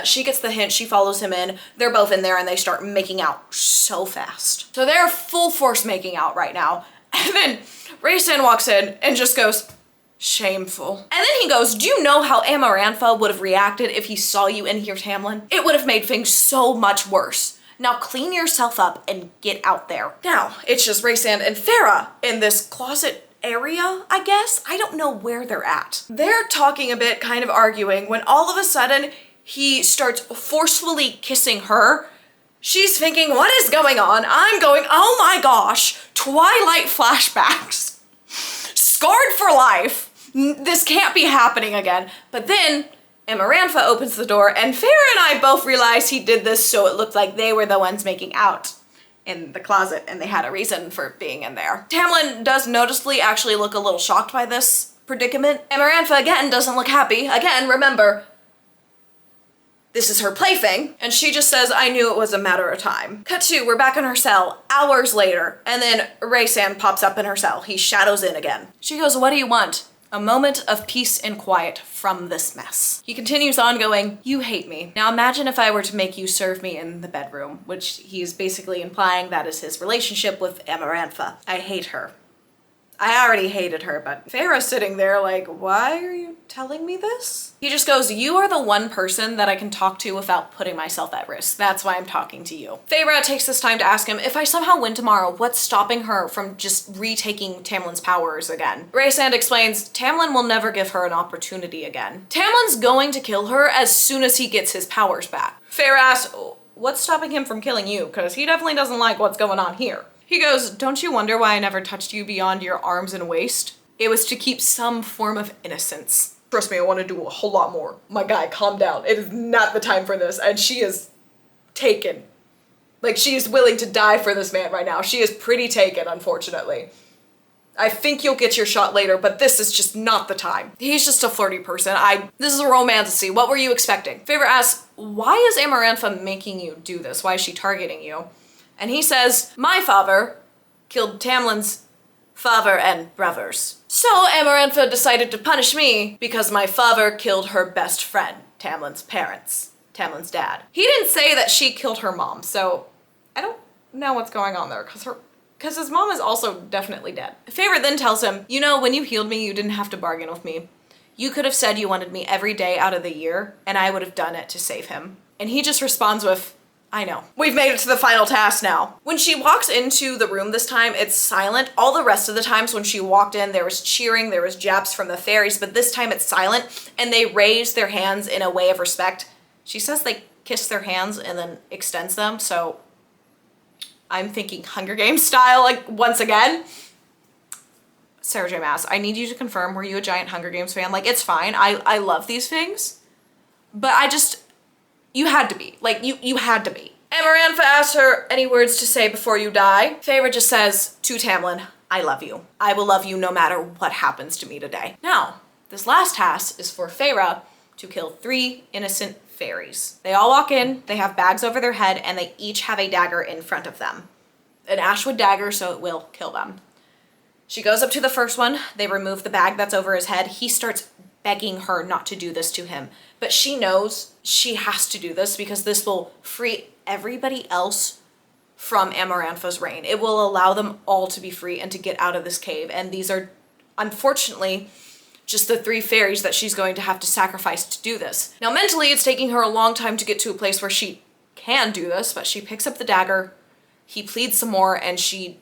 She gets the hint, she follows him in. They're both in there and they start making out so fast. So they're full force making out right now. And then Raysand walks in and just goes, shameful. And then he goes, do you know how Amarantha would have reacted if he saw you in here, Tamlin? It would have made things so much worse. Now clean yourself up and get out there. Now, it's just Raysand and Feyre in this closet area, I guess? I don't know where they're at. They're talking a bit, kind of arguing, when all of a sudden he starts forcefully kissing her. She's thinking, what is going on? I'm going, oh my gosh, Twilight flashbacks. Scarred for life. This can't be happening again. But then Amarantha opens the door and Feyre and I both realized he did this so it looked like they were the ones making out in the closet and they had a reason for being in there. Tamlin does noticeably actually look a little shocked by this predicament. Amarantha again doesn't look happy. Again, remember, this is her plaything. And she just says, I knew it was a matter of time. Cut to, we're back in her cell hours later and then Raysand pops up in her cell. He shadows in again. She goes, what do you want? A moment of peace and quiet from this mess. He continues on going, you hate me. Now imagine if I were to make you serve me in the bedroom, which he's basically implying that is his relationship with Amarantha. I hate her. I already hated her, but Feyre's sitting there like, why are you telling me this? He just goes, you are the one person that I can talk to without putting myself at risk. That's why I'm talking to you. Feyre takes this time to ask him, if I somehow win tomorrow, what's stopping her from just retaking Tamlin's powers again? Rhysand explains, Tamlin will never give her an opportunity again. Tamlin's going to kill her as soon as he gets his powers back. Feyre asks, what's stopping him from killing you? Because he definitely doesn't like what's going on here. He goes, don't you wonder why I never touched you beyond your arms and waist? It was to keep some form of innocence. Trust me, I want to do a whole lot more. My guy, calm down. It is not the time for this. And she is taken. Like, she is willing to die for this man right now. She is pretty taken, unfortunately. I think you'll get your shot later, but this is just not the time. He's just a flirty person. This is a romantasy. What were you expecting? Feyre asks, why is Amarantha making you do this? Why is she targeting you? And he says, my father killed Tamlin's father and brothers. So Amarantha decided to punish me because my father killed her best friend, Tamlin's parents, Tamlin's dad. He didn't say that she killed her mom, so I don't know what's going on there because his mom is also definitely dead. Feyre then tells him, you know, when you healed me, you didn't have to bargain with me. You could have said you wanted me every day out of the year, and I would have done it to save him. And he just responds with, I know. We've made it to the final task now. When she walks into the room this time, it's silent. All the rest of the times when she walked in, there was cheering, there was japs from the fairies, but this time it's silent, and they raise their hands in a way of respect. She says they kiss their hands and then extends them, so I'm thinking Hunger Games style, like, once again. Sarah J. Maas, I need you to confirm, were you a giant Hunger Games fan? Like, it's fine. I love these things, but you had to be. Like, you had to be. Amarantha asks her, any words to say before you die? Feyre just says to Tamlin, I love you. I will love you no matter what happens to me today. Now, this last task is for Feyre to kill 3 innocent fairies. They all walk in, they have bags over their head, and they each have a dagger in front of them. An ashwood dagger, so it will kill them. She goes up to the first one, they remove the bag that's over his head. He starts begging her not to do this to him, but she knows she has to do this because this will free everybody else from Amarantha's reign. It will allow them all to be free and to get out of this cave, and these are, unfortunately, just the 3 fairies that she's going to have to sacrifice to do this. Now, mentally, it's taking her a long time to get to a place where she can do this, but she picks up the dagger, he pleads some more, and she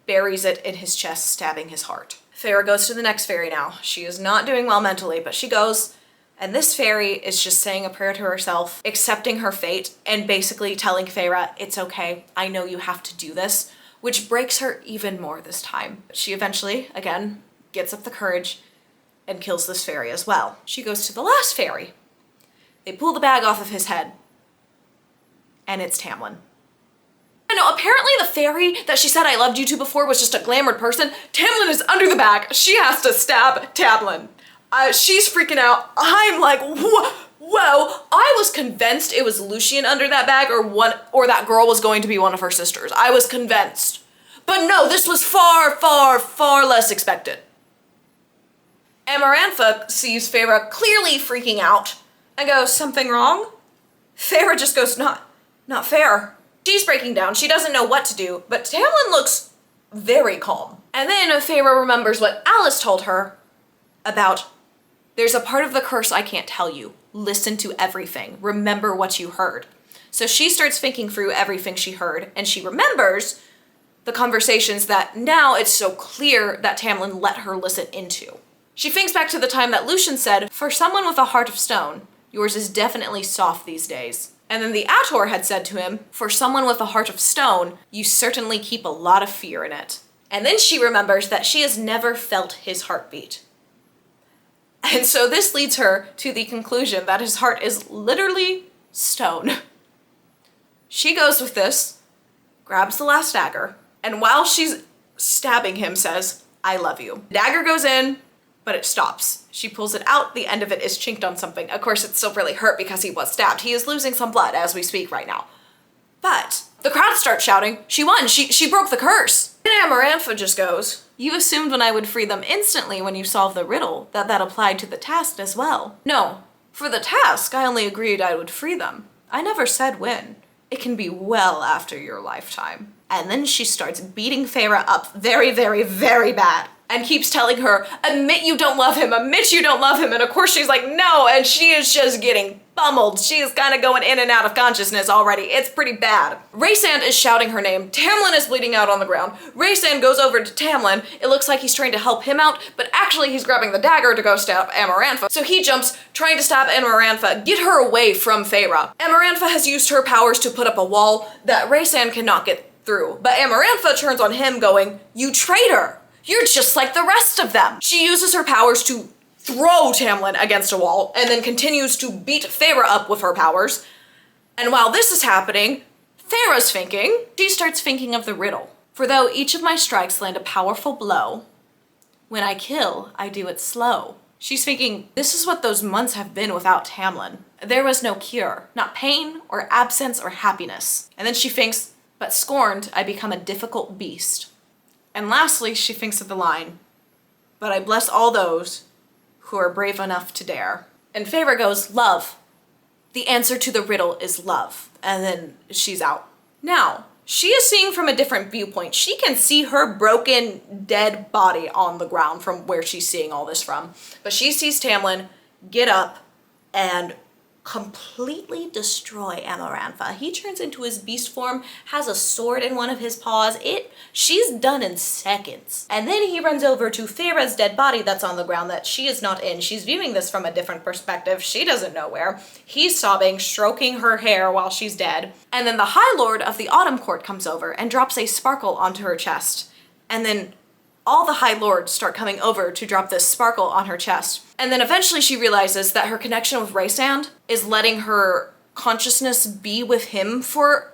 buries it in his chest, stabbing his heart. Feyre goes to the next fairy now. She is not doing well mentally, but she goes, and this fairy is just saying a prayer to herself, accepting her fate, and basically telling Feyre, it's okay, I know you have to do this, which breaks her even more this time. She eventually, again, gets up the courage and kills this fairy as well. She goes to the last fairy. They pull the bag off of his head, and it's Tamlin. I know, apparently the fairy that she said I loved you to before was just a glamored person. Tamlin is under the bag. She has to stab Tamlin. She's freaking out. I'm like, whoa. I was convinced it was Lucien under that bag or that girl was going to be one of her sisters. I was convinced. But no, this was far, far, far less expected. Amarantha sees Feyre clearly freaking out and goes, something wrong? Feyre just goes, not fair. She's breaking down. She doesn't know what to do, but Tamlin looks very calm. And then Feyre remembers what Alice told her about, there's a part of the curse I can't tell you. Listen to everything. Remember what you heard. So she starts thinking through everything she heard, and she remembers the conversations that now it's so clear that Tamlin let her listen into. She thinks back to the time that Lucien said, for someone with a heart of stone, yours is definitely soft these days. And then the ACOTAR had said to him, for someone with a heart of stone, you certainly keep a lot of fear in it. And then she remembers that she has never felt his heartbeat. And so this leads her to the conclusion that his heart is literally stone. She goes with this, grabs the last dagger, and while she's stabbing him says, I love you. The dagger goes in, but it stops. She pulls it out, the end of it is chinked on something. Of course, it's still really hurt because he was stabbed. He is losing some blood as we speak right now. But the crowd starts shouting, she won, she broke the curse. And Amarantha just goes, you assumed when I would free them instantly when you solved the riddle that applied to the task as well. No, for the task, I only agreed I would free them. I never said when. It can be well after your lifetime. And then she starts beating Feyre up very, very, very bad. and keeps telling her, admit you don't love him, admit you don't love him. And of course she's like, no, and she is just getting bummeled. She is kind of going in and out of consciousness already. It's pretty bad. Rhysand is shouting her name. Tamlin is bleeding out on the ground. Rhysand goes over to Tamlin. It looks like he's trying to help him out, but actually he's grabbing the dagger to go stab Amarantha. So he jumps, trying to stab Amarantha, get her away from Feyre. Amarantha has used her powers to put up a wall that Rhysand cannot get through, but Amarantha turns on him going, you traitor! You're just like the rest of them! She uses her powers to throw Tamlin against a wall, and then continues to beat Feyre up with her powers. And while this is happening, Feyre's thinking. She starts thinking of the riddle. For though each of my strikes land a powerful blow, when I kill, I do it slow. She's thinking, this is what those months have been without Tamlin. There was no cure, not pain or absence or happiness. And then she thinks, but scorned, I become a difficult beast. And lastly, she thinks of the line, but I bless all those who are brave enough to dare. And Feyre goes, love. The answer to the riddle is love. And then she's out. Now, she is seeing from a different viewpoint. She can see her broken, dead body on the ground from where she's seeing all this from. But she sees Tamlin get up and completely destroy Amarantha. He turns into his beast form, has a sword in one of his paws. She's done in seconds. And then he runs over to Feyre's dead body that's on the ground that she is not in. She's viewing this from a different perspective. She doesn't know where. He's sobbing, stroking her hair while she's dead. And then the High Lord of the Autumn Court comes over and drops a sparkle onto her chest. And then all the High Lords start coming over to drop this sparkle on her chest. And then eventually she realizes that her connection with Rhysand is letting her consciousness be with him for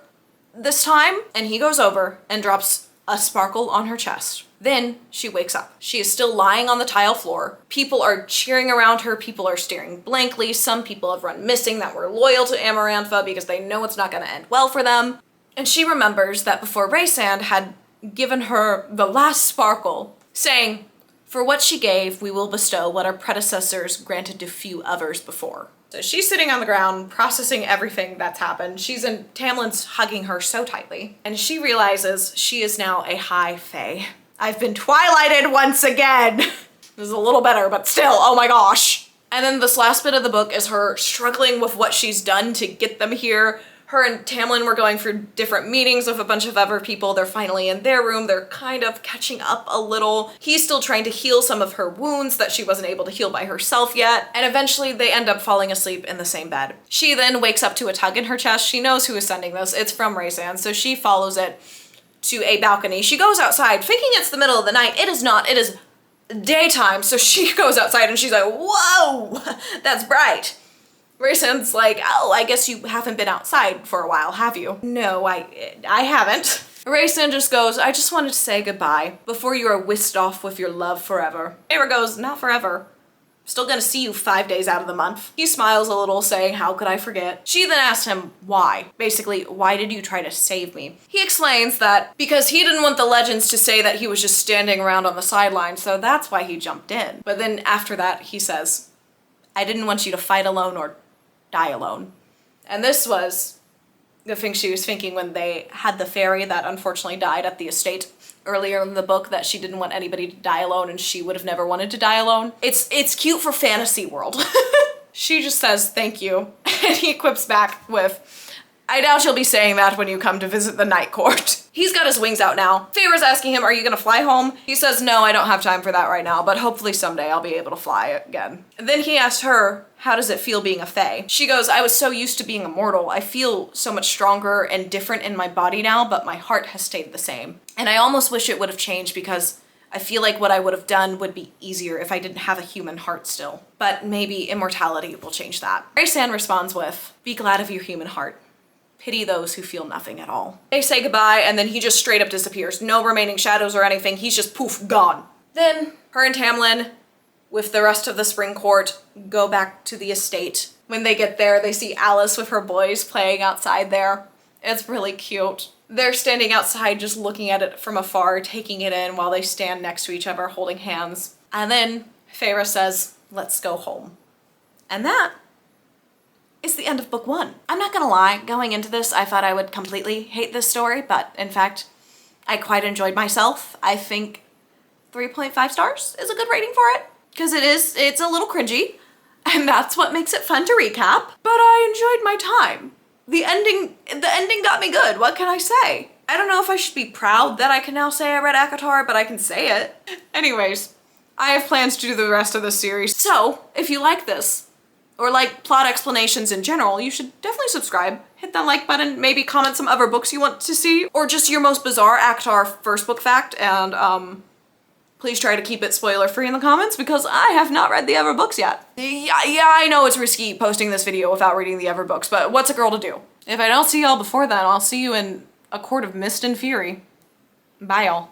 this time. And he goes over and drops a sparkle on her chest. Then she wakes up. She is still lying on the tile floor. People are cheering around her. People are staring blankly. Some people have run missing that were loyal to Amarantha because they know it's not going to end well for them. And she remembers that before Rhysand had given her the last sparkle, saying, for what she gave, we will bestow what our predecessors granted to few others before. So she's sitting on the ground, processing everything that's happened. Tamlin's hugging her so tightly, and she realizes she is now a high fae. I've been twilighted once again. This is a little better, but still, oh my gosh. And then this last bit of the book is her struggling with what she's done to get them here. Her and Tamlin were going through different meetings with a bunch of other people. They're finally in their room. They're kind of catching up a little. He's still trying to heal some of her wounds that she wasn't able to heal by herself yet. And eventually they end up falling asleep in the same bed. She then wakes up to a tug in her chest. She knows who is sending this. It's from Rhysand, so she follows it to a balcony. She goes outside thinking it's the middle of the night. It is not. It is daytime. So she goes outside and she's like, whoa, that's bright. Rhysand's like, oh, I guess you haven't been outside for a while, have you? No, I haven't. Rhysand just goes, I just wanted to say goodbye before you are whisked off with your love forever. Feyre goes, not forever. Still gonna see you 5 days out of the month. He smiles a little, saying, how could I forget? She then asks him, why? Basically, why did you try to save me? He explains that because he didn't want the legends to say that he was just standing around on the sidelines, so that's why he jumped in. But then after that, he says, I didn't want you to fight alone or die alone. And this was the thing she was thinking when they had the fairy that unfortunately died at the estate earlier in the book, that she didn't want anybody to die alone and she would have never wanted to die alone. It's cute for fantasy world. She just says thank you, and he quips back with, I doubt you'll be saying that when you come to visit the Night Court. He's got his wings out now. Feyre's asking him, are you gonna fly home? He says, no, I don't have time for that right now, but hopefully someday I'll be able to fly again. And then he asks her, how does it feel being a fae? She goes, I was so used to being immortal. I feel so much stronger and different in my body now, but my heart has stayed the same. And I almost wish it would have changed because I feel like what I would have done would be easier if I didn't have a human heart still. But maybe immortality will change that. Rhysand responds with, be glad of your human heart. Pity those who feel nothing at all. They say goodbye, and then he just straight up disappears. No remaining shadows or anything. He's just poof, gone. Then her and Tamlin, with the rest of the Spring Court, go back to the estate. When they get there, they see Alice with her boys playing outside there. It's really cute. They're standing outside just looking at it from afar, taking it in while they stand next to each other holding hands. And then Feyre says, let's go home. And that is the end of book 1. I'm not gonna lie, going into this, I thought I would completely hate this story, but in fact, I quite enjoyed myself. I think 3.5 stars is a good rating for it. Because it's a little cringy, and that's what makes it fun to recap. But I enjoyed my time. The ending got me good, what can I say? I don't know if I should be proud that I can now say I read ACOTAR, but I can say it. Anyways, I have plans to do the rest of this series. So, if you like this, or like plot explanations in general, you should definitely subscribe. Hit that like button, maybe comment some other books you want to see, or just your most bizarre ACOTAR first book fact, and please try to keep it spoiler free in the comments because I have not read the other books yet. Yeah, I know it's risky posting this video without reading the other books, but what's a girl to do? If I don't see y'all before then, I'll see you in A Court of Mist and Fury. Bye y'all.